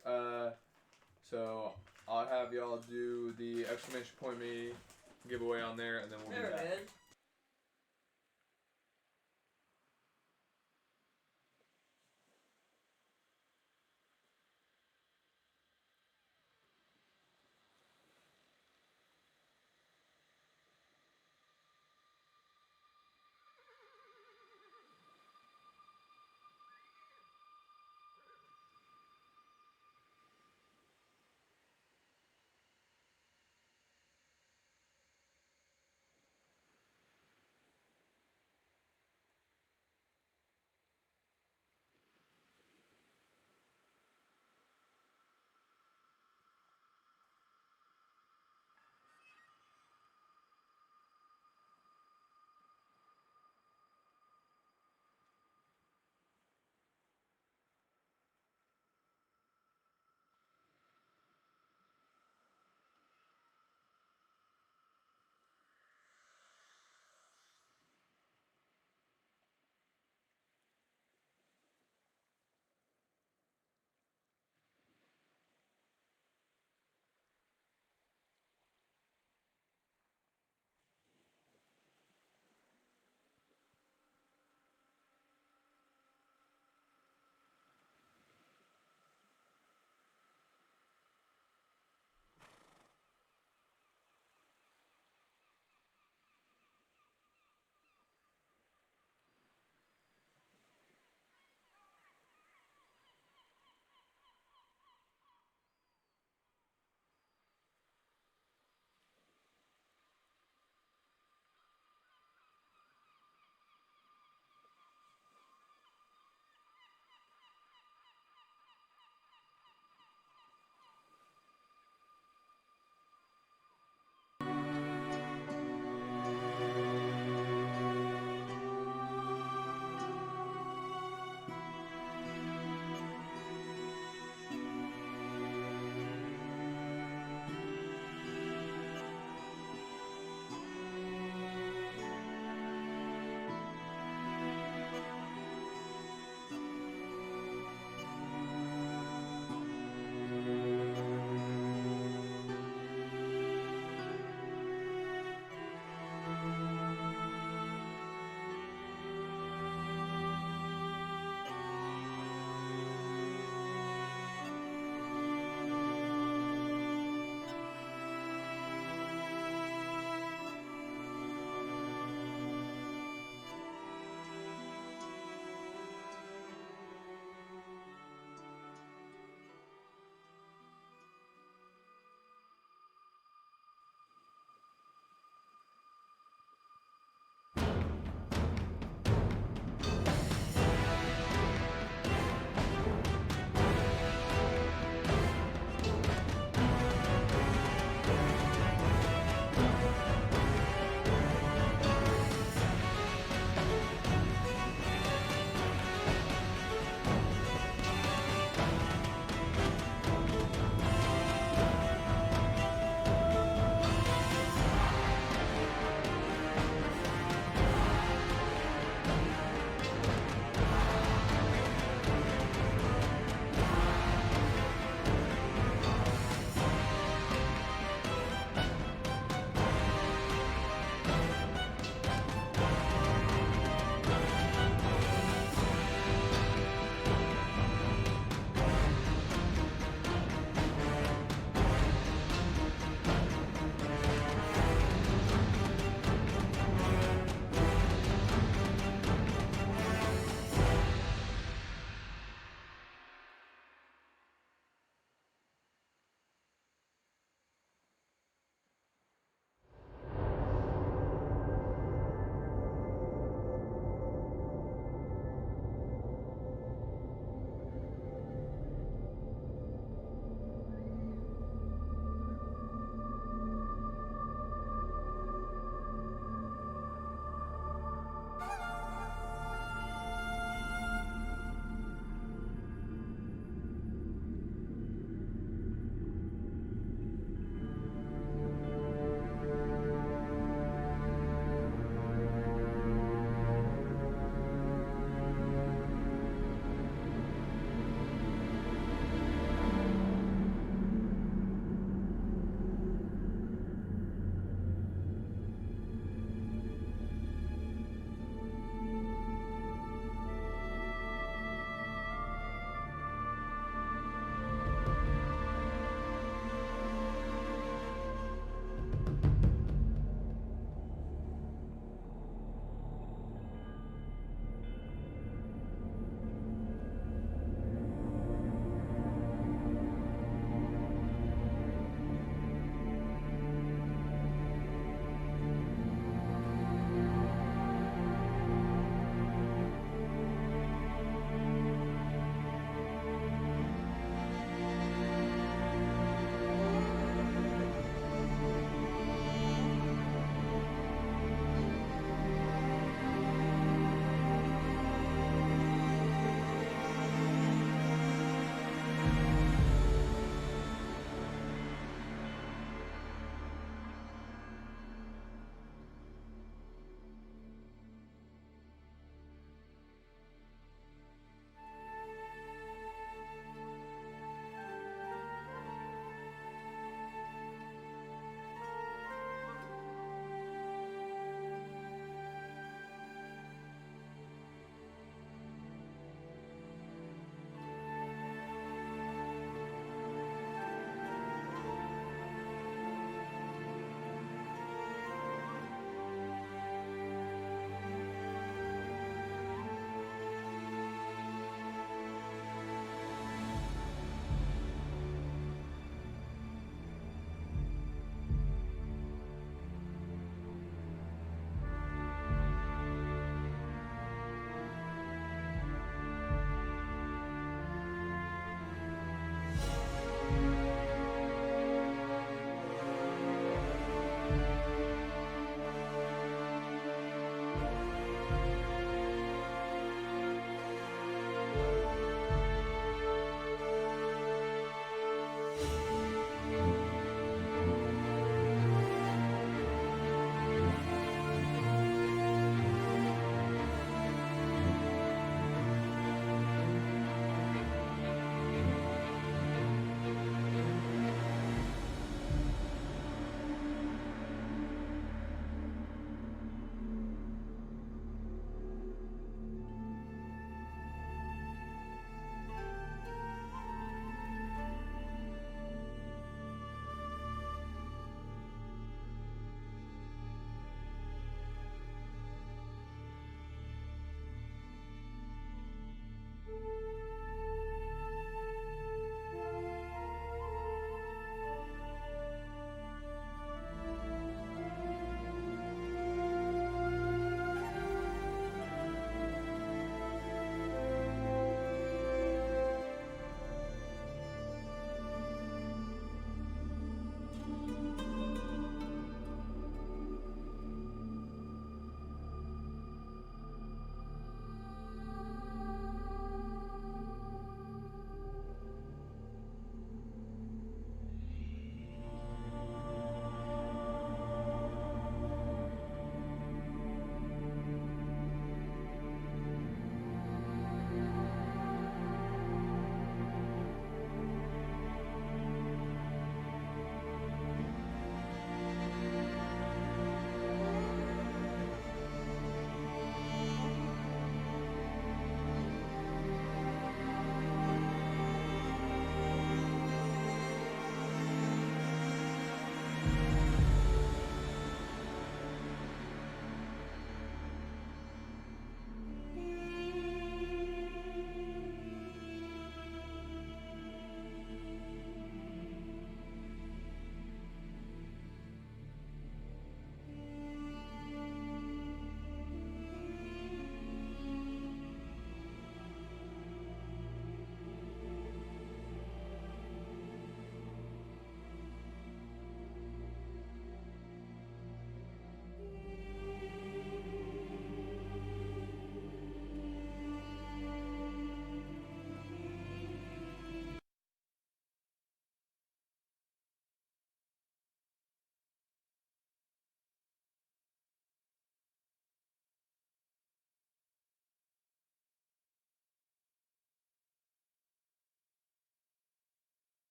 E: So I'll have y'all do the exclamation point me giveaway on there, and then we'll be back.
F: There it is.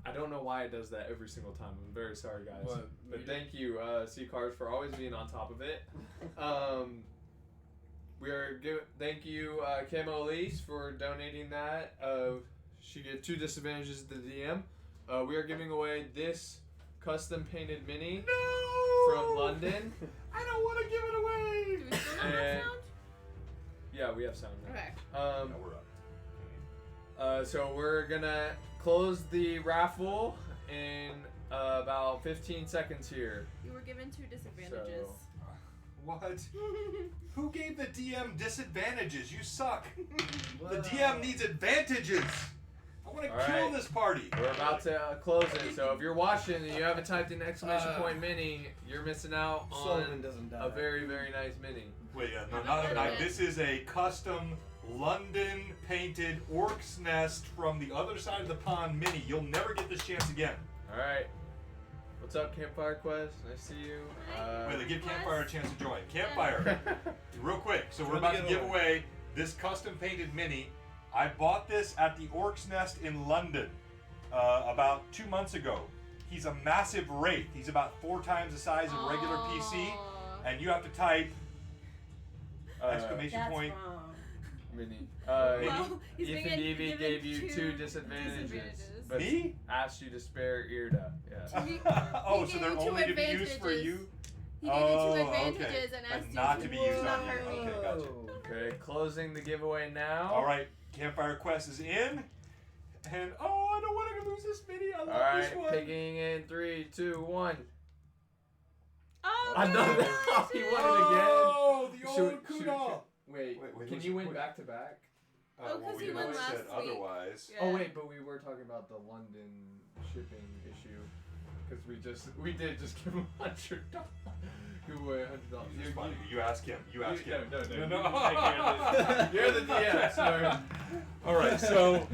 E: I don't know why it does that every single time. I'm very sorry, guys.
D: What?
E: But thank you, C-Cards, for always being on top of it. Thank you, Camo Elise, for donating that. She gave 2 disadvantages to the DM. We are giving away this custom painted mini from London.
B: I don't want to give it away.
C: Do we still not have
E: And-
C: sound?
E: Yeah, we have sound now.
C: Okay.
B: Now we're up.
E: So we're gonna close the raffle in about 15 seconds here.
C: You were given 2 disadvantages.
B: What? Who gave the DM disadvantages? You suck. The DM needs advantages. I want to
E: All
B: kill
E: right.
B: this party.
E: We're about to close it. So if you're watching and you haven't typed in exclamation point mini, you're missing out
D: Sullivan
E: on
D: doesn't die.
E: a very, very nice mini.
B: Wait, no, not a night. This is a custom London painted Orc's Nest from the other side of the pond mini. You'll never get this chance again.
E: All right. What's up, Campfire Quest? Nice to see you.
B: Wait, give Campfire a chance to join. Campfire, real quick. So we're about to give away this custom painted mini. I bought this at the Orc's Nest in London about 2 months ago. He's a massive wraith. He's about 4 times the size of a regular PC, and you have to type exclamation
F: That's
B: point.
F: wrong.
E: Mini.
C: Well, he's
E: Ethan
C: being
E: Devey
C: given
E: gave you 2
C: 2
E: disadvantages.
C: disadvantages.
E: But
B: Me?
E: asked you to spare Irda. Yeah.
B: Oh,
C: He
B: so
C: gave
B: they're
C: you 2
B: only to be used for
C: advantages.
B: you?
C: He gave you 2
B: okay.
C: advantages and
B: And
C: asked
B: not
C: you
B: to be used
C: not
B: on you.
C: hurt me.
B: Okay, gotcha.
E: Okay, closing the giveaway now.
B: All right, Campfire Quest is in. And I don't want to lose this mini. I love
E: All right,
B: this one.
E: picking in 3, 2, 1.
C: Oh,
E: Another. He won it again.
B: Oh, the
E: Should-
B: old
E: should-
B: Kunal.
E: Wait,
B: Wait,
E: can
B: who's-
E: you win
B: wait.
E: back to back?
C: Oh, 'cause
B: well, we
C: he won
B: never
C: last
B: said
C: week.
B: otherwise.
C: Yeah.
E: Oh wait, but we were talking about the London shipping issue because we did just give him $100. Give away $100.
B: You just find it. You ask him. You ask him.
E: No. You're the DM, sir.
B: All right, so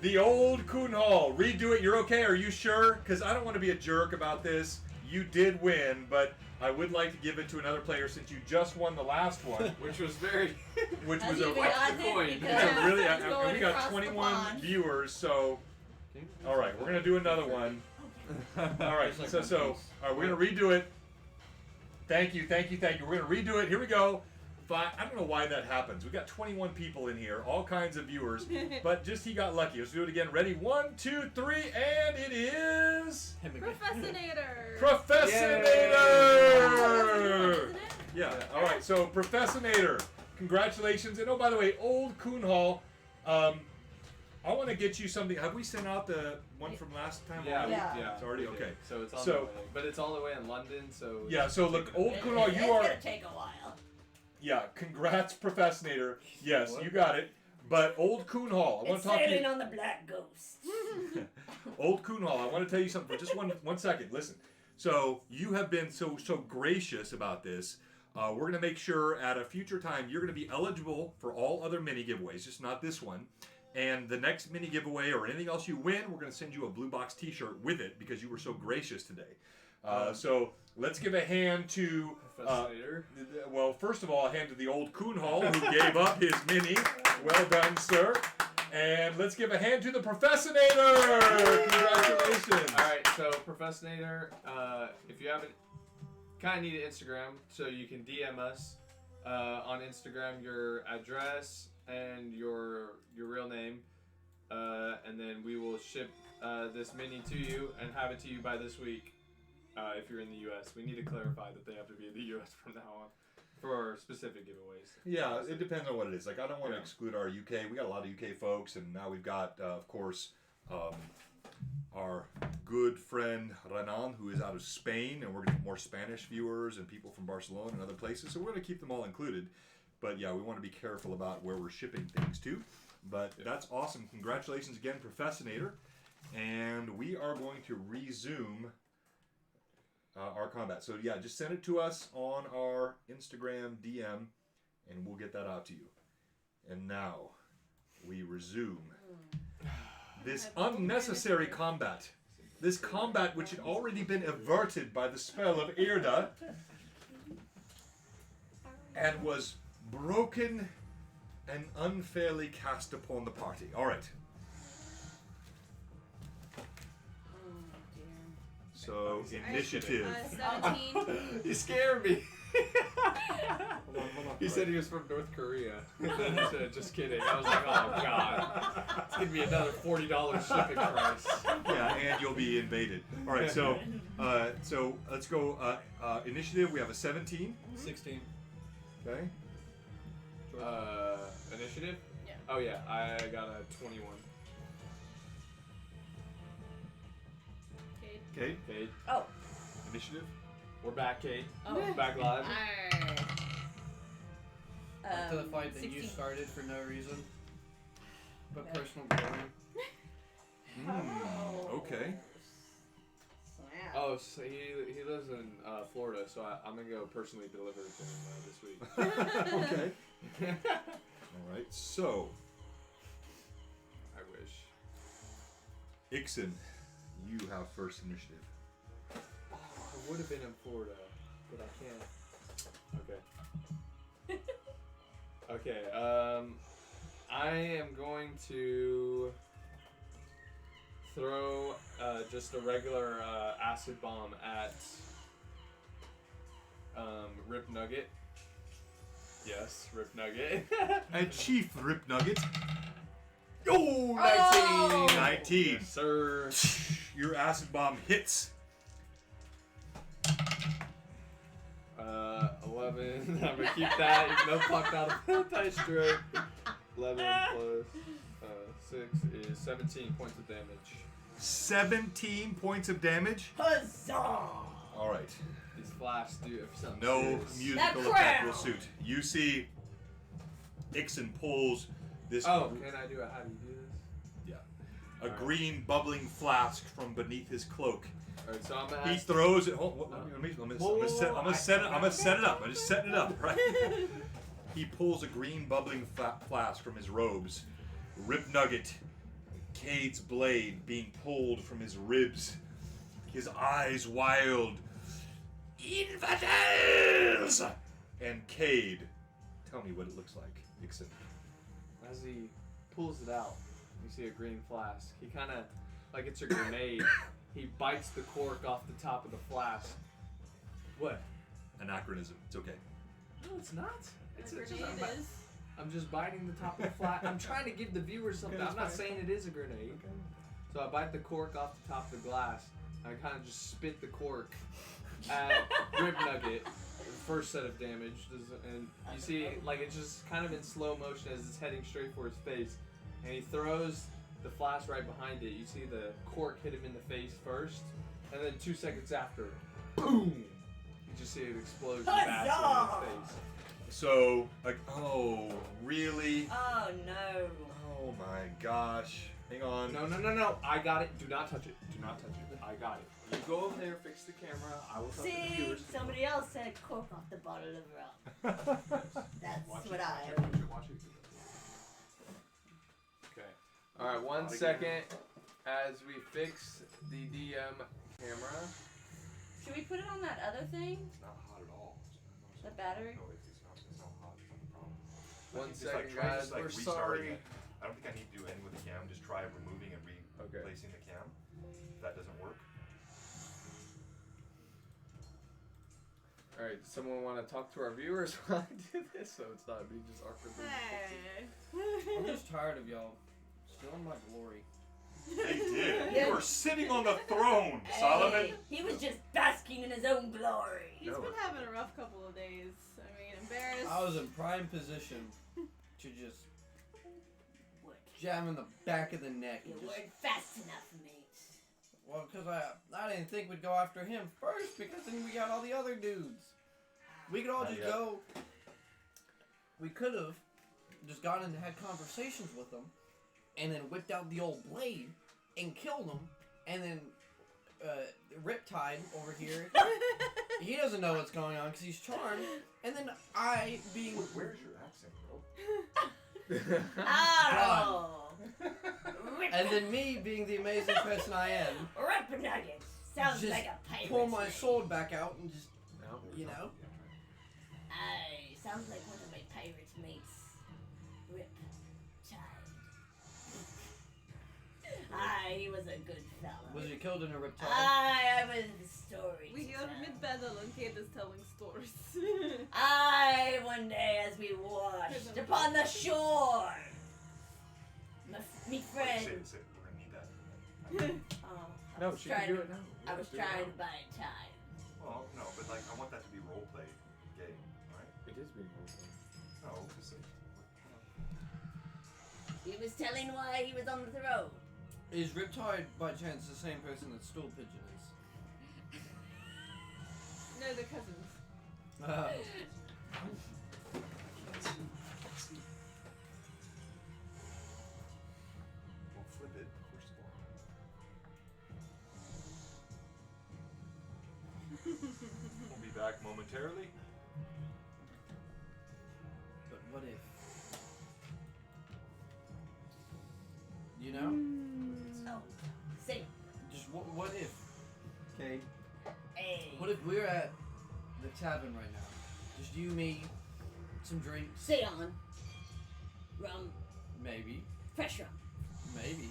B: the old Coon Hall. Redo it. You're okay? Are you sure? Because I don't want to be a jerk about this. You did win, but I would like to give it to another player since you just won the last one,
E: Which was very.
B: which
F: Has
B: was
F: he
B: a
F: even gotten it?
E: coin.
F: Because
B: yeah, really.
F: he's going
B: We got
F: across the
B: 21
F: pond.
B: viewers, so all right, we're gonna do another one. All right, so all right, we're gonna redo it. Thank you. We're gonna redo it. Here we go. I don't know why that happens. We got 21 people in here, all kinds of viewers, but just he got lucky. Let's do it again. Ready? 1, 2, 3, and it is
C: Professinator.
B: Professinator.
C: Isn't it?
B: Yeah. All right. So Professinator, congratulations. And oh, by the way, old Coon Hall. I want to get you something. Have we sent out the one from last time?
E: Yeah,
B: already?
F: Yeah.
B: It's already
E: we did.
B: okay.
E: So it's on
B: So-
E: the way, but it's all the way in London. So
B: Yeah. So look, old Coon Hall,
F: It's
B: you are.
F: gonna take a while.
B: Yeah. Congrats, Professinator. Yes, you got it. But old Coon Hall, I want
F: It's
B: to talk to
F: sailing
B: you.
F: on the Black Ghost.
B: Old Coon Hall, I want to tell you something for just one second. Listen. So you have been so gracious about this. We're going to make sure at a future time you're going to be eligible for all other mini giveaways, just not this one. And the next mini giveaway or anything else you win, we're going to send you a Blue Box T-shirt with it because you were so gracious today. So let's give a hand to.
E: Professinator.
B: Well, first of all, a hand to the old Coon Hall who gave up his mini. Well done, sir. And let's give a hand to the Professinator. Congratulations.
E: All right, so Professinator, if you haven't, kind of need an Instagram, so you can DM us on Instagram your address and your real name, and then we will ship this mini to you and have it to you by this week. If you're in the U.S., we need to clarify that they have to be in the U.S. from now on for specific giveaways.
B: Yeah, it depends on what it is. Like, I don't want to
E: Yeah.
B: exclude our UK. We got a lot of UK folks, and now we've got, of course, our good friend Renan, who is out of Spain, and we're going to get more Spanish viewers and people from Barcelona and other places. So we're going to keep them all included. But yeah, we want to be careful about where we're shipping things to. But that's awesome. Congratulations again, Professinator. And we are going to resume our combat. So yeah, just send it to us on our Instagram DM, and we'll get that out to you. And now we resume this unnecessary combat. This combat which had already been averted by the spell of Irda and was broken and unfairly cast upon the party. All right. So initiative.
C: 17.
E: You scared me.
H: Hold on.
E: He said he was from North Korea. And then he said, just kidding. I was like, oh god. It's gonna be another $40 shipping price.
B: Yeah, and you'll be invaded. All right, so let's go. Initiative. We have a 17.
D: 16.
B: Okay.
E: Initiative?
C: Yeah.
E: Oh yeah, I got a 21.
C: Cade.
B: Okay.
E: Kate.
F: Oh.
B: Initiative.
E: We're back, Kate.
F: Oh.
E: Back live.
F: Alright.
D: Back to the fight that you
F: 16.
D: started for no reason. But
F: Okay.
D: personal glory.
B: Okay.
F: Snap.
E: Oh, so he lives in Florida, so I'm gonna go personally deliver it to him this week.
B: Okay. All right. So,
E: I wish.
B: Ixon, you have first initiative.
E: Oh, I would have been in Florida, but I can't. Okay. Okay. I am going to throw just a regular acid bomb at Rip Nugget. Yes, Rip Nugget.
B: And Chief Rip Nugget.
E: Oh, 19!
F: Oh!
B: 19.
E: Yes, sir.
B: Your acid bomb hits.
E: 11. I'm gonna keep that, even though fucked out of dice stroke. 11 plus 6 is 17 points of damage.
B: 17 points of damage.
F: Huzzah!
B: All right.
E: These flash do something
B: No
E: serious.
B: musical
F: That
B: effect will
F: crown.
B: suit. You see, Ixon pulls this.
E: Oh, can I do it? How do you do this?
B: Yeah. A
E: Alright.
B: green bubbling flask from beneath his cloak.
E: Alright, so I'm gonna
B: He
E: ask.
B: throws it. Hold, let me
E: Whoa,
B: set it up. I'm just setting it up, right?
E: it.
B: He pulls a green bubbling flask from his robes. Rip Nugget, Cade's blade being pulled from his ribs. His eyes wild. Infidels! And Cade, tell me what it looks like, Ixon.
E: As he pulls it out, you see a green flask. He kind of, like it's a grenade, he bites the cork off the top of the flask. What?
B: Anachronism. It's okay.
E: No, it's not. It's
C: A
E: just,
C: grenade is.
E: I'm just biting the top of the flask. I'm trying to give the viewers something.
B: Okay,
E: I'm
B: that's
E: not saying it is a grenade.
B: Okay.
E: So I bite the cork off the top of the glass. I kind of just spit the cork at Rib Nugget. First set of damage, and you see, like it's just kind of in slow motion as it's heading straight for his face, and he throws the flask right behind it. You see the cork hit him in the face first, and then 2 seconds after, boom! You just see it explode in acid in his face.
B: So, like, oh, really?
F: Oh no.
B: Oh my gosh. Hang on.
E: No! I got it. Do not touch it. Do not touch it. I got it. You go over there, fix the camera. I will touch the
F: See,
E: viewers.
F: somebody else said cork off the bottle of rum. That's
E: Watch
F: what
E: it,
F: I.
E: watch it. Okay. All right. 1 second as we fix the DM camera.
F: Should we put it on that other thing?
B: It's not hot at all.
F: The battery?
B: No, it's not hot. It's not a problem.
E: 1
B: Just, like,
E: second,
B: try
E: guys.
B: just, like,
E: We're
B: restarting
E: sorry.
B: it. I don't think I need to do anything with the cam. Just try removing and replacing the cam. If that doesn't work.
E: All right. Someone want to talk to our viewers while I do this, so it's not me just awkwardly.
C: Hey.
D: I'm just tired of y'all stealing my glory.
B: They did.
F: Yeah.
B: You were sitting on the throne, Solomon.
F: Hey, he was just basking in his own glory.
C: He's been having a rough couple of days. I mean, embarrassed.
D: I was in prime position to just
F: What?
D: jam in the back of the neck.
F: You
D: And just,
F: weren't fast enough, mate.
D: well, because I didn't think we'd go after him first, because then we got all the other dudes. We could all
B: Not
D: just
B: yet.
D: go. We could have just gone and had conversations with them, and then whipped out the old blade and killed them, and then Riptide over here, he doesn't know what's going on because he's charmed, and then I being
B: Where's your accent, bro?
F: Oh!
D: and then me being the amazing person I am,
F: Rip Nugget. Sounds
D: just
F: like a pirate.
D: pull my sword back out and just,
E: No.
D: you know.
F: Aye, sounds like one of my pirate mates. Rip Tide. Aye, he was a good fellow.
D: Was he killed in a riptide?
F: I was the story.
C: We are mid-battle and Kate is telling stories.
F: One day as we washed upon the shore, me friend.
B: Say it. We're gonna need that.
F: Oh,
E: No, she can do it now.
F: I was trying to buy time.
B: Well, no, but like I want that to be role play game, right?
E: It is being roleplay.
B: No, because
F: He was telling why he was on the throne.
D: Is Riptide by chance the same person that Stool Pigeon is?
C: No, they're cousins.
B: we'll flip it first of all. We'll be back momentarily.
D: But what if? You know?
F: Oh, say,
D: Just what if? Okay.
F: hey.
D: What if we're at the tavern right now? Just you, me, some drinks.
F: Say on. Rum,
D: Maybe.
F: fresh rum.
D: Maybe.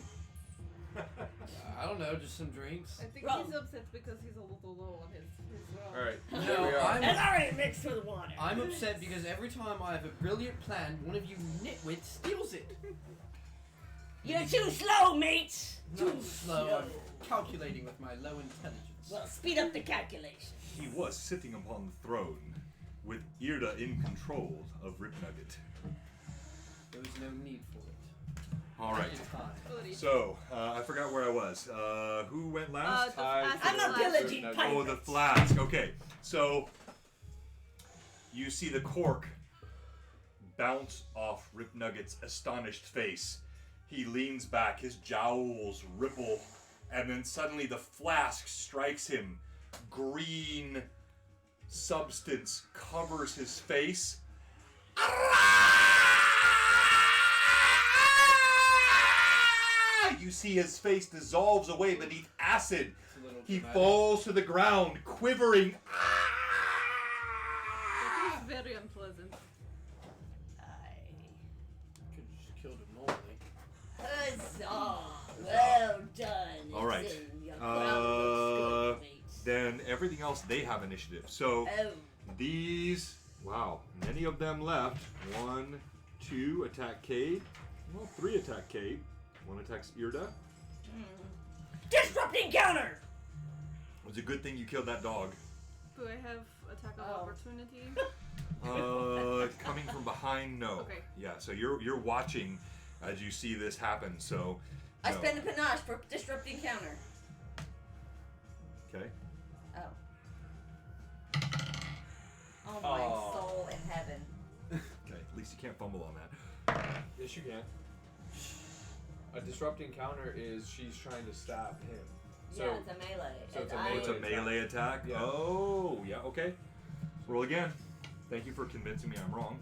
D: I don't know, just some drinks.
C: I think
F: Rum.
C: he's upset because he's a little low on his rum.
E: Alright,
D: No,
E: here we are.
F: It's already mixed with water.
D: I'm upset because every time I have a brilliant plan, one of you nitwits steals it.
F: You're too slow, mate.
D: Not
F: Too
D: slow. I'm calculating with my low intelligence.
F: Well, speed up the calculation.
B: He was sitting upon the throne with Irda in control of Ripnugget.
D: There was no need for it.
B: All right.
D: It's fine.
B: So, I forgot where I was. Who went last?
F: I'm a
E: Flask.
F: pillaging
E: Oh,
F: pirate.
B: Oh, the flask. Okay. So, you see the cork bounce off Ripnugget's astonished face. He leans back, his jowls ripple, and then suddenly the flask strikes him. Green substance covers his face. You see his face dissolves away beneath acid.
D: It's a little
B: He
D: dramatic.
B: falls to the ground, quivering.
C: That is very unpleasant.
D: Could have just killed him normally.
F: Huzzah! Well done.
B: All right.
F: Your crown looks good, mate.
B: Then everything else, they have initiative. So
F: Oh,
B: these, wow, many of them left. 1, 2 attack Cade. Well, 3 attack Cade. 1 attacks Irda.
F: disrupting counter.
B: It was a good thing you killed that dog.
C: Do I have attack of
F: Oh.
C: opportunity?
B: Coming from behind, no.
C: Okay.
B: Yeah, so you're watching as you see this happen. So
F: I
B: no.
F: spend a panache for disrupting counter.
B: Okay.
F: Oh. Oh my
E: Aw.
F: soul in heaven.
B: Okay. At least you can't fumble on that.
E: Yes, you can. A disrupting counter is she's trying to stab him. So
F: Yeah, it's a melee.
E: so it's a
B: Oh, it's a melee attack.
E: Yeah.
B: Oh, yeah. Okay. Roll again. Thank you for convincing me I'm wrong.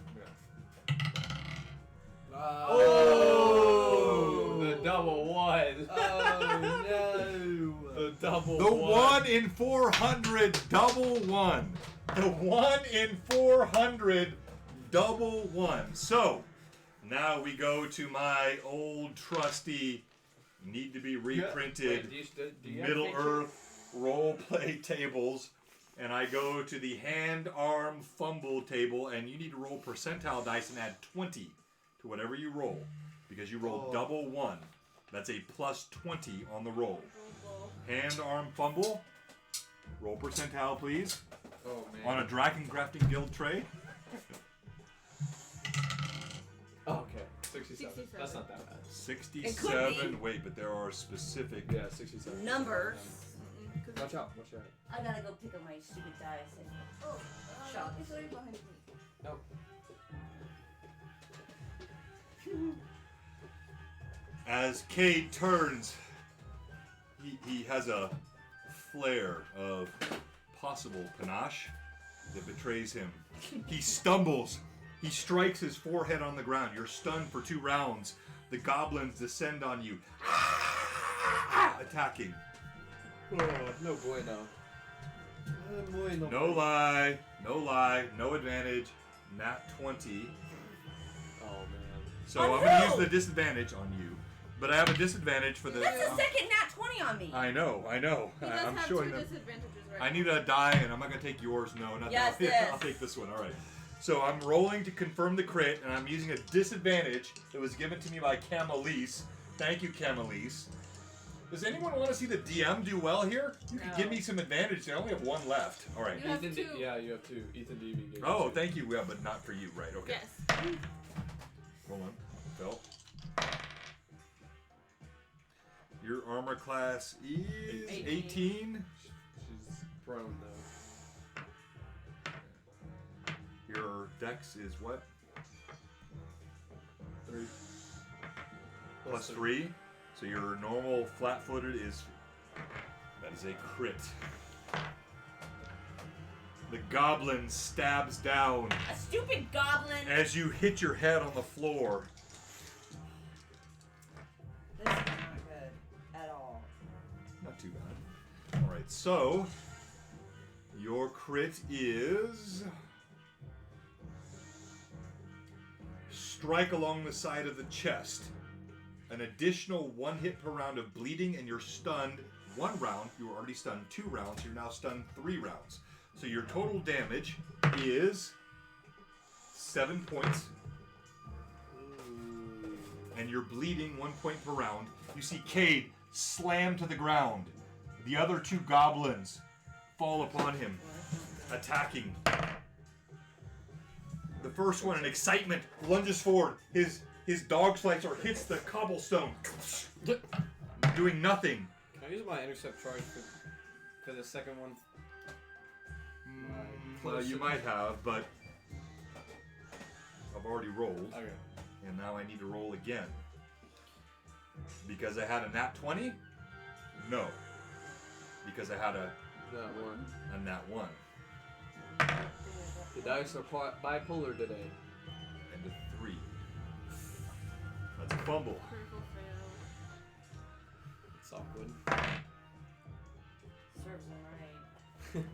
E: Oh, the double one.
D: Oh no!
E: The double
B: The
E: one.
B: 1 in 400 double 1. The 1 in 400 double 1. So now we go to my old trusty, need to be reprinted.
E: Wait, do you have
B: Middle
E: feature?
B: Earth role play tables, and I go to the hand arm fumble table, and you need to roll percentile dice and add 20 to whatever you roll, because you roll double 1. That's a plus 20 on the roll. Hand arm fumble. Roll percentile, please.
E: Oh man.
B: On a Dragon Grafting Guild tray.
E: Oh, okay. 67.
C: 67.
E: That's not that bad.
B: 67. Wait, but there are specific.
E: Yeah, 67.
F: Numbers.
E: Watch out. Watch out.
F: I gotta go pick up my stupid dice and shot.
C: He's right behind me.
E: No.
B: As Cade turns, he has a flare of possible panache that betrays him. He stumbles. He strikes his forehead on the ground. You're stunned for 2 rounds. The goblins descend on you, attacking.
E: Oh, no bueno.
B: No lie, no advantage. Nat 20.
E: Oh man.
B: So I'm going to use the disadvantage on you. But I have a disadvantage for the.
F: That's the second nat 20 on me.
B: I know.
C: He does
B: I'm
C: have
B: showing
C: two
B: them.
C: disadvantages right
B: I
C: now.
B: need a die, and I'm not gonna take yours. No, not
F: Yes,
B: that.
F: this.
B: I'll take this one. All right. So I'm rolling to confirm the crit, and I'm using a disadvantage that was given to me by Camelise. Thank you, Camelise. Does anyone want to see the DM do well here? You can
F: No.
B: give me some advantage. I only have one left. All right.
C: You have
E: Ethan,
C: two.
E: yeah, you have two. Ethan DB gave you
B: Oh,
E: two.
B: thank you. Yeah, but not for you. Right. Okay.
C: Yes.
B: Hold on. Phil. Your armor class is 18.
E: She's prone though.
B: Your dex is what?
E: 3.
B: Plus 3. So your normal flat-footed is... That is a crit. The goblin stabs down
F: A stupid goblin.
B: as you hit your head on the floor.
F: This is not good at all.
B: Not too bad. Alright, so... Your crit is... Strike along the side of the chest. An additional 1 hit per round of bleeding, and you're stunned 1 round. You were already stunned 2 rounds. You're now stunned 3 rounds. So your total damage is 7 points. And you're bleeding 1 point per round. You see Cade slam to the ground. The other 2 goblins fall upon him, attacking. The first one, in excitement, lunges forward. His dog slicer hits the cobblestone, doing nothing.
D: Can I use my intercept charge for the second one?
B: Well, you might have, but I've already rolled,
D: Okay.
B: and now I need to roll again. Because I had a nat 20? No. Because I had a
E: That one.
B: nat 1.
E: The dice are bipolar today.
B: And a 3. That's a fumble.
C: Critical fail.
D: It's awkward.
F: Serves him right.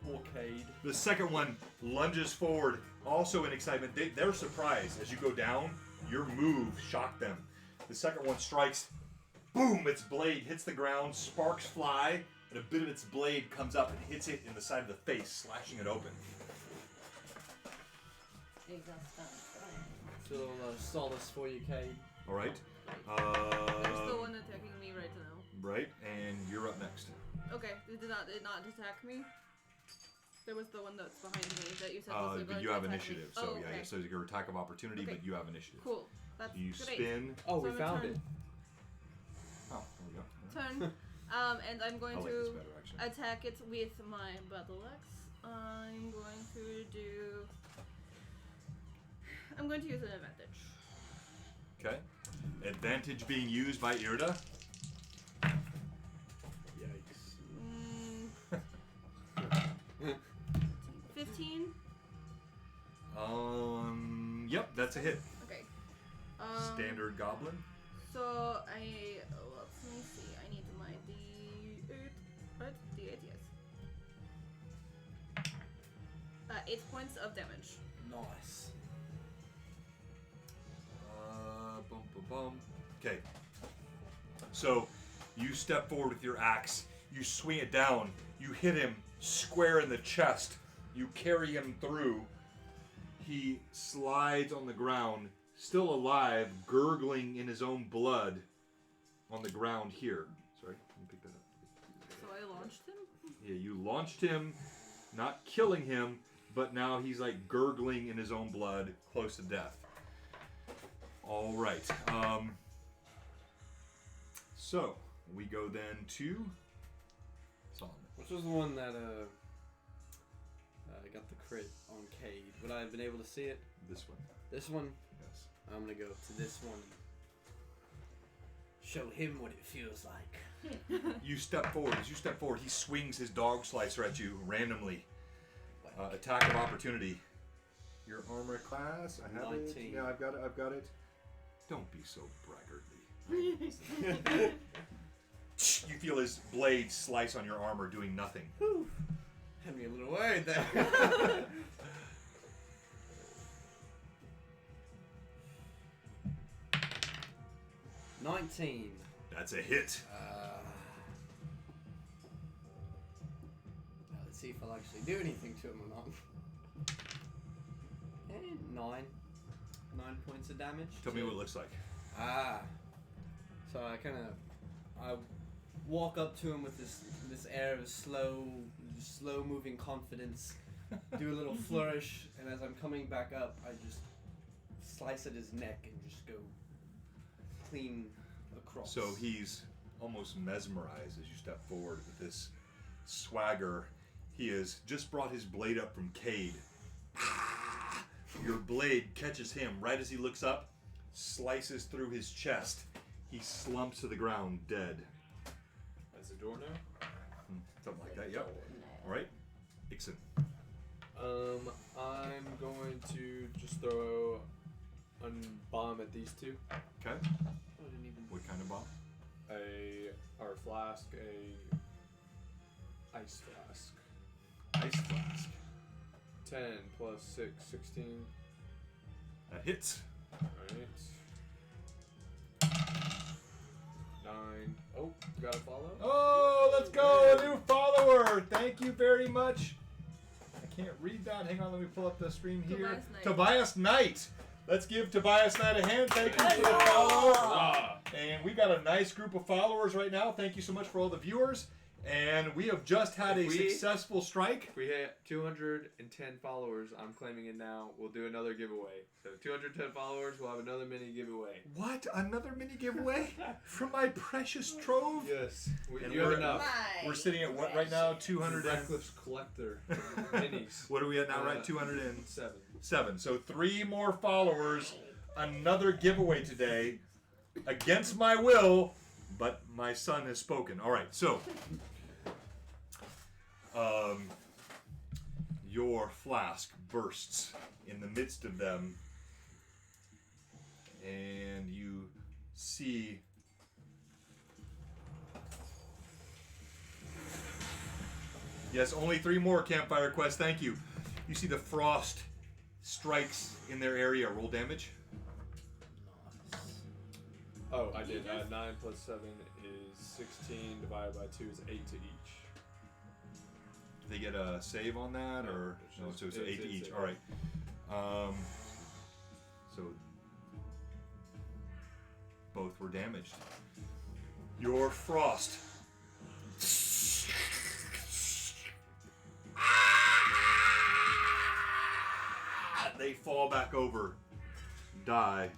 D: Blockade.
B: The second one lunges forward, also in excitement. They're surprised. As you go down, your move shocked them. The second one strikes. Boom! Its blade hits the ground, sparks fly, and a bit of its blade comes up and hits it in the side of the face, slashing it open.
F: He's not stunned.
D: It's a little solace for you, Cade.
B: All right.
C: There's the one attacking me right now.
B: Right, and you're up next.
C: Okay, it did not attack me. There was the one that's behind me that you said was
B: But
C: going
B: you
C: to
B: have
C: attack
B: initiative,
C: me.
B: so
C: Oh,
B: yeah,
C: okay.
B: so your attack of opportunity,
C: Okay.
B: but you have initiative.
C: Cool. That's
B: You
C: great.
B: spin.
D: Oh,
C: So
D: we
C: I'm
D: found
C: turn.
D: it.
B: Oh, there we go.
C: Turn. And I'm
B: I
C: going
B: like this
C: to
B: better, actually.
C: attack it with my battle axe. I'm going to use an advantage.
B: Okay. Advantage being used by Irda.
E: Yikes.
C: 15.
B: Yep, that's a hit.
C: Okay.
B: Standard goblin.
C: So let me see. I need my D8. Right? D8, yes. 8 points of damage.
D: Nice.
B: Bum, bum, bum. Okay. So, you step forward with your axe. You swing it down. You hit him square in the chest. You carry him through. He slides on the ground, still alive, gurgling in his own blood on the ground here. Sorry, let me pick that up.
C: So I launched him?
B: Yeah, you launched him, not killing him, but now he's like gurgling in his own blood, close to death. All right. So we go then to Solomon.
D: Which was the one that got the crit on Cade? Would I have been able to see it?
B: This one.
D: This one?
B: Yes.
D: I'm gonna go to this one. Show him what it feels like.
B: You step forward. As you step forward, he swings his dog slicer at you randomly. Attack of opportunity. Your armor class. I have
D: 19.
B: it. Yeah, I've got it. I've got it. Don't be so braggartly. You feel his blade slice on your armor, doing nothing.
D: Whew. Had me a little worried there. 19.
B: That's a hit.
D: Let's see if I'll actually do anything to him or not. And 9 points of damage.
B: Tell me what it looks like.
D: So I walk up to him with this air of slow moving confidence. Do a little flourish, and as I'm coming back up, I just slice at his neck and just go clean across.
B: So he's almost mesmerized as you step forward with this swagger. He has just brought his blade up from Cade. Your blade catches him right as he looks up, slices through his chest. He slumps to the ground, dead.
E: That's the door now?
B: Something like that, yep. Alright, Ixon.
E: I'm going to just throw a bomb at these two.
B: Okay. What kind of bomb?
E: Or flask, ice flask.
B: Ice flask.
E: 10 plus 6, 16.
B: That hits.
E: Alright. 9. Oh, got a follow?
B: Oh, let's go! A new follower! Thank you very much. I can't read that. Hang on, let me pull up the stream here. Tobias Knight. Let's give Tobias Knight a hand. Thank you for the follow. And we got a nice group of followers right now. Thank you so much for all the viewers. And we have just had a successful strike.
E: If we hit 210 followers, I'm claiming it now. We'll do another giveaway. So 210 followers, we'll have another mini giveaway.
B: What? Another mini giveaway? From my precious trove?
E: Yes.
B: And
E: you have enough.
B: We're sitting at what right now? 200
E: Reckless collector minis.
B: What are we at now, right? 207.
E: 7.
B: So 3 more followers. Another giveaway today. Against my will, but my son has spoken. All right, so your flask bursts in the midst of them, and you see yes, only 3 more campfire quests. Thank you. You see the frost strikes in their area. Roll damage.
E: Oh, I did. 9 plus 7 is 16 divided by 2 is 8 to each.
B: They get a save on that, or no? So it's 8 to each. All right. So both were damaged. Your frost. They fall back over, die,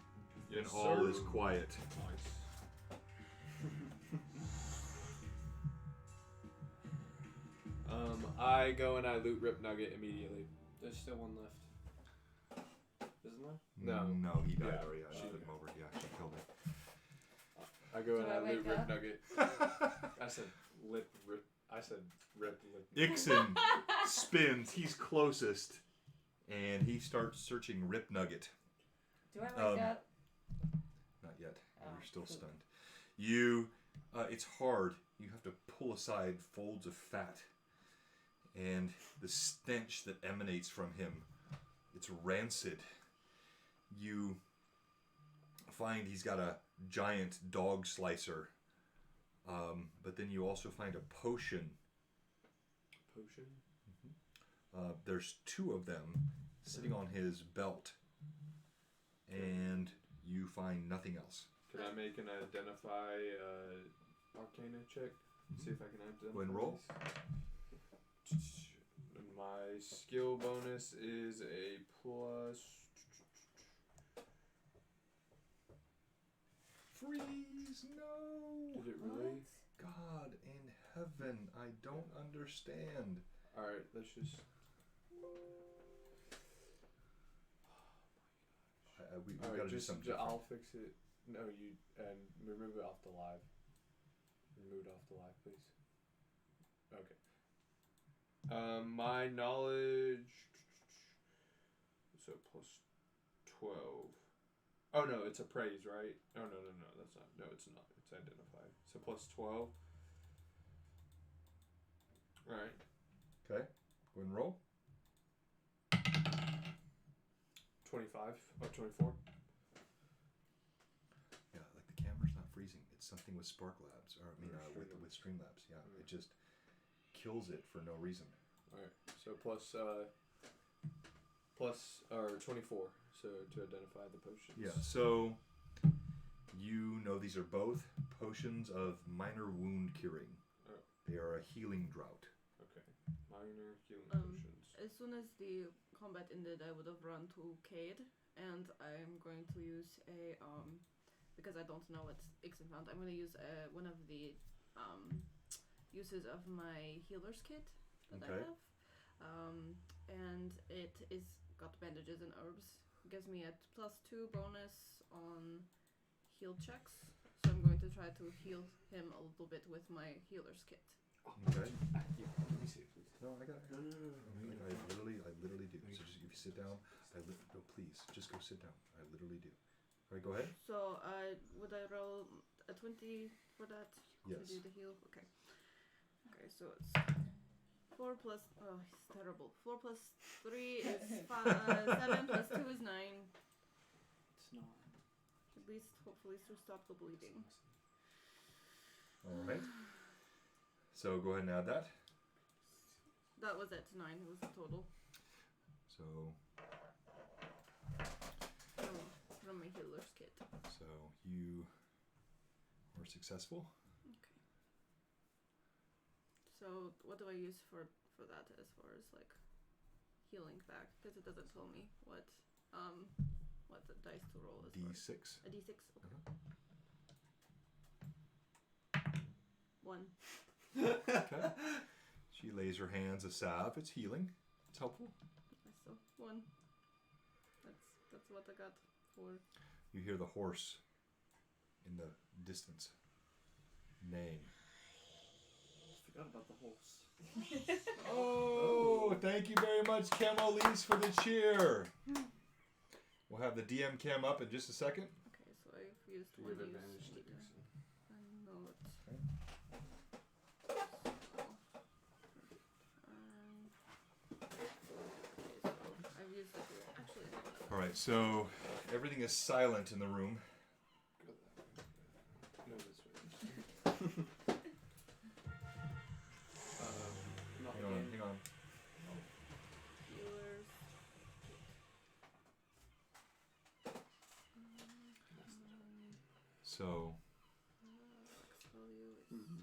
B: and all is quiet.
E: I go and I loot Rip Nugget immediately.
D: There's still one left. Isn't there?
B: No, he died
E: Yeah,
B: already. She
E: okay.
B: put him over. Yeah, she killed him.
E: I go and
F: Do
E: I
F: I
E: loot
F: wake
E: Rip
F: up?
E: Nugget. I said lip rip. I said rip lip.
B: Ixon spins. He's closest, and he starts searching Rip Nugget.
F: Do I wake up?
B: Not yet.
F: Oh,
B: You're still
F: cool.
B: stunned. You, it's hard. You have to pull aside folds of fat, and the stench that emanates from him, it's rancid. You find he's got a giant dog slicer, but then you also find a potion.
E: Potion?
B: There's 2 of them sitting on his belt, and you find nothing else.
E: Can I make an identify Arcana check? See if I can identify.
B: Go ahead and roll.
E: these. My skill bonus is a plus.
B: Freeze! No!
E: Did it really?
B: God in heaven, I don't understand.
E: Alright, let's just.
B: We've
E: Alright,
B: got to do
E: just
B: something.
E: I'll fix it. No, you and remove it off the live. Remove it off the live, please. Okay. My knowledge. So plus 12. Oh no, it's appraise, right? Oh no, that's not. No, it's not. It's identified. So plus 12. Alright.
B: Okay, go ahead and roll.
E: 25. Oh, 24.
B: Yeah, like the camera's not something with Spark Labs, or I mean, with Streamlabs. Yeah, it just kills it for no reason.
E: All right. So plus or 24. So to identify the potions.
B: Yeah. So you know these are both potions of minor wound curing.
E: Oh.
B: They are a healing draught.
E: Okay. Minor healing potions.
C: As soon as the combat ended, I would have run to Cade, and I'm going to use a because I don't know what Ixon found. I'm going to use one of the uses of my healer's kit that I have, and it is got bandages and herbs. It gives me a +2 bonus on heal checks, so I'm going to try to heal him a little bit with my healer's kit.
B: Okay.
E: Yeah. Let me see it, please.
B: No, I got it. I literally do. So just if you sit down, no, please, just go sit down. I literally do. All right, go ahead.
C: So, would I roll a 20 for that?
B: Yes.
C: To do the heal? Okay. Okay, so it's 4 plus... Oh, it's terrible. 4 plus 3 is 7 plus 2 is 9.
D: It's not.
C: At least, hopefully, to stop the bleeding.
B: All right. So go ahead and add that.
C: That was it. 9 was the total.
B: So
C: From my healer's kit.
B: So you were successful.
C: Okay. So what do I use for that as far as like healing back? Because it doesn't tell me what the dice to roll is.
B: D6.
C: A D6. Okay. 1.
B: Okay. She lays her hands a salve. It's healing. It's helpful.
C: So 1. That's what I got for.
B: You hear the horse in the distance neighing.
D: Forgot about the horse.
B: Oh, thank you very much, Camolise, for the cheer. We'll have the DM cam up in just a second.
C: Okay, so I've used
E: Do you
C: one
E: have
C: use.
E: advantage to Dixon?
C: I know it. So I've used it. Actually,
B: All right, so everything is silent in the room.
E: Go that way. No, this way. Not
B: Hang on,
E: again.
B: hang on.
C: healers.
B: So,
C: Max value is
E: Mhm.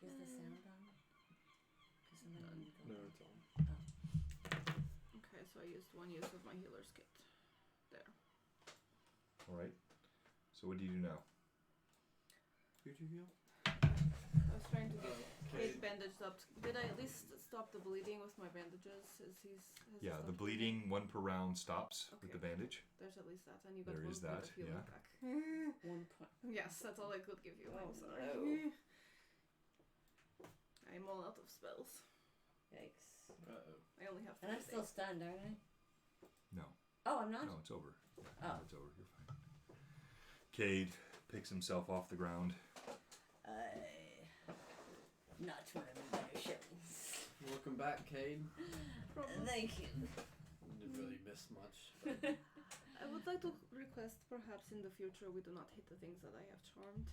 F: Is the sound on? Because I'm not gonna go
E: No,
F: back.
E: it's on.
C: okay. So I used one use of my healer's kit. There.
B: all right. So what do you do now?
E: Who'd you heal?
C: I was trying to get
E: Okay.
C: Kate bandaged up. Did I at least stop the bleeding with my bandages? Has he
B: Yeah, the
C: stopped
B: bleeding 1 per round stops with the
C: Okay.
B: bandage.
C: There's at least that, and you got
B: There
C: one
B: is
C: point
B: that,
C: of healing
B: yeah.
C: back.
F: 1 point.
C: Yes, that's all I could give you.
F: Oh,
C: I'm sorry.
F: no.
C: I'm all out of spells.
F: Yikes.
D: Uh-oh.
C: I only have 3
F: And I'm still
C: days.
F: stunned, aren't I?
B: No,
F: Oh, I'm not?
B: no, it's over. Yeah,
F: Oh.
B: it's over. You're fine. Cade picks himself off the ground.
F: Not one of my better showings.
D: Welcome back, Cade.
F: Thank you.
D: Didn't really miss much. But
C: I would like to request perhaps in the future we do not hit the things that I have charmed.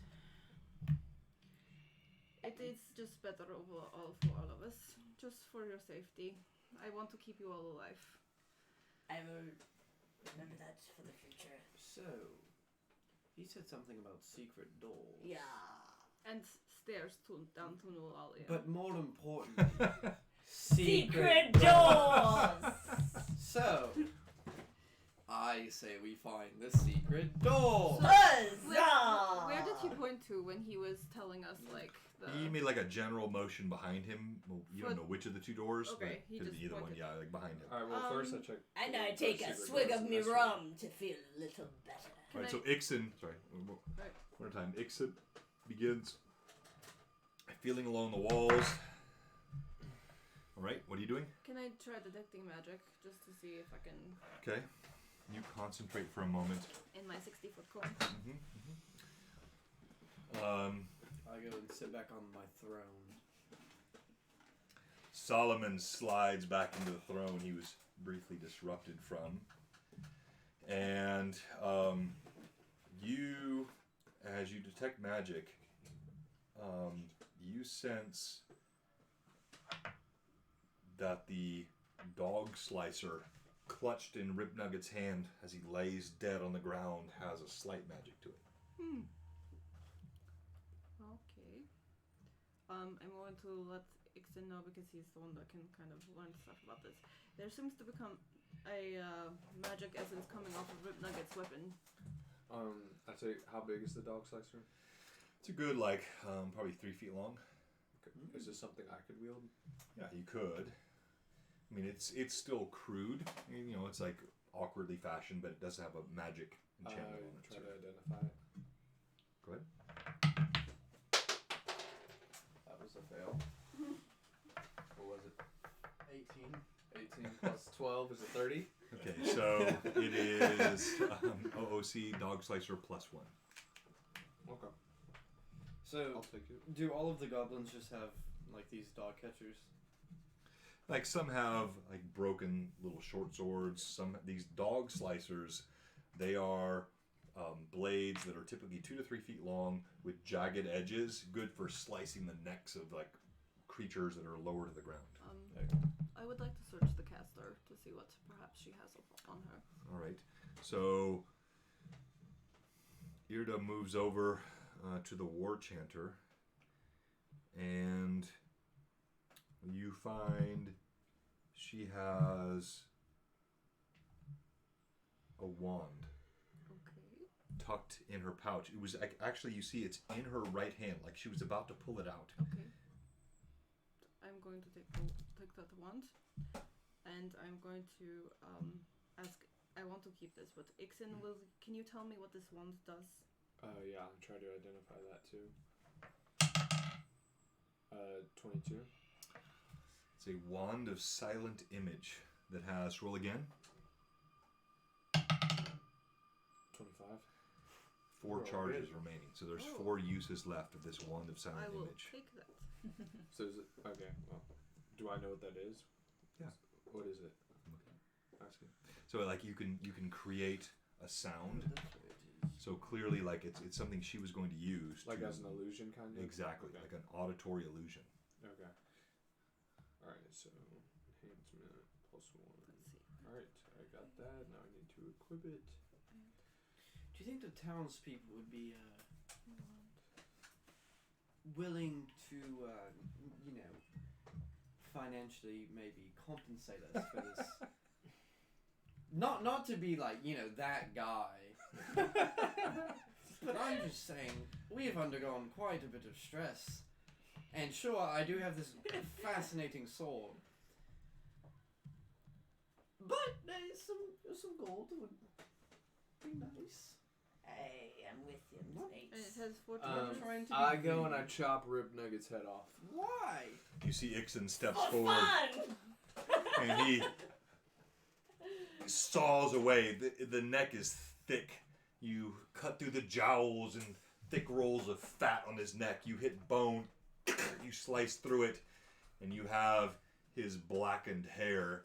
C: It is just better overall for all of us. Just for your safety. I want to keep you all alive.
F: I will remember that for the future.
D: so, he said something about secret doors.
F: Yeah.
C: And stairs down to New Alia.
D: But more importantly,
F: Secret doors!
D: So, I say we find the secret door.
F: Huzzah!
C: Where did he point to when he was telling us, like, the...
B: He made like a general motion behind him. Well, you don't
C: But-
B: know which of the 2 doors.
C: Okay,
B: but
C: he
B: could
C: just
B: be either one.
C: pointed.
B: Yeah, like behind him.
E: Alright, well, first I check.
F: And I
E: the
F: take a
E: secret
F: swig
E: doors
F: of
E: in
F: me
E: this room.
F: rum to feel a little better.
B: All right,
C: I-
B: so Ixon, sorry, one at a time. Ixon begins feeling along the walls. All right, what are you doing?
C: Can I try detecting magic just to see if I can
B: Okay, you concentrate for a moment.
C: in my 60-foot cone?
D: I go and sit back on my throne.
B: Solomon slides back into the throne he was briefly disrupted from, and you, as you detect magic, you sense that the dog slicer clutched in Rip Nugget's hand as he lays dead on the ground has a slight magic to it.
C: Okay. I'm going to let Ixon know because he's the one that can kind of learn stuff about this. There seems to become a magic essence coming off of Rip Nugget's weapon.
E: I'd say, how big is the dog slicer?
B: It's a good, probably 3 feet long.
E: Okay. Is this something I could wield?
B: Yeah, you could. I mean, it's still crude. You know, it's like awkwardly fashioned, but it does have a magic enchantment on it.
E: Try to identify it.
B: Go ahead.
E: That was a fail. What was it? 18. 18 plus 12 is a 30.
B: Okay, so it is OOC dog slicer +1.
E: Okay.
D: So,
E: I'll take it.
D: do all of the goblins just have, like, these dog catchers?
B: Like some have like broken little short swords. Some these dog slicers, they are blades that are typically 2 to 3 feet long with jagged edges, good for slicing the necks of like creatures that are lower to the ground.
C: I would like to search the caster to see what perhaps she has on her.
B: All right, so Irda moves over to the war chanter, and you find she has a wand
C: Okay.
B: tucked in her pouch. It was actually, you see, it's in her right hand, like she was about to pull it out.
C: Okay. I'm going to take that wand, and I'm going to ask. I want to keep this, but Ixon, can you tell me what this wand does?
E: Yeah, I'll try to identify that too. 22.
B: It's a wand of silent image that has, roll again,
E: 25.
B: 4
E: Oh,
B: charges
E: good.
B: remaining. So there's
C: Oh.
B: 4 uses left of this wand of silent
C: I will
B: image.
C: take that.
E: So is it okay? Well, do I know what that is?
B: Yeah.
E: What is it?
B: That's good. So like you can create a sound. So clearly, like it's something she was going to use.
E: Like
B: to,
E: as an illusion, kind of.
B: exactly,
E: Okay.
B: like an auditory illusion.
E: Okay. All right. So enhancement +1.
C: Let's see.
E: All right. I got that. Now I need to equip it.
D: Do you think the townspeople would be willing to, financially maybe compensate us for this? Not to be like, that guy. But I'm just saying, we have undergone quite a bit of stress. And sure, I do have this fascinating sword. But some gold would be nice.
F: Hey, I'm with you,
C: And
F: mates.
C: it has 4
E: Um,
C: charges.
D: Trying to be
E: I go and
D: greedy.
E: I chop Rip Nugget's head off.
D: Why?
B: You see Ixon steps
F: For
B: forward
F: fun!
B: and he saws away. The neck is thick. You cut through the jowls and thick rolls of fat on his neck. You hit bone. You slice through it, and you have his blackened hair.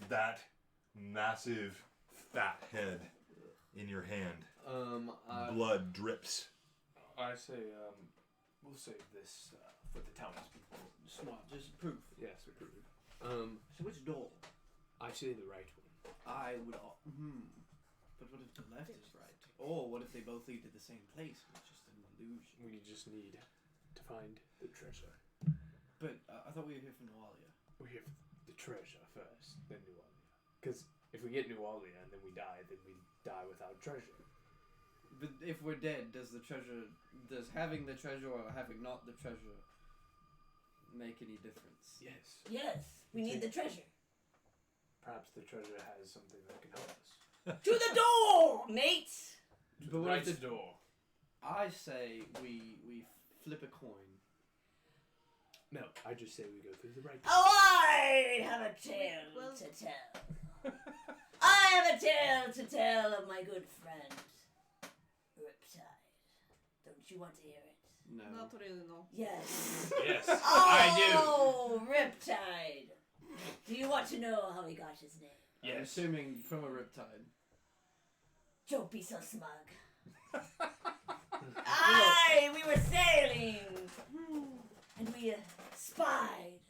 B: That massive fat head in your hand. Blood drips.
E: I say, we'll save this for the townspeople.
D: Smart, just proof.
E: Yes, approve.
D: So which door?
E: I say the right one.
D: I would. But what if the left is right? Or what if they both lead to the same place? It's just an illusion.
E: We just need to find the treasure.
D: But I thought we were here for Nualia.
E: We have the treasure first, then Nualia. Because if we get Nualia and then we die without treasure.
D: But if we're dead, does having the treasure or having not the treasure make any difference?
E: Yes.
F: Yes, we need the treasure.
E: Perhaps the treasure has something that can help us.
F: To the door, mates!
D: But what
E: Right
D: if the
E: door.
D: I say we flip a coin.
E: No, I just say we go through the right door.
F: Oh, I have a tale to tell. I have a tale to tell of my good friend, Riptide. Don't you want to hear it?
D: No.
C: Not really, no.
F: Yes.
E: Yes,
F: Oh, Riptide. Do you want to know how he got his name?
D: I'm assuming from a riptide.
F: Don't be so smug. Aye, we were sailing. And we spied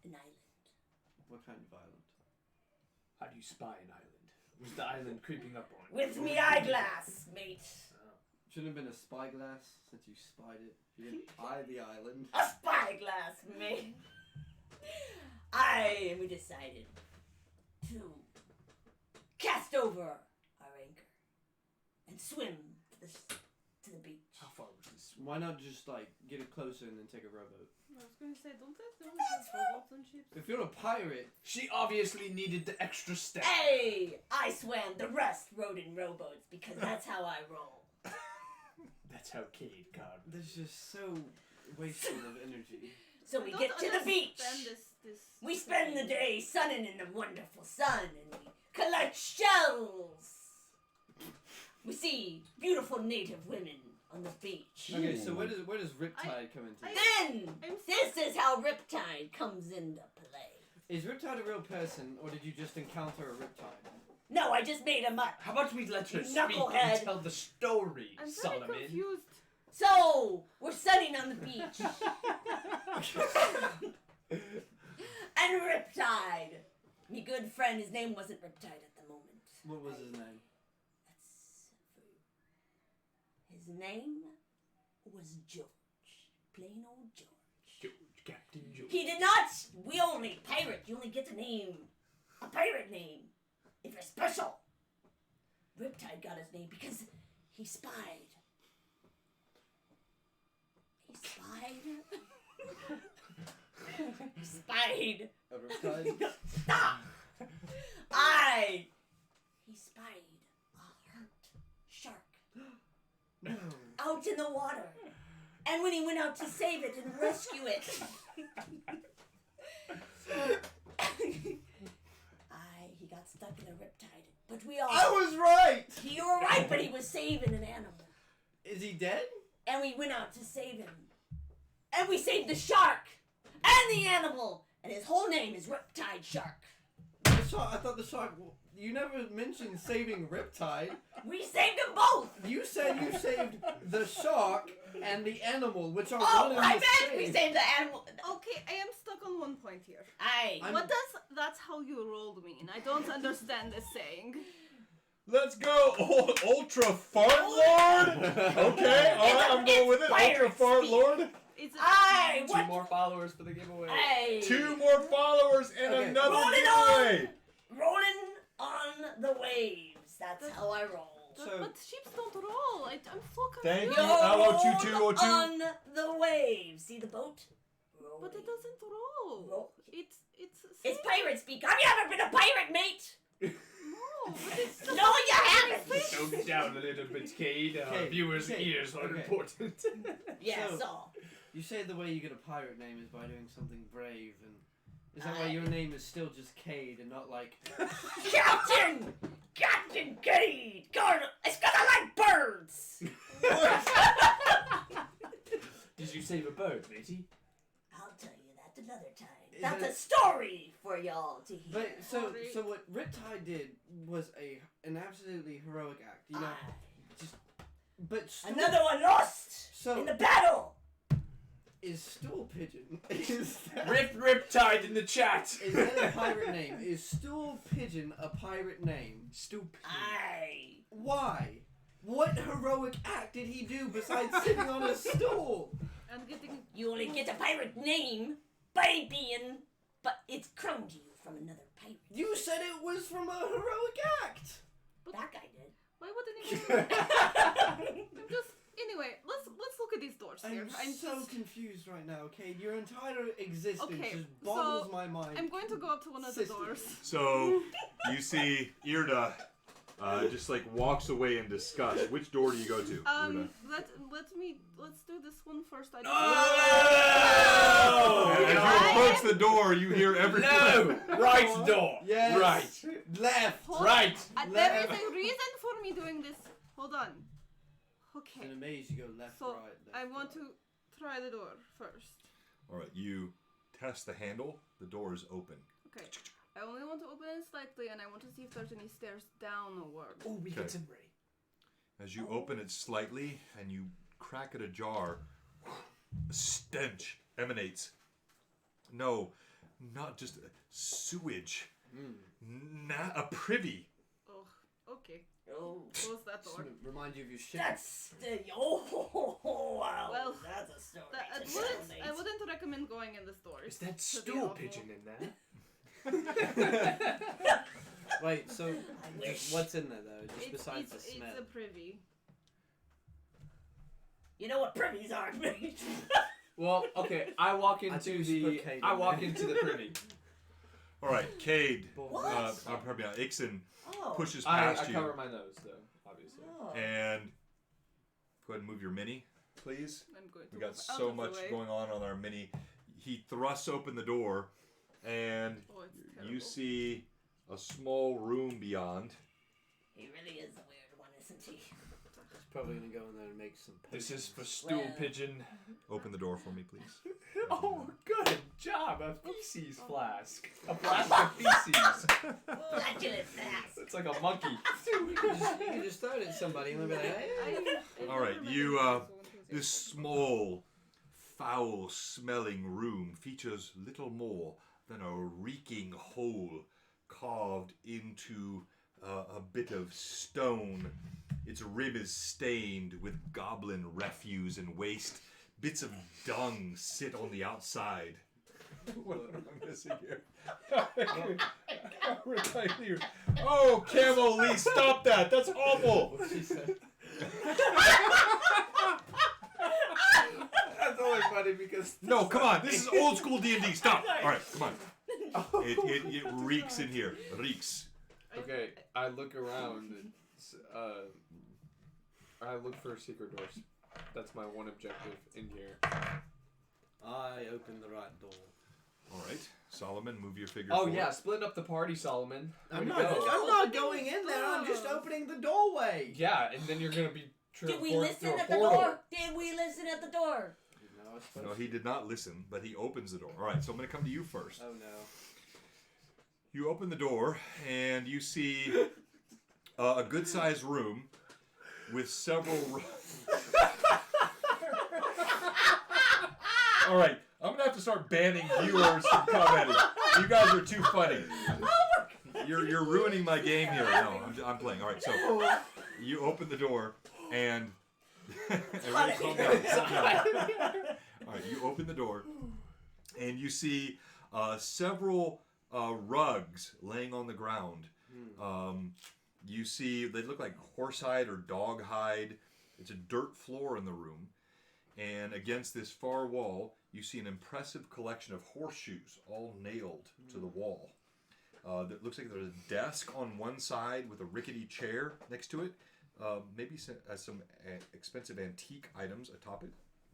F: an island.
D: What kind of island?
E: How do you spy an island? Was the island creeping up on you?
F: With me eyeglass, mate.
D: Shouldn't have been a spyglass since you spied it. You didn't eye the island.
F: A spyglass, mate. Aye, and we decided to cast over our anchor and swim to the beach.
E: How far was this?
D: Why not just like get it closer and then take a rowboat?
C: I was gonna say, don't they only have robots and ships?
D: If you're a pirate,
E: She obviously needed the extra step.
F: Hey, I swam. The rest rode in rowboats because that's how I roll.
E: That's how Cade got.
D: that's just so wasteful of energy.
F: So
C: I
F: we
C: don't
F: get to the beach.
C: understand this
F: We spend the day sunning in the wonderful sun and we collect shells. We see beautiful native women on the beach.
D: Okay, so where does Riptide come into this?
F: Then, this is how Riptide comes into play.
D: Is Riptide a real person, or did you just encounter a Riptide?
F: No, I just made him up.
E: How about we let her
F: You
E: speak
F: knucklehead.
E: and tell the story,
C: I'm very
E: Solomon?
C: confused.
F: So, we're sunning on the beach. And Riptide. Me good friend, his name wasn't Riptide at the moment.
D: What was his name?
F: That's for you. His name was George. Plain old George.
E: George, Captain George.
F: He did not. We only pirate. You only get a name, a pirate name, if you're special. Riptide got his name because he spied. He spied. He spied.
D: A Riptide?
F: Stop. He spied a hurt shark
D: No.
F: out in the water. And when he went out to save it and rescue it, he got stuck in a riptide. But we all...
D: I was right!
F: You were right, but he was saving an animal.
D: Is he dead?
F: And we went out to save him. And we saved the shark! And the animal! And his whole name is Riptide Shark.
D: The shark, I thought the shark... You never mentioned saving Riptide.
F: We saved them both!
D: You said you saved the shark and the animal, which are
F: Oh,
D: one and
F: I
D: the
F: meant
D: same.
F: we saved the animal.
C: Okay, I am stuck on one point here.
D: I'm-
C: What does "that's how you rolled" mean? I don't understand this saying.
B: Let's go, Ultra Fart Lord. Okay, all right, I'm going with it.
F: Pirate
B: Ultra Fart
F: speak.
B: Lord.
C: It's
F: Aye,
E: Two
F: what?
E: more followers for the giveaway.
F: Hey.
B: 2 more followers and
D: Okay.
B: another
F: Roll it
B: giveaway.
F: Rolling on the waves. That's how I roll.
D: So-
C: but ships don't roll. I'm so confused.
B: Thank you.
F: You're
B: Hello,
F: rolled
B: 2202.
F: on the waves. See the boat? Rolling.
C: But it doesn't roll.
F: Roll.
C: It's
F: It's pirate speak. Have you ever been a pirate, mate?
C: No, but it's
F: No, you haven't.
E: Tone down a little bit, Cade.
D: Okay,
E: Viewers'
D: okay,
E: ears are
D: okay.
E: important.
F: Yeah,
D: So-
F: so.
D: You say the way you get a pirate name is by doing something brave, and is that why your name is still just Cade and not like...
F: Captain! Captain Cade! God, it's because I like birds!
E: Did you save a bird, matey?
F: I'll tell you that another time.
D: Is
F: That's
D: it-
F: a story for y'all to hear.
D: But so what Riptide did was an absolutely heroic act, you know. But stool,
F: Another one lost
D: So-
F: in the battle!
D: is stool pigeon. Is that,
E: Riptide in the chat.
D: is that a pirate name? Is stool pigeon a pirate name?
E: Stupid.
F: Aye.
D: Why? What heroic act did he do besides sitting on a stool?
C: and getting.
F: You only get a pirate name by being, but it's crowned to you from another pirate.
D: You said it was from a heroic act.
F: That guy did.
C: Why wouldn't he? I'm just. Anyway, let's look at these doors here.
D: I'm so
C: just.
D: confused right now, okay? Your entire existence
C: Okay,
D: just boggles
C: so
D: my mind.
C: I'm going to go up to one of the
D: Sister.
C: doors.
B: So you see Irda just like walks away in disgust. Which door do you go to? Irda?
C: Let's do this one first. I
B: And as you approach the door, you hear everything.
E: No! Right door.
D: Yes.
E: Right.
D: Left.
C: Hold
E: Right.
C: there is a reason for me doing this. Hold on. Okay.
D: In a maze, you go left,
C: So
D: right. Left,
C: I want
D: right.
C: to try the door first.
B: All right, you test the handle. The door is open.
C: Okay. I only want to open it slightly, and I want to see if there's any stairs downward.
E: Oh, we
B: Okay.
E: get some Ray.
B: As you open it slightly and you crack it ajar, a stench emanates. No, not just sewage. A privy.
C: Oh, okay.
F: Oh,
C: Close that door.
D: Remind you of your shit.
F: that's wow.
C: Well,
F: that's a story.
C: I
F: to
C: wouldn't.
F: tell,
C: I
F: mate.
C: wouldn't recommend going in this door.
E: Is that
C: It's pretty
E: stool
C: awful.
E: pigeon in there?
D: Wait, so
F: I wish.
D: what's in there though? Just besides the smell.
C: It's a privy.
F: You know what privies are, mate?
E: Well, okay. I walk
D: I think
E: into
D: we should
E: the.
D: put Cade
E: I
D: in
E: walk
D: there.
E: into the privy.
B: All right, Cade.
F: What?
B: Pardon me, Ixon
F: Oh.
B: pushes
E: I
B: past you.
E: cover my nose though, obviously.
F: Oh.
B: And go ahead and move your mini, please.
C: I'm going to
B: We got
C: move out
B: so
C: of the
B: much
C: way.
B: going on our mini. He thrusts open the door, and
C: Oh, it's
B: you
C: terrible.
B: see a small room beyond.
F: He really is a weird one, isn't he?
D: He's probably gonna go in there and make some.
E: This is for
D: potions.
E: stool
F: Well.
E: pigeon.
B: Open the door for me, please.
E: Oh, good job! A feces flask. A flask of feces.
F: Flatulent fast.
E: It's like a monkey.
D: You can just throw it at somebody and they'll be like, hey.
B: All right, you, This small, foul-smelling room features little more than a reeking hole carved into a bit of stone. Its rim is stained with goblin refuse and waste. Bits of dung sit on the outside. What am I missing here? Oh, Camel Lee, stop that! That's awful!
D: What'd she say?
E: That's only funny because.
B: No, come on. This is old school D&D. Stop. All right, come on. It reeks in here. Reeks.
E: Okay, I look around and I look for secret doors. That's my one objective in here.
D: I opened the right door.
B: All right, Solomon, move your figure
E: Oh
B: forward.
E: yeah, split up the party, Solomon. Way
D: I'm
E: to
D: not,
E: go.
D: I'm not going in there. I'm just opening the doorway.
E: Yeah, and then you're gonna be
F: Did we
E: transported through
F: listen
E: a
F: at the
E: portal.
F: door? Did we listen at the door?
D: No, I was supposed
B: No, he did not listen, but he opens the door. All right, so I'm going to come to you first.
D: Oh no.
B: You open the door, and you see a good-sized room with several... All right, I'm going to have to start banning viewers from commenting. You guys are too funny. You're ruining my game here. No, I'm playing. All right, so you open the door, and... Everybody calm down, calm down. All right, you open the door, and you see several rugs laying on the ground. You see, they look like horsehide or dog hide. It's a dirt floor in the room. And against this far wall, you see an impressive collection of horseshoes, all nailed to the wall. That looks like there's a desk on one side with a rickety chair next to it. Maybe some expensive antique items atop it.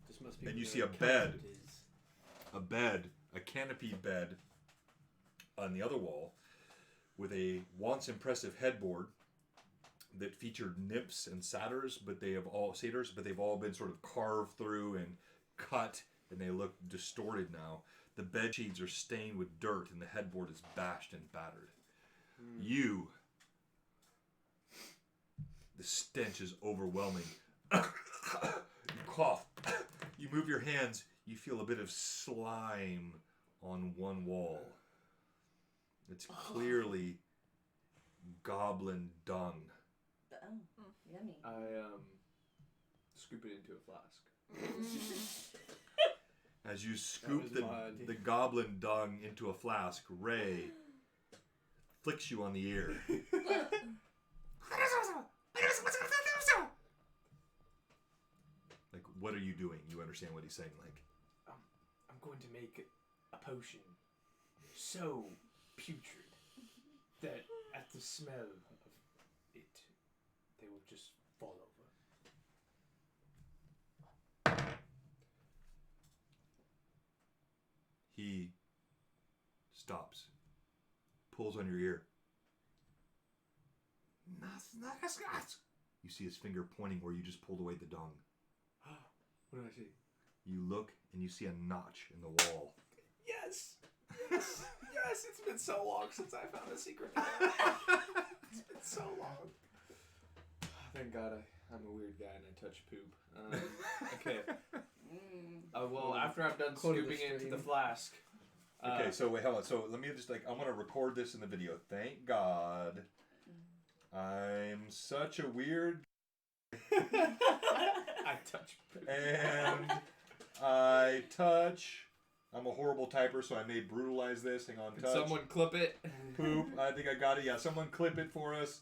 D: This must be
B: And you
D: where
B: see a
D: the
B: bed.
D: accountant is.
B: A canopied bed on the other wall with a once impressive headboard that featured nymphs and satyrs, but they've all been sort of carved through and cut, and they look distorted now. The bed sheets are stained with dirt, and the headboard is bashed and battered. The stench is overwhelming. You cough. You move your hands. You feel a bit of slime on one wall. It's clearly goblin dung.
F: Oh, yummy.
E: I scoop it into a flask.
B: As you scoop
D: was my idea.
B: the goblin dung into a flask, Ray flicks you on the ear. Like, what are you doing? You understand what he's saying? Like,
E: I'm going to make a potion so putrid that at the smell of it, they will just fall over.
B: he stops, pulls on your ear. You see his finger pointing where you just pulled away the dung.
E: What do I see?
B: You look and you see a notch in the wall.
E: Yes! Yes! Yes! It's been so long since I found a secret door. It's been so long. Thank God I'm a weird guy and I touch poop. Okay. Well, after I'm done
D: Quote of the
E: scooping into
D: stream.
E: the flask.
B: Okay, so wait, hold on. So let me just I'm gonna record this in the video. Thank God, I'm such a weird,
E: I touch poop.
B: and I'm a horrible typer, so I may brutalize this. Hang on,
E: Can
B: touch.
E: someone clip it?
B: Poop. I think I got it. Yeah, someone clip it for us.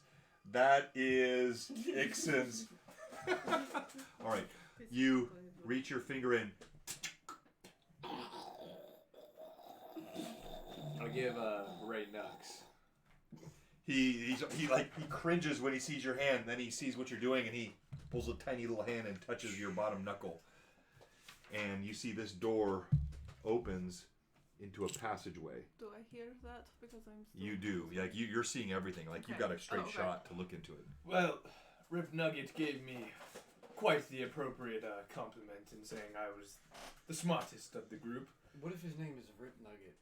B: That is Ixon's. All right, you reach your finger in.
E: I give Ray Nux.
B: He cringes when he sees your hand. Then he sees what you're doing, and he pulls a tiny little hand and touches your bottom knuckle. And you see this door opens into a passageway.
C: Do I hear that? Because I'm still...
B: You do. Like you're seeing everything. Like you've got a straight shot to look into it.
E: Well, Rip Nugget gave me quite the appropriate compliment in saying I was the smartest of the group.
D: What if his name is Rip Nugget?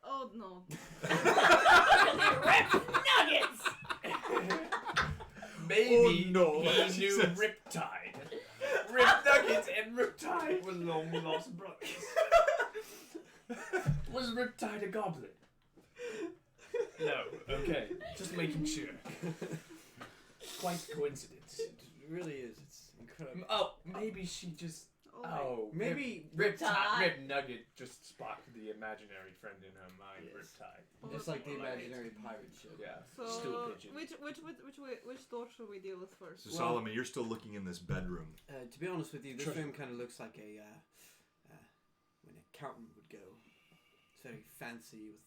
C: Oh, no.
F: Nuggets!
E: Maybe
B: no.
E: he knew
B: Jesus.
E: Riptide. Rip Nugget and Riptide were long lost brothers. Was Riptide a goblin? No. Okay. Just making sure. Quite a coincidence.
D: It really is. It's incredible.
E: Oh, maybe she just... Oh,
D: maybe
F: Riptide.
E: Rip Nugget just spotted the imaginary friend in her mind,
D: Yes.
E: Riptide.
D: It's like the imaginary pirate ship.
E: Yeah.
C: So,
E: Still pigeon.
C: which door should we deal with first?
B: So Solomon, you're still looking in this bedroom.
D: To be honest with you, this
E: Treasure.
D: room kind of looks like a when an accountant would go. It's very fancy with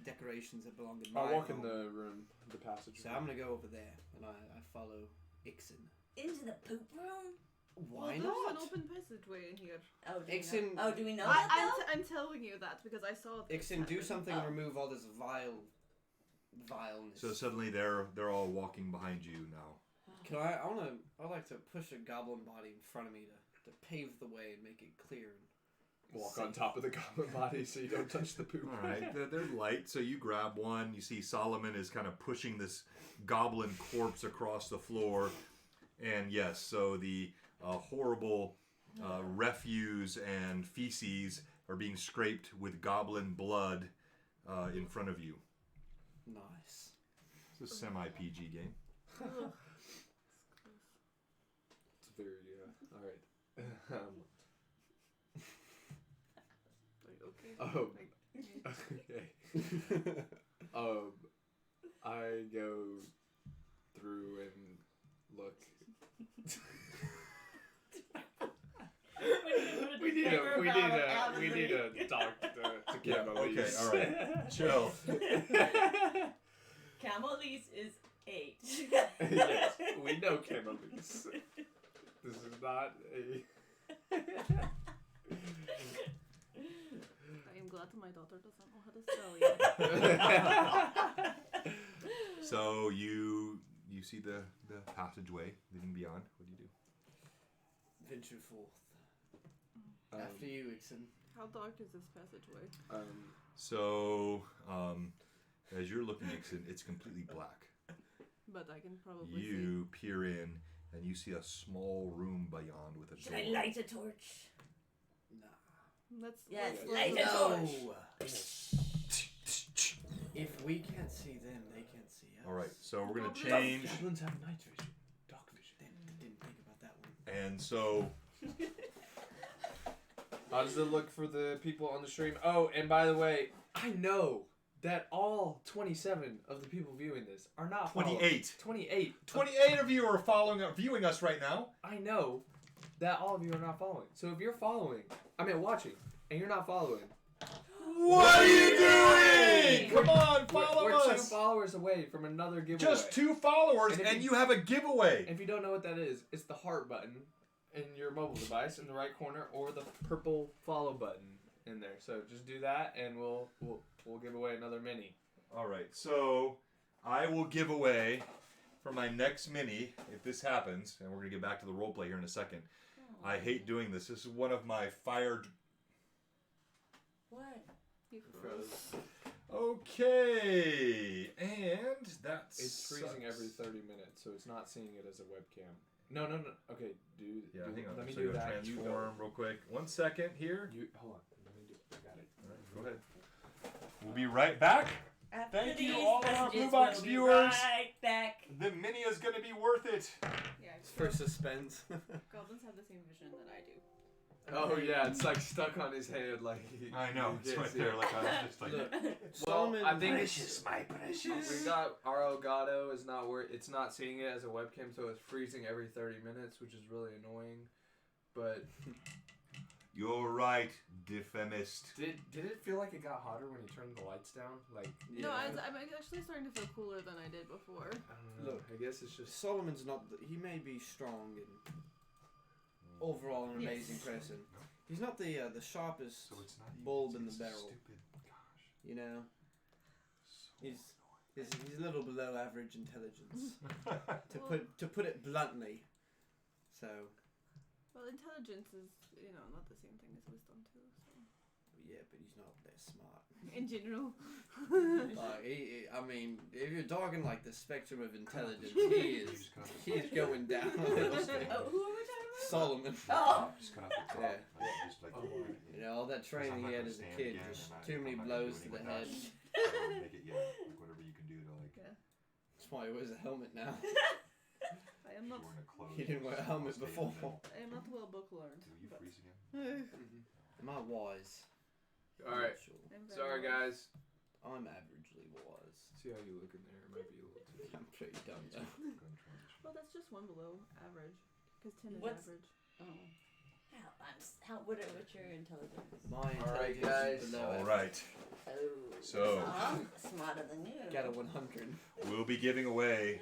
D: decorations that belong in my
E: I'll walk in
D: home.
E: the room, the passage.
D: So I'm gonna go over there, and I follow Ixon.
F: Into the poop room?
D: Why
C: Well,
D: not?
C: there's an open passageway in here.
F: Oh, do we
D: Ixon-
F: know? Oh, do we know that though?
C: I'm telling you that because I saw it.
D: Ixon, do something and
F: Oh.
D: remove all this vileness.
B: So suddenly they're all walking behind you now.
D: Can I'd like to push a goblin body in front of me to pave the way and make it clear. And
E: Walk
D: safe.
E: on top of the goblin body so you don't touch the poop.
B: All right, they're light. So you grab one. You see Solomon is kind of pushing this goblin corpse across the floor, and yes, so the horrible refuse and feces are being scraped with goblin blood in front of you.
D: Nice.
B: It's a semi-PG game.
E: It's very, alright.
C: Okay.
E: Okay. I go through and look. We need to talk to
B: Yeah,
E: Camelise.
B: okay, all right. Chill.
F: Camelise is 8.
E: Yes, we know Camelise. This is not a...
C: I am glad my daughter doesn't know how to spell yet.
B: So you see the passageway leading beyond. What do you do?
D: Venture forth. After you, Ixon.
C: How dark is this passageway?
B: So as you're looking, Nixon, it's completely black.
C: But I can probably
B: You peer in and you see a small room beyond with a
F: Should
B: door.
F: I light a torch?
D: Nah.
C: see. Let's
F: Yes,
C: let's-
F: light
C: let's-
F: a torch.
D: If we can't see them, they can't see us.
B: All right, so we're gonna
C: Goblins.
B: change,
E: Goblins have night vision. Dark vision.
D: Didn't think about that one.
B: and so
E: How does it look for the people on the stream? Oh, and by the way, I know that all 27 of the people viewing this are not following.
B: 28.
E: 28.
B: 28 of you are viewing us right now.
E: I know that all of you are not following. So if you're watching, and you're not following,
B: What are you doing? Come on, follow
E: we're 2
B: us.
E: followers away from another giveaway.
B: Just 2 followers,
E: And if
B: and
E: you-
B: you have a giveaway.
E: If you don't know what that is, it's the heart button in your mobile device in the right corner, or the purple follow button in there. So just do that, and we'll give away another mini.
B: All right, so I will give away for my next mini if this happens, and we're gonna get back to the role play here in a second. I hate doing this. This is one of my fired.
F: What?
C: You froze.
B: Okay, and that's
E: It's freezing every 30 minutes, so it's not seeing it as a webcam. No. Okay, dude.
B: Yeah, hang on.
E: Let me
B: So
E: do
B: go
E: that.
B: transform real quick. 1 second here.
E: You hold on. Let me do it. I got it.
B: All right, go ahead. We'll be right back.
F: After
B: Thank you,
F: these
B: all of our
F: messages,
B: Blue Box
F: we'll be
B: viewers.
F: Right back.
B: The mini is going to be worth it.
C: Yeah,
D: For suspense.
C: goblins have the same vision that I do.
E: Oh yeah, it's like stuck on his head, like.
B: I know. It's
E: Yes,
B: right
E: yeah.
B: there. Like I was just like.
D: Look,
E: Well,
D: Solomon,
E: I think
G: Precious, my precious.
E: we got our Elgato is not it's not seeing it as a webcam, so it's freezing every 30 minutes, which is really annoying. But
B: You're right, Defemist.
E: did it feel like it got hotter when you turned the lights down? Like
C: No, I'm actually starting to feel cooler than I did before.
E: I don't know.
D: Look.
E: I guess it's just
D: Solomon's not. He may be strong and overall an amazing
C: Yes.
D: person. He's not the sharpest
B: So it's not even
D: bulb in the
B: it's
D: barrel.
B: Stupid. Gosh.
D: You know,
B: So
D: he's a little below average intelligence,
C: Well-
D: to put it bluntly. So
C: Well, intelligence is, not the same thing as wisdom too. So.
D: yeah, but he's not that smart.
C: In general.
D: I mean, if you're talking like the spectrum of intelligence, he's going down a little bit.
F: Oh, who are we talking about?
D: Solomon.
F: Oh.
B: Just cut off the top.
D: Yeah.
B: Like, just like
D: You know, all that training he had as a kid, just too many blows to the head.
B: Make it, like whatever you can do to like.
D: That's why he wears a helmet now.
C: I am not.
D: He didn't wear a helmet before.
C: I am not well book learned.
B: Do you
C: but-
B: freeze again?
D: Am I wise?
E: all right.
D: Sure.
C: I'm very
E: Sorry,
C: wise.
E: guys.
D: I'm averagely wise.
E: See how you look in there. It might be a little too.
D: I'm pretty dumb though.
C: Well, that's just one below average. Because 10 is
F: What's-
C: average.
F: Oh. What's your intelligence?
D: My
E: All right,
D: intelligence
E: guys.
D: is below
B: All
D: average.
B: right.
F: Oh.
B: So-
F: I'm smarter than you.
D: Got a 100.
B: We'll be giving away,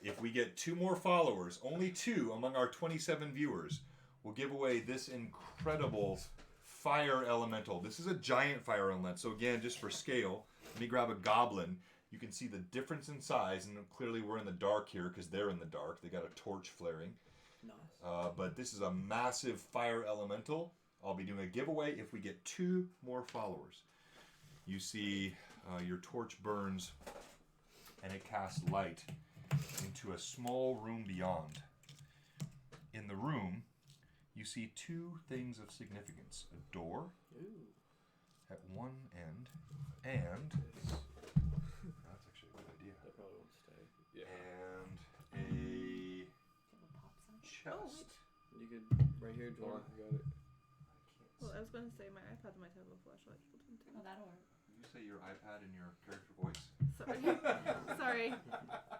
B: if we get 2 more followers, only 2 among our 27 viewers, we'll give away this incredible fire elemental. This is a giant fire elemental. So again, just for scale, let me grab a goblin. You can see the difference in size, and clearly we're in the dark here because they're in the dark. They got a torch flaring.
D: Nice.
B: But this is a massive fire elemental. I'll be doing a giveaway if we get 2 more followers. You see your torch burns and it casts light into a small room beyond. In the room, you see 2 things of significance. A door
D: Ooh.
B: at one end, and that's actually a good idea.
D: That probably won't stay.
E: Yeah.
B: And a chest.
D: You could right here,
E: Hold on,
D: Jordan.
E: I got it.
C: Well, I was going to say my iPad might have a flashlight built into
F: Oh,
C: it.
F: that'll work.
B: You say your iPad in your character voice.
C: Sorry. Sorry.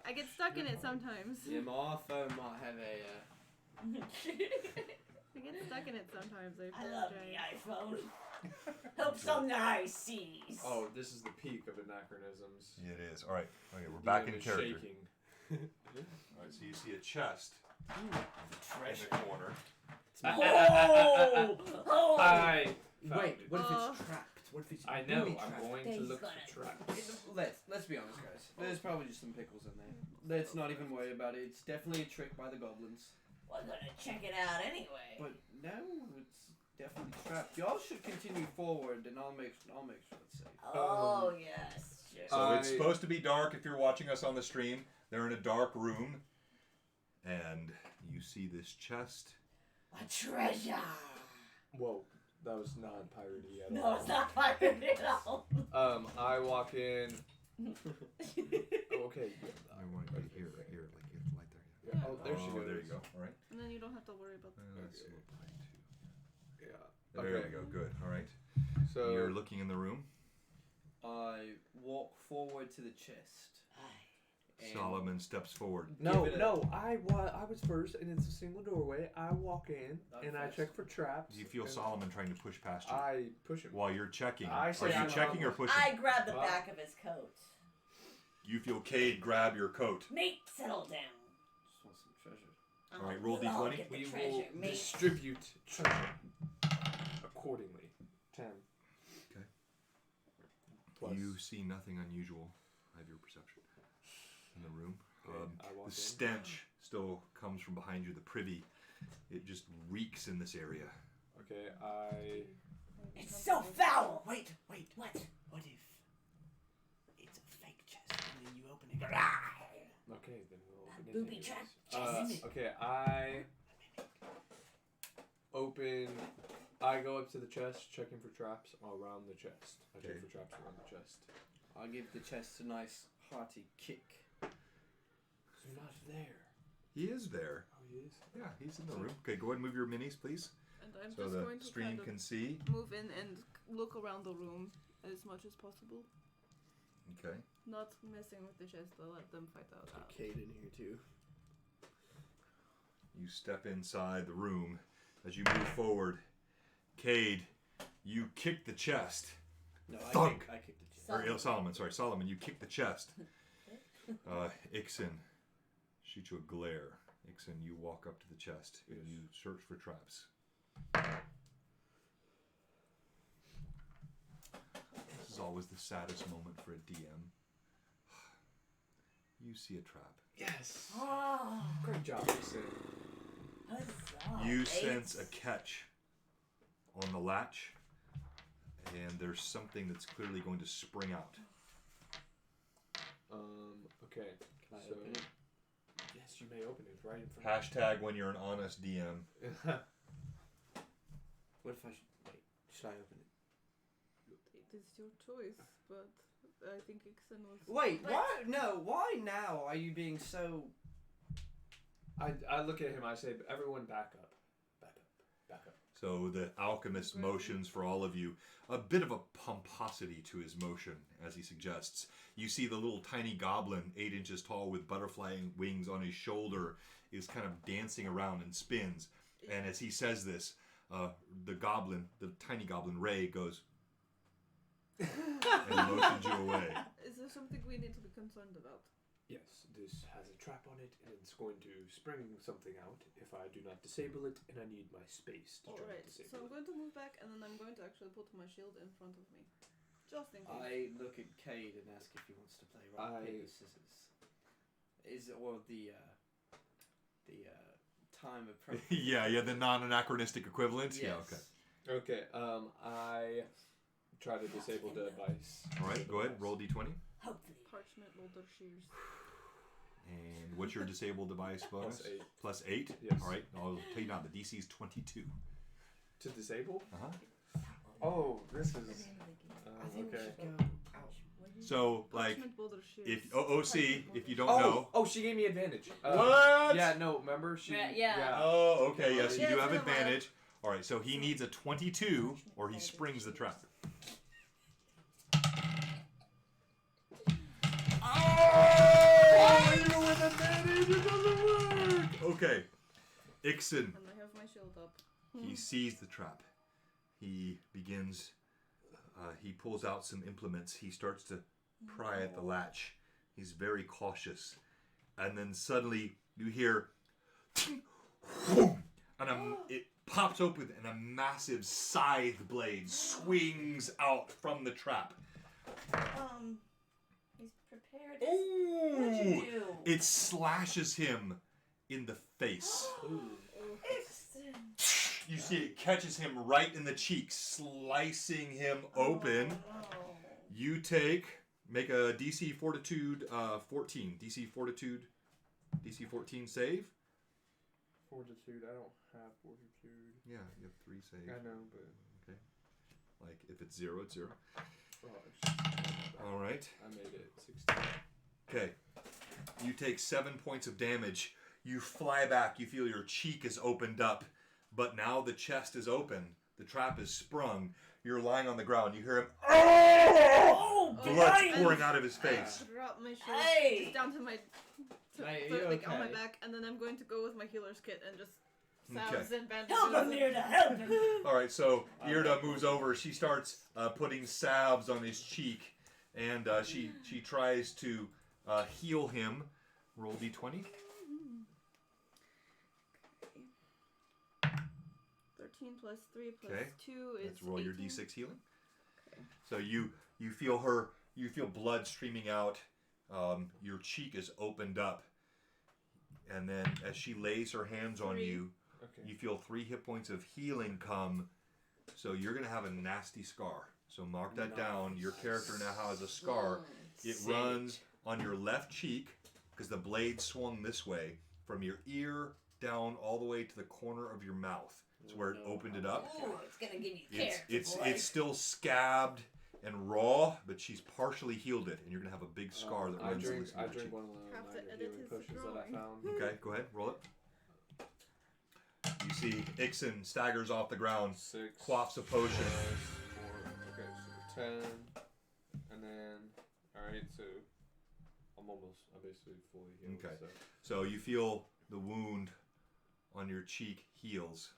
C: I get stuck in it sometimes.
D: Yeah, my phone might have a.
C: I get stuck in it sometimes.
F: I love the
C: apologize.
F: iPhone. Hopes on the high seas.
E: Oh, this is the peak of anachronisms.
B: It is. All right. Okay, we're back
E: The
B: in
E: game is
B: character.
E: Shaking.
B: All right. So you see a chest in
D: Treasure.
B: the corner.
F: Oh! Oh!
E: I
D: Wait, what if
C: Oh.
D: it's trapped? What if it's
E: I know.
D: booby
E: I'm
D: trapped?
E: going to
F: He's
E: look
F: gonna-
E: for traps.
D: Let's be honest, guys. There's probably just some pickles in there. Let's not even worry about it. It's definitely a trick by the goblins.
F: We're gonna check it out anyway.
D: But no, it's definitely trapped. Y'all should continue forward, and I'll make sure it's safe.
F: Oh, yes. Sure.
B: So it's
E: I-
B: supposed to be dark if you're watching us on the stream. They're in a dark room, and you see this chest.
F: A treasure.
E: Whoa, that was not piratey at
F: No,
E: all.
F: it's not pirate at all.
E: I walk in. Oh, okay.
B: I want you here, like here, right there.
E: Yeah. Oh, there she
B: Oh,
E: goes.
B: there you go. All right.
C: And then you don't have to worry about the.
B: That's
E: Okay.
B: a little bright too.
E: Yeah.
B: There
E: Okay.
B: you go. Good. All right.
E: So
B: You're looking in the room.
D: I walk forward to the chest. and-
B: Solomon steps forward.
E: No,
D: Give it a-
E: no, I was first, and it's a single doorway. I walk in,
D: Not
E: and I
D: fast.
E: check for traps.
B: Do you feel
E: and
B: Solomon trying to push past you?
E: I push him.
B: While you're checking,
E: I
B: are
E: say
B: you
E: I'm
B: checking or
E: on-
B: pushing?
F: I grab the
E: Huh?
F: back of his coat.
B: You feel Cade grab your coat.
F: Mate, settle down.
D: Just want some treasure.
B: All right, roll
F: We'll all
B: D20.
F: get the
E: We
F: treasure,
E: will
F: mate.
E: distribute treasure accordingly. 10.
B: Okay.
E: Plus.
B: You see nothing unusual. I have your perception in the room.
E: Okay, I walk
B: The
E: in.
B: stench still comes from behind you. The privy, it just reeks in this area.
E: Okay, I.
F: It's so foul.
I: Wait.
F: What?
I: What if it's a fake chest and then you open it?
E: Okay, then we'll open it.
F: Booby
E: anyways.
F: trap.
E: Okay, I go up to the chest, checking for traps around the chest. I check for traps around the chest.
D: I'll give the chest a nice hearty kick.
E: He's not there.
B: He is there.
E: Oh, he is?
B: Yeah, he's in the room. Okay, go ahead and move your minis, please.
C: And I'm
B: So
C: just
B: the
C: going to
B: stream
C: kind of
B: can see.
C: move in and look around the room as much as possible.
B: Okay.
C: Not messing with the chest, I'll let them fight out.
D: Cade in here too.
B: You step inside the room. As you move forward, Cade, you kick the chest.
D: No,
B: Thunk!
D: I kicked the chest.
B: Or Solomon, sorry. Solomon, you kick the chest. Ixen shoots you a glare. Ixen, you walk up to the chest and you search for traps. This is always the saddest moment for a DM. You see a trap.
E: Yes.
F: Oh,
E: Great job, Jason.
F: huzzah.
B: You
F: 8.
B: sense a catch on the latch, and there's something that's clearly going to spring out.
E: Okay.
D: Can I
E: So-
D: open it?
E: Yes, you may open it right in front
B: Hashtag when you're an honest DM.
E: of you.
D: What if I should I open it?
C: It is your choice, but I think Ixen was...
D: Wait, why? No, why now are you being so...
E: I look at him, I say, everyone back up. Back up. Back up.
B: So the alchemist motions for all of you. A bit of a pomposity to his motion, as he suggests. You see the little tiny goblin, 8 inches tall with butterfly wings on his shoulder, is kind of dancing around and spins. And as he says this, the tiny goblin, Ray, goes and motions you away.
C: Is there something we need to be concerned about?
E: Yes, this has a trap on it, and it's going to spring something out if I do not disable it, and I need my space to try
C: Alright,
E: to
C: so
E: disable
C: I'm
E: it.
C: going to move back and then I'm going to actually put my shield in front of me. Just in case.
D: I look at Cade and ask if he wants to play rock, paper, scissors. Is it or the time of
B: yeah, the non-anachronistic equivalent.
D: Yes.
B: Yeah, okay.
E: Okay, I try to disable the device.
B: All right, go ahead. Roll d20.
F: Hopefully.
C: Parchment molder shears.
B: And what's your disable device bonus?
E: +8.
B: Plus 8?
E: Yes.
B: All right, I'll tell you now. The DC is 22.
E: To disable?
B: Uh-huh.
E: Oh, this is...
D: I think
E: okay.
D: we should go out.
B: So, like,
C: Parchment molder shears.
B: if OC, if you don't
E: Oh!
B: know.
E: Oh, she gave me advantage.
B: What?
E: Yeah, no, remember? She,
F: Yeah.
B: Oh, okay. Yes, you
C: Yeah,
B: do have
C: it's been a while.
B: advantage. All right, so he needs a 22, or he springs the trap. Oh! Even with advantage, it doesn't work. Okay, Ixen.
C: And I have my shield up.
B: He sees the trap. He begins. He pulls out some implements. He starts to pry at the latch. He's very cautious, and then suddenly you hear, and it pops open, and a massive scythe blade swings out from the trap.
F: He's prepared. What'd you do?
B: It slashes him in the face. You see it catches him right in the cheek, slicing him open. You make a DC Fortitude 14. DC 14 save.
E: Fortitude, I don't have fortitude.
B: Yeah, you have 3 saves.
E: I know, but...
B: Okay. Like, if it's 0, it's 0.
E: Oh, it's
B: All right.
E: I made it 16.
B: Okay. You take 7 points of damage. You fly back. You feel your cheek is opened up. But now the chest is open. The trap is sprung. You're lying on the ground. You hear him.
F: Oh,
B: Blood's
F: blind!
B: pouring out of his face.
C: Drop my shield
F: Hey!
C: just down to my...
D: Hey,
C: like on my
D: okay?
C: back, and then I'm going to go with my healer's kit and just
B: Okay.
C: salves and bandages.
F: Help him, Mirda, help him!
B: All right, so Irda moves over. She starts putting salves on his cheek, and she tries to heal him. Roll d20.
C: 13 plus 3 plus
B: Okay.
C: 2 is
B: Let's roll
C: 18.
B: your d6 healing. So you feel her. You feel blood streaming out. Your cheek is opened up, and then as she lays her hands on
C: 3.
B: you,
E: Okay.
B: you feel 3 hit points of healing come. So you're gonna have a nasty scar. So mark that down. Your character now has a scar. It runs on your left cheek because the blade swung this way, from your ear down all the way to the corner of your mouth. It's where it opened it up.
F: Ooh, it's gonna give you character, boy.
B: It's still scabbed and raw, but she's partially healed it, and you're gonna have a big scar that runs in
E: I
B: your
E: drink
B: cheek.
E: one of the
C: Have to
E: minor
C: edit
E: healing
C: his
E: potions that I
C: drawing.
E: found.
B: Okay, go ahead, roll it. You see Ixon staggers off the ground,
E: 6
B: quaffs a potion.
E: plus 4. Okay, so 10, and then alright, so I'm basically fully healed.
B: Okay.
E: So.
B: So you feel the wound on your cheek heals,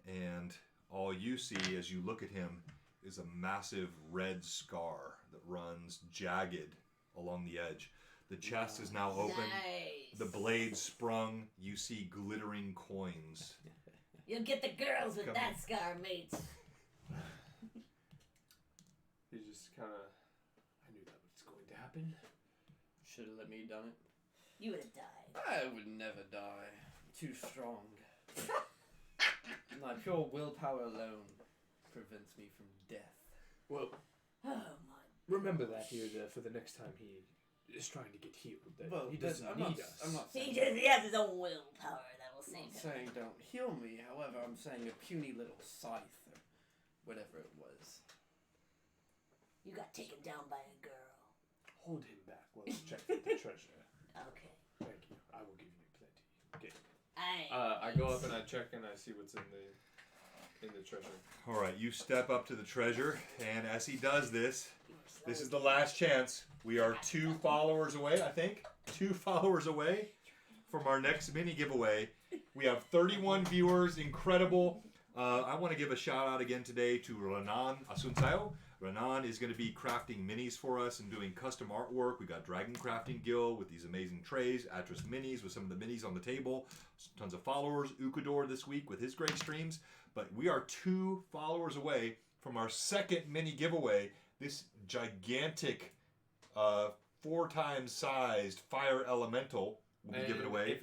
B: and all you see as you look at him is a massive red scar that runs jagged along the edge. The chest is now open.
F: Nice.
B: The blade sprung. You see glittering coins.
F: You'll get the girls with
B: Come
F: that scar, mate.
E: He just kind of. I knew that was going to happen.
D: Should have let me done it.
F: You would have died.
D: I would never die. Too strong. My pure willpower alone prevents me from death.
E: Well,
F: Oh my.
E: remember that here for the next time he is trying to get healed. That he doesn't
D: I'm
E: need
D: not,
E: us.
D: I'm not
F: He
D: saying,
F: has his own willpower that will
D: I'm
F: save
D: not
F: him.
D: saying don't heal me. However, I'm saying a puny little scythe or whatever it was.
F: You got taken down by a girl.
E: Hold him back while we check for the treasure.
F: Okay.
E: Thank you. I will give you plenty. Okay.
F: I
E: I go up and I check and I see what's in the treasure.
B: All right, you step up to the treasure, and as he does this is the last chance. We are 2 followers away, I think. 2 followers away from our next mini giveaway. We have 31 viewers. Incredible. I want to give a shout out again today to Renan Asunsao. Renan is going to be crafting minis for us and doing custom artwork. We got Dragon Crafting Guild with these amazing trays, Atris minis with some of the minis on the table, tons of followers. Ukador this week with his great streams. But we are 2 followers away from our second mini giveaway. This gigantic 4 times sized fire elemental will be given away.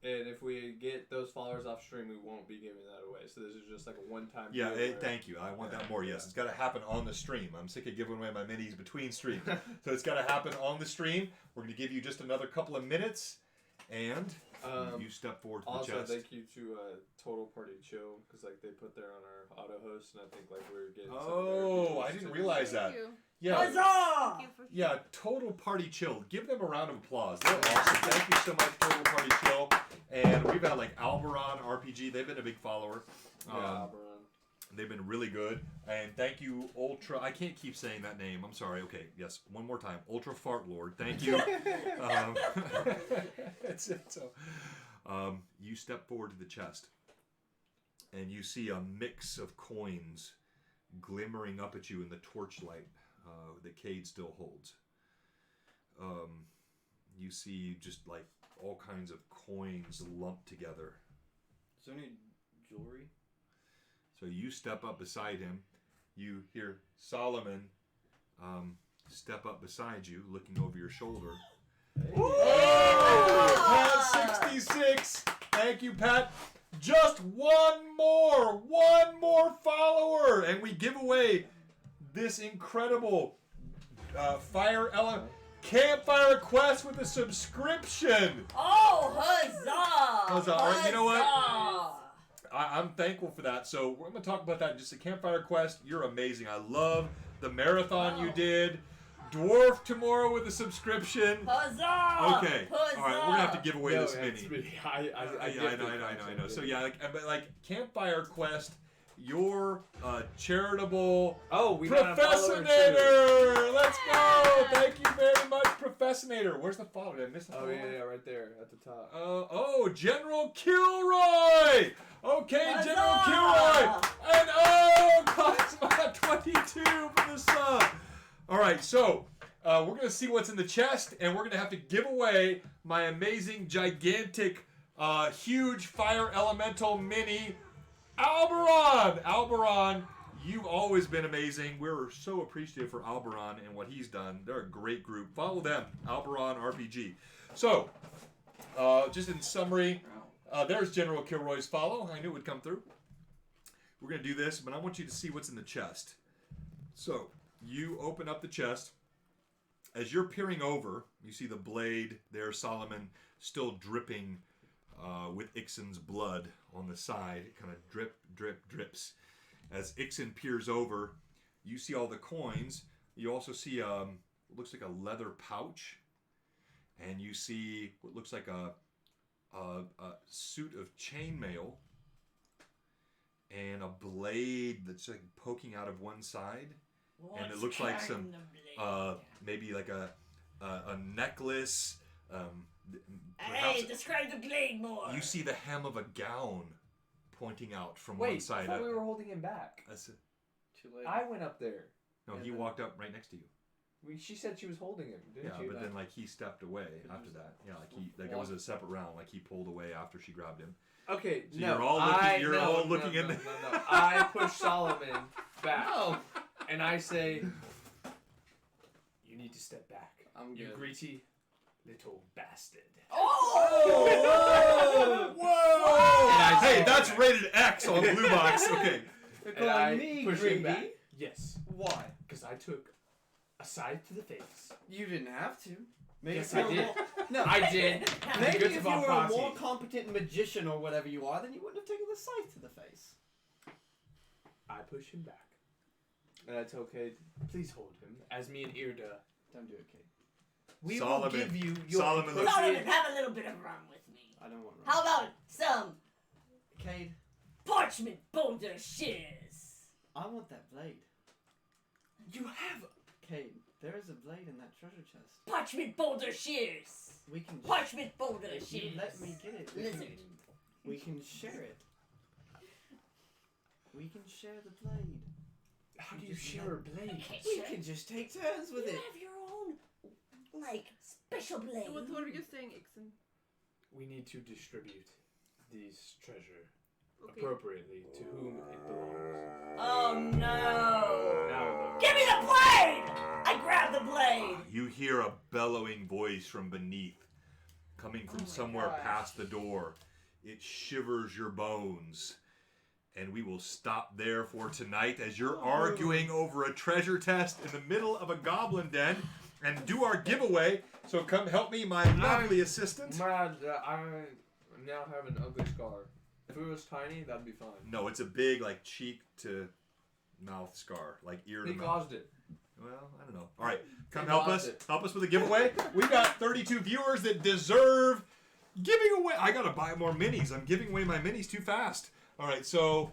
E: If we get those followers off stream, we won't be giving that away. So this is just like a one-time.
B: Yeah,
E: giveaway.
B: thank you. I want that more. Yes, it's got to happen on the stream. I'm sick of giving away my minis between streams, so it's got to happen on the stream. We're going to give you just another couple of minutes, and you step forward to the
E: Also,
B: chest.
E: thank you to Total Party Chill because like they put there on our auto host, and I think like we were getting.
B: Oh, I didn't realize that.
C: Thank you.
B: Yeah,
F: Huzzah!
C: Thank you for
B: yeah. Total Party Chill. Give them a round of applause. They're awesome. Thank you so much, Total Party Chill. And we've got like Alberon RPG. They've been a big follower.
E: Alberon.
B: They've been really good. And thank you, Ultra. I can't keep saying that name. I'm sorry. Okay, yes, one more time. Ultra Fart Lord. Thank you. You step forward to the chest, and you see a mix of coins glimmering up at you in the torchlight that Cade still holds. You see just like all kinds of coins lumped together.
D: Is there any jewelry?
B: So you step up beside him. You hear Solomon step up beside you, looking over your shoulder. Oh! Pat 66. Thank you, Pat. Just one more follower, and we give away this incredible fire element campfire quest with a subscription.
F: Oh, huzzah!
B: Huzzah. All right, you know what?
F: Huzzah!
B: I'm thankful for that. So we're going to talk about that in just a campfire quest. You're amazing. I love the marathon you did. Dwarf tomorrow with a subscription.
F: Huzzah!
B: Okay.
F: Huzzah!
B: All right. We're going to have to give away this
E: it's
B: mini.
E: really, I
B: know. So yeah, like campfire quest, your charitable
E: we got a follower too.
B: Professinator. Let's go. Thank you very much, Professinator. Where's the follower? Did I miss the follower?
E: Yeah, right there at the top.
B: General Kilroy. Okay,
F: Huzzah!
B: General Kilroy. And Cosma 22 for the sub. All right, so we're going to see what's in the chest, and we're going to have to give away my amazing, gigantic, huge fire elemental mini, Alberon. Alberon, you've always been amazing. We're so appreciative for Alberon and what he's done. They're a great group. Follow them, Alberon RPG. So, just in summary, there's General Kilroy's follow. I knew it would come through. We're going to do this, but I want you to see what's in the chest. So, you open up the chest, as you're peering over, you see the blade there, Solomon, still dripping with Ixen's blood on the side. It kind of drip, drip, drips. As Ixen peers over, you see all the coins. You also see what looks like a leather pouch. And you see what looks like a suit of chainmail. And a blade that's like poking out of one side. And it looks like some, maybe like a necklace.
F: Hey, describe the blade more.
B: You see the hem of a gown pointing out from
E: Wait,
B: one side.
E: I thought we were holding him back.
D: Too late.
E: I went up there.
B: No, he walked up right next to you.
E: She said she was holding him, didn't she?
B: But then like he stepped away after that. Yeah, it was a separate round. Like he pulled away after she grabbed him.
E: Okay,
B: so you're all looking in.
E: No. I push Solomon back.
D: No.
E: And I say, you need to step back.
D: I'm
E: You
D: good.
E: greedy little bastard.
F: Oh!
B: Whoa! Hey, that's rated X on Blue Box. Okay.
D: You're
E: And I
D: calling me
E: push him
D: greedy?
E: back. Yes,
D: Why?
E: because I took a side to the face.
D: You didn't have to. Maybe
E: Yes,
D: if you
E: I
D: were
E: did.
D: more- No,
E: I did.
D: Maybe
E: Good
D: if you
E: of our
D: were a
E: posse.
D: more competent magician or whatever you are, then you wouldn't have taken the scythe to the face.
E: I push him back. And I tell Cade, please hold him, as me and Irda.
D: Don't do it, Kate.
E: We
B: Solomon.
E: will give you your
B: Solomon looks-
F: Solomon, have a little bit of rum with me.
D: I don't want to.
F: How about some
D: Cade,
F: parchment boulder shears?
D: I want that blade.
E: You have.
D: Cade, there is a blade in that treasure chest.
F: Parchment boulder shears.
D: We can.
F: Parchment boulder
D: If you
F: shears.
D: let me get it,
F: Lizard.
D: we can share it. We can share the blade.
E: How do you share a blade?
D: We can just take turns with
F: You
D: it.
F: have your own, like, special blade.
C: What are you saying, Ixen?
E: We need to distribute this treasure
C: Okay.
E: appropriately to whom it belongs.
F: Oh no!
E: Now,
F: Give me the blade! I grab the blade.
B: You hear a bellowing voice from beneath, coming from somewhere
D: gosh.
B: past the door. It shivers your bones. And we will stop there for tonight as you're arguing over a treasure test in the middle of a goblin den and do our giveaway. So come help me, my lovely assistant.
E: I now have an ugly scar. If it was tiny, that'd be fine.
B: No, it's a big, like, cheek to mouth scar, like ear to
E: He
B: mouth.
E: caused it.
B: Well, I don't know. All right, come
E: He
B: help
E: lost
B: us.
E: it.
B: Help us with the giveaway. We've got 32 viewers that deserve giving away. I gotta buy more minis. I'm giving away my minis too fast. All right, so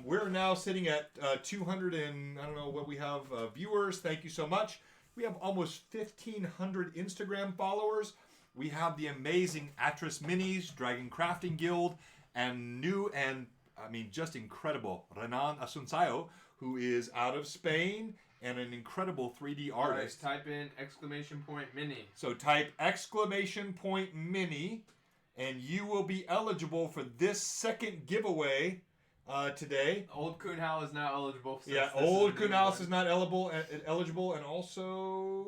B: we're now sitting at 200 and I don't know what we have viewers. Thank you so much. We have almost 1,500 Instagram followers. We have the amazing Atris Minis, Dragon Crafting Guild, and just incredible Renan Asunciao, who is out of Spain and an incredible 3D artist.
E: Alright, type in !mini.
B: So type !mini, and you will be eligible for this second giveaway today.
E: Old Kunhal is now eligible. since
B: Yeah,
E: this is
B: old
E: a new
B: Kunaus
E: one.
B: is not eligible, and also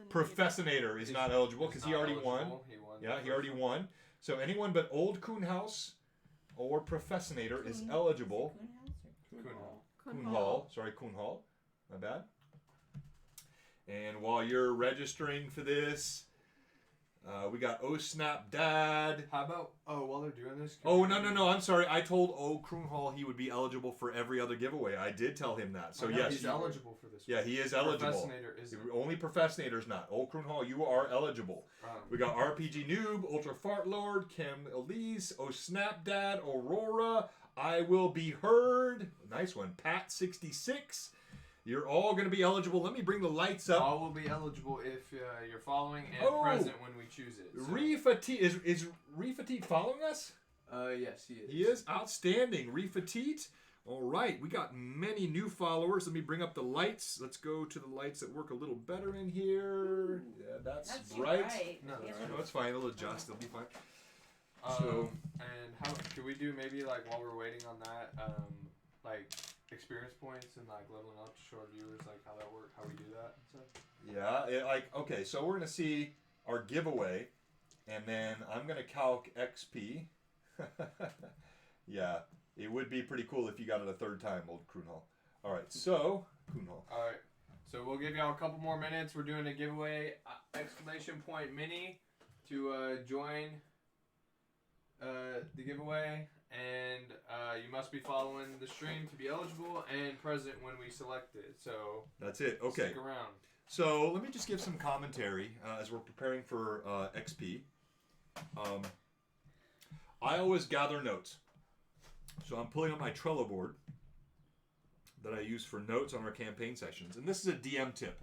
B: Professinator is not eligible because
E: He's
B: he
E: not
B: already won.
E: eligible. He won.
B: Yeah, he already won. So anyone but old Kuhnhaus or Professinator is eligible.
E: Kunhal.
B: Kuhnhal. My bad. And while you're registering for this, we got Oh Snap Dad.
E: How about, while they're doing this?
B: Oh, no, I'm sorry. I told Kuhnhal he would be eligible for every other giveaway. I did tell him that. So, yes.
E: He's eligible for this.
B: Yeah, he is eligible.
E: Professinator isn't.
B: Only Professinator's not. Old Kuhnhal, you are eligible. We got RPG Noob, Ultra Fart Lord, Kim Elise, Oh Snap Dad, Aurora, I Will Be Heard. Nice one. Pat66. You're all going to be eligible. Let me bring the lights up.
E: All will be eligible if you're following and present when we choose it. So.
B: Refatit. Is Refatit following us?
E: Yes, he is.
B: He is? Outstanding. Refatit. All right. We got many new followers. Let me bring up the lights. Let's go to the lights that work a little better in here. Yeah, that's bright.
E: No, that's
B: No, it's fine. It'll adjust. It'll be fine.
E: And how can we do maybe like while we're waiting on that, like experience points and like leveling up to show our viewers like how that works, how we do that and stuff?
B: Yeah, okay, so we're going to see our giveaway, and then I'm going to calc XP. Yeah, it would be pretty cool if you got it a third time, old Kuhnhal. All right, so, Kuhnhal.
E: Alright, So we'll give y'all a couple more minutes. We're doing a giveaway, exclamation point mini, to join the giveaway. And you must be following the stream to be eligible and present when we select it. So
B: that's it. Okay.
E: Stick around.
B: So let me just give some commentary as we're preparing for XP. I always gather notes. So I'm pulling up my Trello board that I use for notes on our campaign sessions. And this is a DM tip.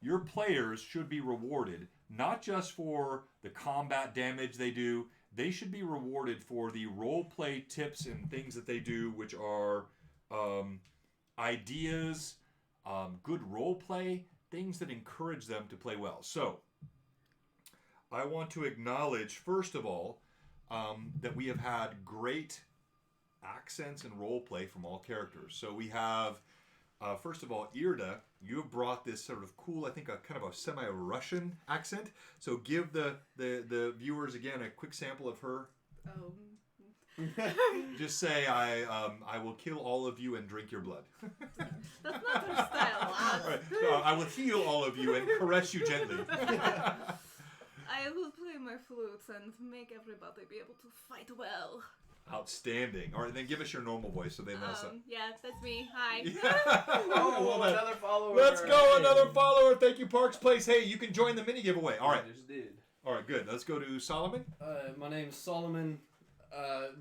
B: Your players should be rewarded not just for the combat damage they do. They should be rewarded for the role play tips and things that they do, which are ideas, good role play, things that encourage them to play well. So I want to acknowledge, first of all, that we have had great accents and role play from all characters. So we have, first of all, Irda, you have brought this sort of cool, I think, a kind of a semi-Russian accent. So give the viewers, again, a quick sample of her. Just say, I will kill all of you and drink your blood.
C: That's not her style.
B: All right. So I will heal all of you and caress you gently.
C: I will play my flutes and make everybody be able to fight well.
B: Outstanding. All right, then give us your normal voice so they know something.
C: Yeah, that's me. Hi.
E: Oh, another follower.
B: Let's go, another follower. Thank you, Parks Place. Hey, you can join the mini giveaway. All right.
E: I just did.
B: All right, good. Let's go to Solomon.
D: My name's Solomon.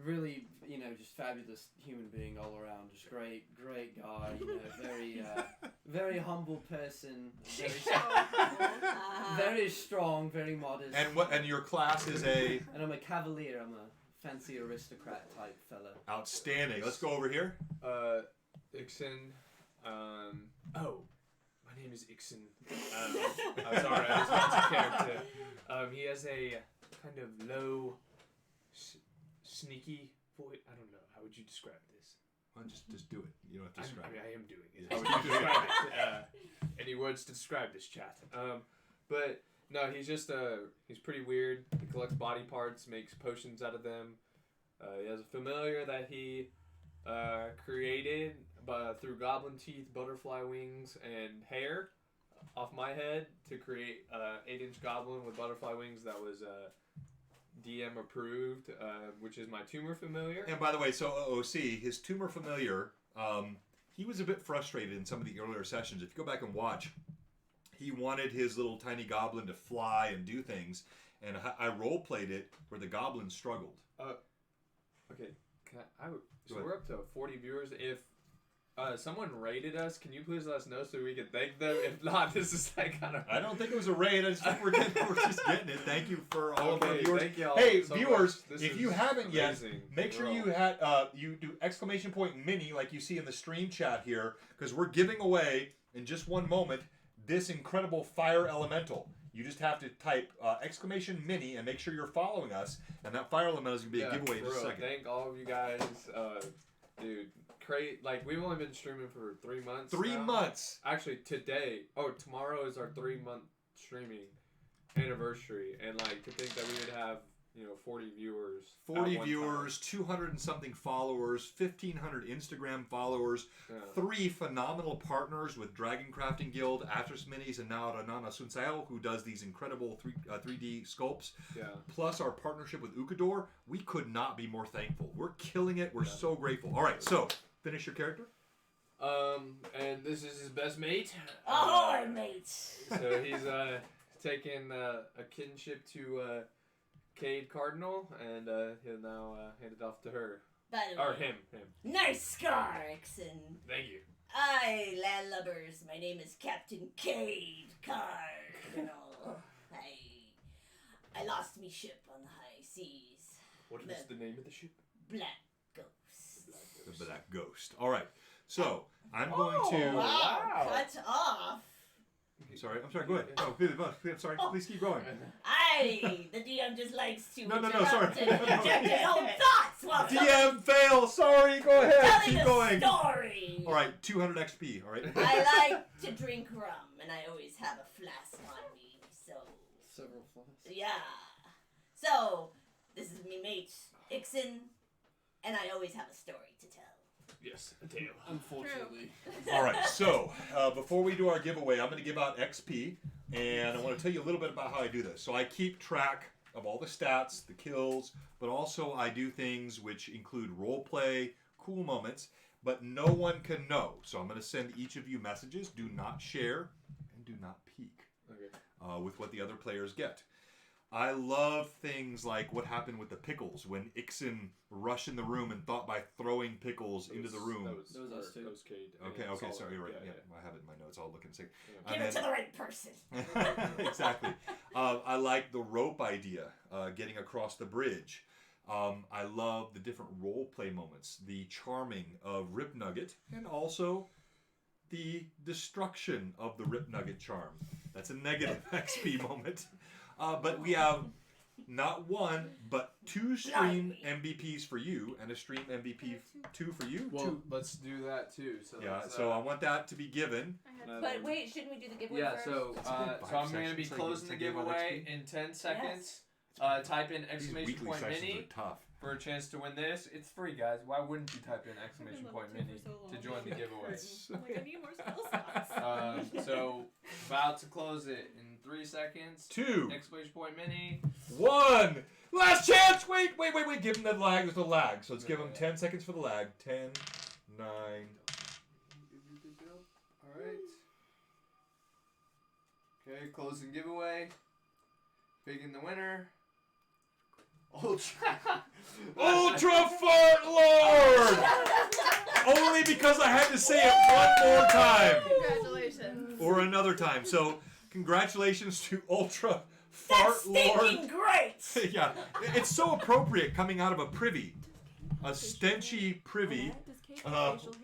D: Really, just fabulous human being all around. Just great guy. Very humble person. Very strong, very modest.
B: And your class is a...
D: And I'm a cavalier. I'm a fancy aristocrat type fella.
B: Outstanding. Let's go over here.
E: Ixen. My name is Ixen. I'm sorry, I was not a character. He has a kind of low, sneaky voice. I don't know. How would you describe this?
B: Well, just do it. You don't have to describe it.
E: I am doing it. How would you describe it? Any words to describe this chat? But no, he's just he's pretty weird. He collects body parts, makes potions out of them. He has a familiar that he created through goblin teeth, butterfly wings, and hair off my head to create 8-inch goblin with butterfly wings that was DM approved, which is my tumor familiar.
B: And by the way, so OC, his tumor familiar, he was a bit frustrated in some of the earlier sessions. If you go back and watch, he wanted his little tiny goblin to fly and do things, and I role-played it where the goblin struggled.
E: Okay, so we're up to 40 viewers. If someone rated us, can you please let us know so we can thank them? If not, this is like kind of...
B: I don't think it was a raid. I just think we're just getting it. Thank you for all of our viewers.
E: Thank y'all
B: hey,
E: so
B: viewers,
E: much.
B: if you haven't
E: amazing.
B: yet, make sure you you do exclamation point mini like you see in the stream chat here, because we're giving away in just one moment this incredible fire elemental. You just have to type exclamation mini and make sure you're following us, and that fire elemental is going to be a giveaway in just a second.
E: Thank all of you guys. Dude, we've only been streaming for 3 months.
B: 3 months.
E: Actually, tomorrow is our 3-month streaming anniversary, and to think that we would have 40 viewers.
B: 40 viewers, 200 and something followers, 1,500 Instagram followers, 3 phenomenal partners with Dragon Crafting Guild, Atris Minis, and now Renan Asunsao, who does these incredible 3D sculpts.
E: Yeah.
B: Plus our partnership with Ukador. We could not be more thankful. We're killing it. We're so grateful. All right, so finish your character.
E: And this is his best mate.
F: Ahoy, mate!
E: So he's taken a kinship to Cade Cardinal, and he'll now hand it off to her.
F: By the way,
E: Or him.
F: nice scar, Ixen.
E: Thank you.
F: Aye, landlubbers, my name is Captain Cade Cardinal. I lost me ship on the high seas.
E: What is the name of the ship?
F: Black Ghost.
B: The Black Ghost. All right. So I'm going to.
F: Wow. Cut off.
B: I'm sorry. Go ahead. Oh, I'm sorry. Please keep going.
F: Aye, the DM just likes to
B: No,
F: interrupt
B: sorry.
F: and interject his own thoughts while
B: DM fail. Sorry. Go ahead.
F: telling
B: Keep
F: a
B: going.
F: story.
B: All right. 200 XP. All right.
F: I like to drink rum, and I always have a flask on me. So
D: Several flasks.
F: yeah. So this is me mate Ixen, and I always have a story to tell.
E: Yes, a tail.
D: Unfortunately.
B: All right, so before we do our giveaway, I'm going to give out XP, and I want to tell you a little bit about how I do this. So I keep track of all the stats, the kills, but also I do things which include role play, cool moments, but no one can know. So I'm going to send each of you messages. Do not share and do not peek with what the other players get. I love things like what happened with the pickles when Ixen rushed in the room and thought by throwing pickles into the room.
E: That was us too. That was Cade.
B: Okay, sorry, you're right. Yeah, I have it in my notes. I'll look and see.
F: Give it to the right person.
B: Exactly. I like the rope idea, getting across the bridge. I love the different role play moments, the charming of Rip Nugget, and also the destruction of the Rip Nugget charm. That's a negative XP moment. But we have not one, but 2 stream MVPs for you, and a stream MVP 2 for you.
E: Well, let's do that too. So
B: so I want that to be given.
F: But wait, shouldn't we do the giveaway
E: Yeah,
F: first?
E: so I'm going to be closing the giveaway in 10 seconds. Type in exclamation point mini
B: Tough.
E: for a chance to win this. It's free, guys. Why wouldn't you type in exclamation point mini to join the giveaway?
C: Like, I need more spell slots.
E: So about to close it in 3 seconds.
B: 2.
E: Exclamation point mini.
B: 1. Last chance. Wait. Give them the lag. There's a lag. So let's give them 10 seconds for the lag. 10, 9.
E: All right. Okay, closing giveaway. Picking the winner. Ultra
B: Fart Lord! Only because I had to say it one more time.
C: Congratulations.
B: Or another time. So, congratulations to Ultra Fart Lord.
F: Stinking great!
B: Yeah, it's so appropriate coming out of a privy. A stenchy privy.
C: Does Kate have facial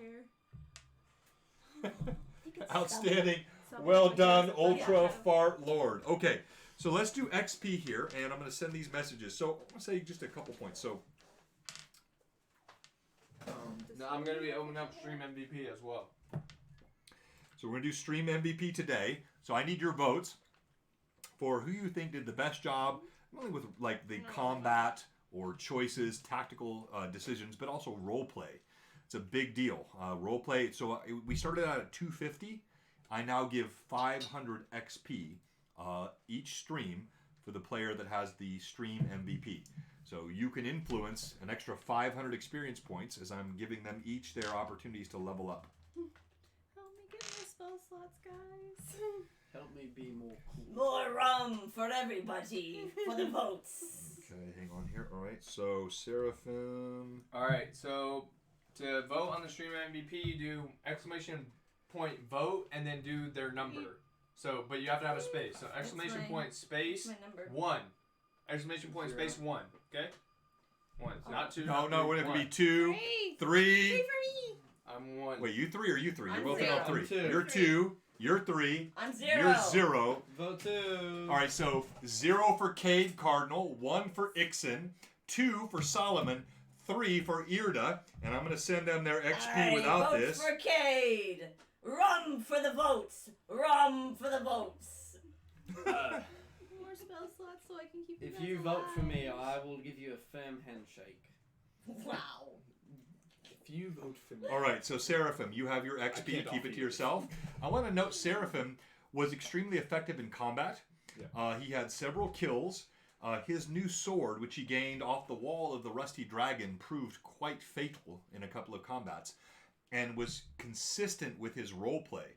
C: hair?
B: Outstanding. Well done, Ultra Fart Lord. Okay, so let's do XP here, and I'm going to send these messages. So, I'm going to say just a couple points. So,
E: no, I'm going to be opening up Stream MVP as well.
B: So we're going to do Stream MVP today. So I need your votes for who you think did the best job, not only with like the combat or choices, tactical decisions, but also role play. It's a big deal. Role play. So we started out at 250. I now give 500 XP each stream for the player that has the Stream MVP. So you can influence an extra 500 experience points as I'm giving them each their opportunities to level up.
C: Help me get more spell slots, guys.
D: Help me be more cool.
F: More rum for everybody for the votes.
B: Okay, hang on here. All right, so Seraphim.
E: All right, so to vote on the Stream MVP, you do exclamation point vote and then do their number. So, but you have to have a space. So exclamation point space
F: What's my number?
E: 1. Exclamation point space 1. Okay? 1. It's not 2.
B: No,
E: not
B: no, it
E: 3,
B: would have to
E: 1.
B: be 2, 3.
C: for me.
E: I'm 1.
B: Wait, you 3 or you 3? You're
F: I'm
B: both
F: 0.
B: about 3.
D: I'm 2.
B: You're 2. You're 3.
F: I'm 0.
B: You're 0.
D: Vote 2.
B: All right, so 0 for Cade Cardinal, 1 for Ixen, 2 for Solomon, 3 for Irda, and I'm going to send them their XP without
F: vote
B: this.
F: for Cade. Rum for the votes. Rum for the votes.
C: More spell slots so I can keep
D: If
C: guys
D: you vote for me,
C: alive.
D: I will give you a firm handshake.
F: Wow.
E: If you vote for me.
B: All right, so Seraphim, you have your XP to
E: can't
B: keep
E: offer
B: it to
E: you.
B: yourself. I want to note Seraphim was extremely effective in combat.
E: Yeah.
B: He had several kills. His new sword, which he gained off the wall of the Rusty Dragon, proved quite fatal in a couple of combats and was consistent with his role play.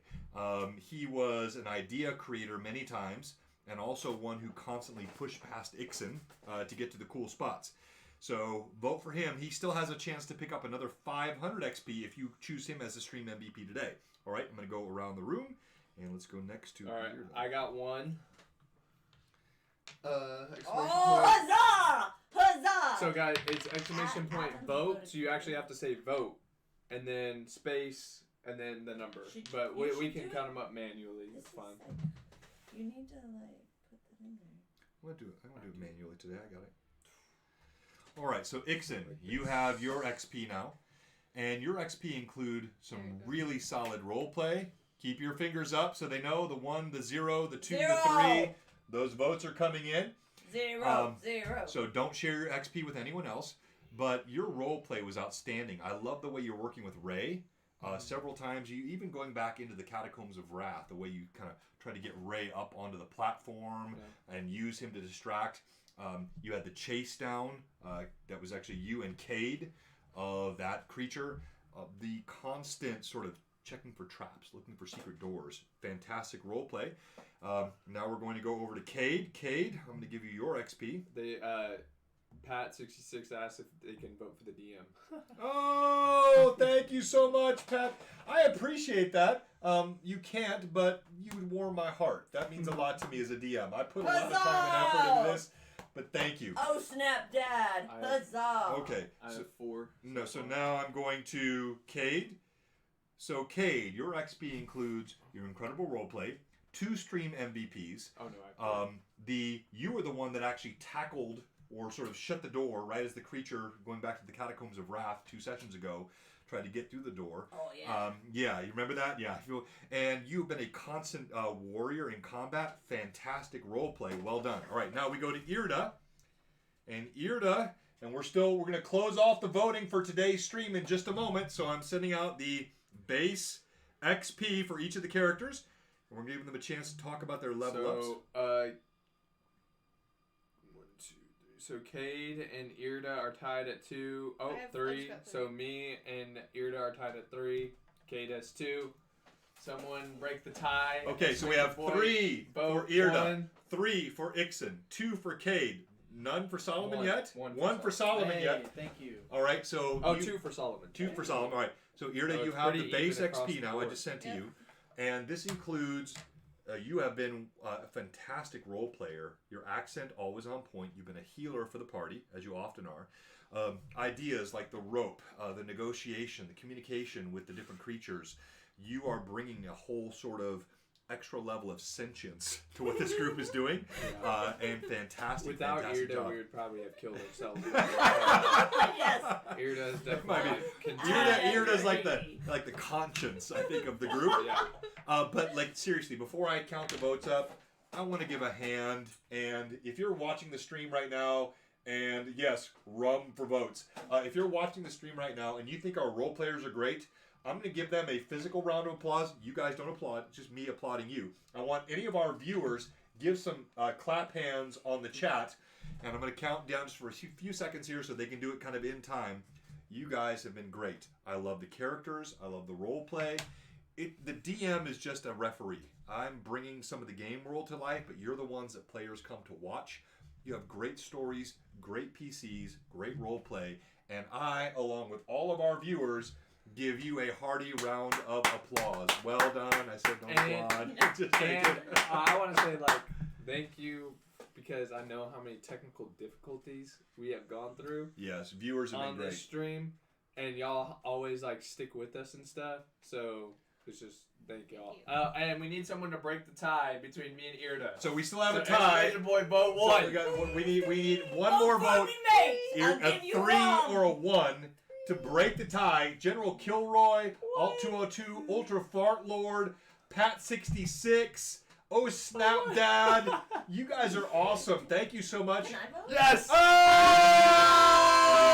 B: He was an idea creator many times and also one who constantly pushed past Ixen to get to the cool spots. So vote for him. He still has a chance to pick up another 500 XP if you choose him as the Stream MVP today. All right, I'm going to go around the room, and let's go next to...
E: All right, I got 1. Exclamation
F: Oh,
E: point.
F: huzzah! Huzzah!
E: So guys, it's exclamation point vote, so you actually have to say vote, and then space, and then the number.
F: Should-
E: But
F: you
E: we
F: should
E: can
F: do
E: count them up manually.
F: This
E: It's
F: is
E: fine.
F: like- you need to put that in there.
B: I'm going to do it manually today. I got it. All right, so Ixen, you have your XP now. And your XP include some really solid role play. Keep your fingers up so they know the 1, the 0, the 2, the 3. Those votes are coming in.
F: 0, 0.
B: So don't share your XP with anyone else. but your role play was outstanding. I love the way you're working with Ray. Several times, you even going back into the Catacombs of Wrath, the way you kind of try to get Ray up onto the platform and use him to distract. You had the chase down. That was actually you and Cade of that creature. The constant sort of checking for traps, looking for secret doors. Fantastic role play. Now we're going to go over to Cade. Cade, I'm going to give you your XP.
E: Pat66 asked if they can vote for the DM.
B: Oh, thank you so much, Pat. I appreciate that. You can't, but you would warm my heart. That means a lot to me as a DM. I put a lot of time and effort into this, but thank you.
F: Oh, snap, Dad. Huzzah.
B: Okay.
E: I have 4.
B: No, so now I'm going to Cade. So, Cade, your XP includes your incredible roleplay, 2 stream MVPs.
E: Oh, no.
B: You were the one that actually tackled or sort of shut the door right as the creature, going back to the Catacombs of Wrath 2 sessions ago, tried to get through the door.
F: Oh, yeah.
B: Yeah, you remember that? Yeah. And you've been a constant warrior in combat. Fantastic roleplay. Well done. All right, now we go to Irda. And Irda, and we're going to close off the voting for today's stream in just a moment. So I'm sending out the base XP for each of the characters. And we're giving them a chance to talk about their level ups.
E: So Cade and Irda are tied at 2. Oh, 3. So me and Irda are tied at 3. Cade has 2. Someone break the tie.
B: Okay, so we have 3 for Irda, 3 for Ixen, 2 for Cade, none for Solomon yet. 1 for Solomon yet.
D: Thank you.
B: All right, so
E: 2 for Solomon.
B: 2 for Solomon. All right, so Irda,
E: So
B: you
E: it's
B: have the
E: pretty
B: base
E: even across
B: XP
E: the
B: now. I
E: board.
B: just sent to you, and this includes. You have been a fantastic role player. Your accent always on point. You've been a healer for the party, as you often are. Ideas like the rope, the negotiation, the communication with the different creatures. You are bringing a whole sort of extra level of sentience to what this group is doing, and fantastic.
E: Without
B: fantastic
E: Irda,
B: job.
E: we would probably have killed ourselves.
F: Yes.
E: Irda's
B: Might
E: definitely
B: be. Irda's like the conscience, I think, of the group.
E: Yeah.
B: But like seriously, before I count the votes up, I want to give a hand. And if you're watching the stream right now, and yes, rum for votes. If you're watching the stream right now and you think our role players are great, I'm going to give them a physical round of applause. You guys don't applaud; it's just me applauding you. I want any of our viewers give some clap hands on the chat, and I'm going to count down just for a few seconds here so they can do it kind of in time. You guys have been great. I love the characters. I love the role play. The DM is just a referee. I'm bringing some of the game world to life, but you're the ones that players come to watch. You have great stories, great PCs, great role play, and I, along with all of our viewers, give you a hearty round of applause. Well done. I said don't applaud. Just take
E: And
B: it.
E: I want to say, thank you, because I know how many technical difficulties we have gone through
B: Yes, viewers have been
E: on
B: great.
E: this stream, and y'all always stick with us and stuff. So it's just thank y'all. And we need someone to break the tie between me and Irda.
B: So we still have a
E: So
B: tie.
E: Exclamation Boy, vote
B: So
E: 1.
B: we need one
F: Vote
B: more
F: for
B: vote.
F: me, mate. I'll
B: A
F: give you
B: 3
F: rum.
B: or a 1 to break the tie. General Kilroy, Alt 202, Ultra Fart Lord, Pat 66. Oh snap, Dad! You guys are awesome. Thank you so much.
F: Can I vote?
E: Yes.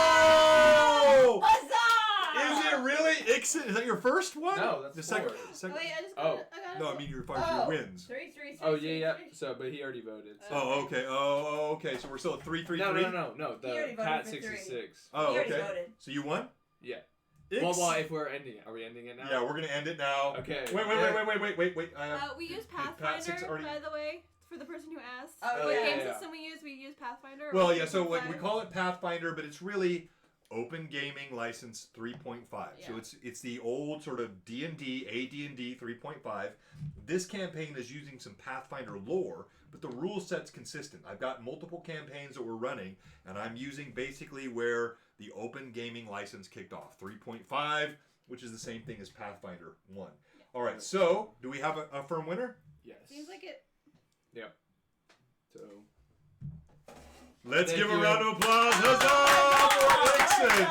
B: Oh!
F: Huzzah!
B: Is it really Ixen? Is that your first one?
E: No, that's
B: the second.
E: 4.
C: Oh,
B: second.
C: wait, I just
E: Oh.
C: got it. I got it.
B: No, I mean as far as your wins.
F: 3, 3, 3.
E: Oh
F: 3,
E: yeah.
F: 3.
E: So, but he already voted. So.
B: Oh, okay. Oh, okay. So we're still at 3-3-3.
E: No.
F: He
E: The
F: already voted
E: Pat
F: for 3.
E: 66.
B: Oh,
F: He already
B: okay.
F: voted.
B: So you won?
E: Yeah.
B: Ix?
E: Well, if we're ending it, are we ending it now?
B: Yeah, we're gonna end it now.
E: Okay.
B: Wait. I have
C: We use
B: Pat six
C: Pathfinder,
B: already-
C: by the way, for the person who asked.
F: Oh,
C: What
F: yeah.
C: game
E: Yeah.
C: system we use Pathfinder.
B: Well, yeah. So we call it Pathfinder, but it's really Open Gaming License 3.5. So
C: Yeah.
B: it's the old sort of D&D, AD&D 3.5. This campaign is using some Pathfinder lore, but the rule set's consistent. I've got multiple campaigns that we're running, and I'm using basically where the Open Gaming License kicked off, 3.5, which is the same thing as Pathfinder 1.
C: Yeah.
B: All right. So do we have a firm winner?
E: Yes.
C: Seems like it.
E: So.
B: Let's
E: Thank
B: give a
E: you.
B: round of applause. Huzzah for Ixen!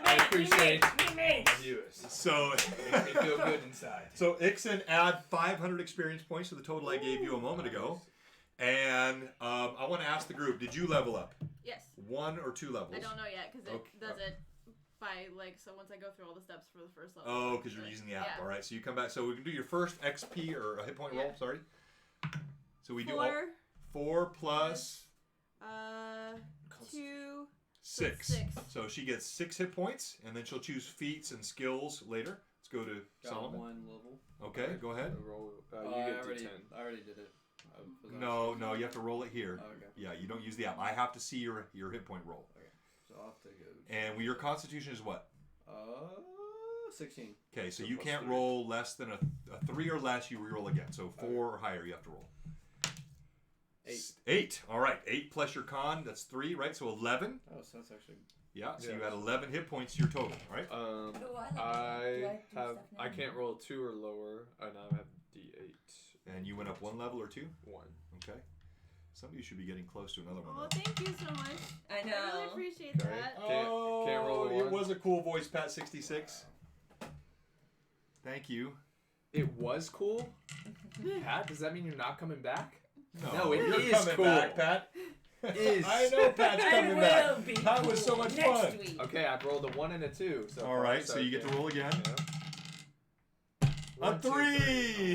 E: I appreciate
F: me.
E: viewers.
B: So,
E: Makes me feel good inside.
B: so Ixen, add 500 experience points to the total I gave you a moment ago. And I want to ask the group: did you level up?
C: Yes.
B: 1 or 2 levels?
C: I don't know yet because it
B: Okay.
C: does it by so once I go through all the steps for the first level.
B: Oh, because you're using the app.
C: Yeah.
B: All right, so you come back. So we can do your first XP or a hit point roll. Sorry. So we do 4 plus
C: 2.
B: 6.
C: 6.
B: So she gets 6 hit points, and then she'll choose feats and skills later. Let's go to Solomon.
D: 1 level.
B: Okay, go ahead.
E: Roll. You
D: I
E: get
D: already,
E: to 10.
D: I already did it.
B: No, you have to roll it here.
D: Oh, okay.
B: Yeah, you don't use the app. I have to see your hit point roll.
D: Okay. So I'll have to go.
B: And your constitution is what?
D: 16.
B: Okay, so
E: So
B: you
E: plus
B: can't
E: 3.
B: roll less than a 3 or less. You reroll again. So 4 or higher, you have to roll. 8. All right, 8 plus your con. That's 3, right? So 11.
D: Oh, so that's actually.
B: Yeah. So
E: Yeah.
B: you had 11 hit points to your total. All right.
E: I can't roll 2 or lower, and I have D8.
B: And you went up 1 level or 2.
E: 1.
B: Okay. Some of you should be getting close to another one.
C: Oh,
B: though.
C: thank you so much.
F: I
C: I really
F: know.
C: appreciate
E: Okay.
C: that.
E: Can't roll a
B: It
E: 1.
B: was a cool voice, Pat 66. Thank you.
E: It was cool. Pat, does that mean you're not coming back?
B: No,
E: it
B: you're
E: is
B: coming
E: cool.
B: back, Pat.
E: Is.
B: I know Pat's
F: I
B: coming
F: will
B: back.
F: be
B: That was so much
F: next
B: fun.
F: week.
E: Okay, I've rolled a 1 and a 2. So
B: All right, so you get to roll again.
E: Yeah.
B: A
E: 1, 2,
B: 3.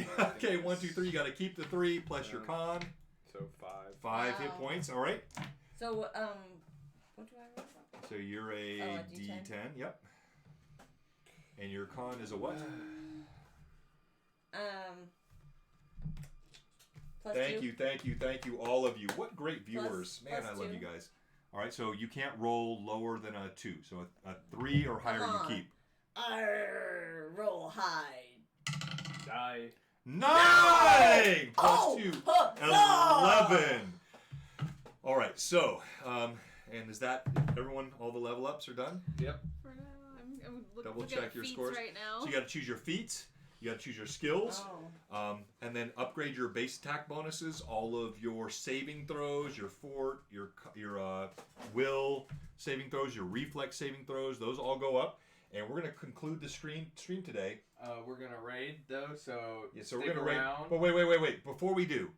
E: 3.
B: Okay, 1, 2, 3. You got to keep the 3 plus your con.
E: So 5.
B: 5 hit
F: Wow.
B: points. All right.
F: So, what do I roll?
B: So you're a
F: Oh, a
B: D10.
F: D10.
B: Yep. And your con is a what?
F: Plus
B: Thank
F: 2.
B: you, thank you, thank you, all of you. What great viewers. Man,
F: plus
B: I love
F: 2.
B: you guys. All right, so you can't roll lower than a 2. So a 3 or higher
F: Come on.
B: you keep.
F: Roll high.
E: Die.
B: 9 plus
F: Oh!
B: 2.
F: Huh,
B: 11. All right, so, and is that everyone, all the level ups are done?
E: Yep.
C: For now, I'm
B: Double
C: looking
B: check
C: at
B: your
C: feats
B: scores.
C: right now.
B: So you got to choose your feats, you got to choose your skills,
F: Oh.
B: and then upgrade your base attack bonuses, all of your saving throws, your fort, your will saving throws, your reflex saving throws, those all go up. And we're going to conclude the stream today.
E: We're gonna raid though, so
B: Yeah, so
E: stick
B: we're going to
E: around.
B: rate. But wait. Before we do,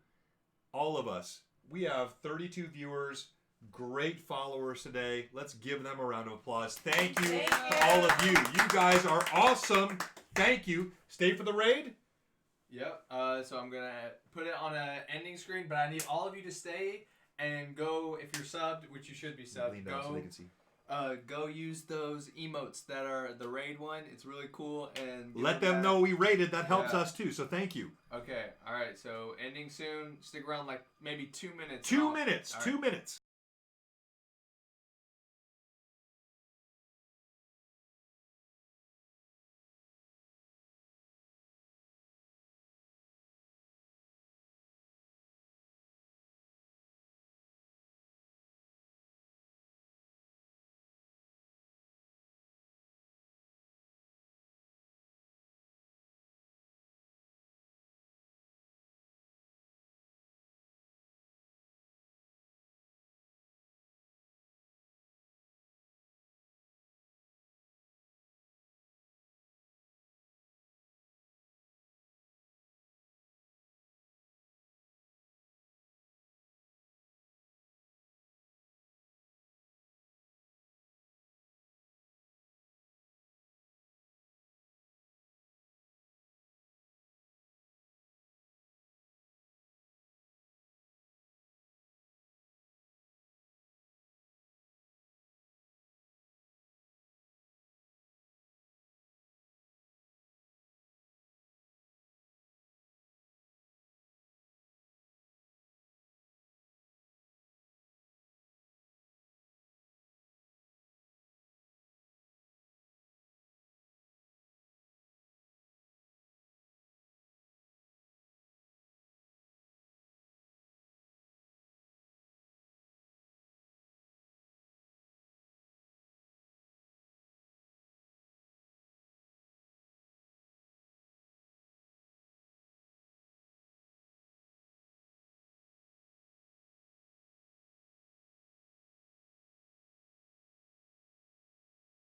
B: all of us, we have 32 viewers, great followers today. Let's give them a round of applause. Thank you
F: Thank
B: to
F: you.
B: all of you. You guys are awesome. Thank you. Stay for the raid.
E: Yep. So I'm gonna put it on an ending screen, but I need all of you to stay and go if you're subbed, which you should be subbed.
B: Lean down so they can see.
E: Go use those emotes that are the raid one. It's really cool, and give
B: Let them
E: that.
B: know we rated. That helps
E: Yeah.
B: us too. So thank you.
E: Okay. All right. So ending soon. Stick around like maybe 2 minutes.
B: 2
E: I'll-
B: minutes.
E: all right.
B: 2 minutes.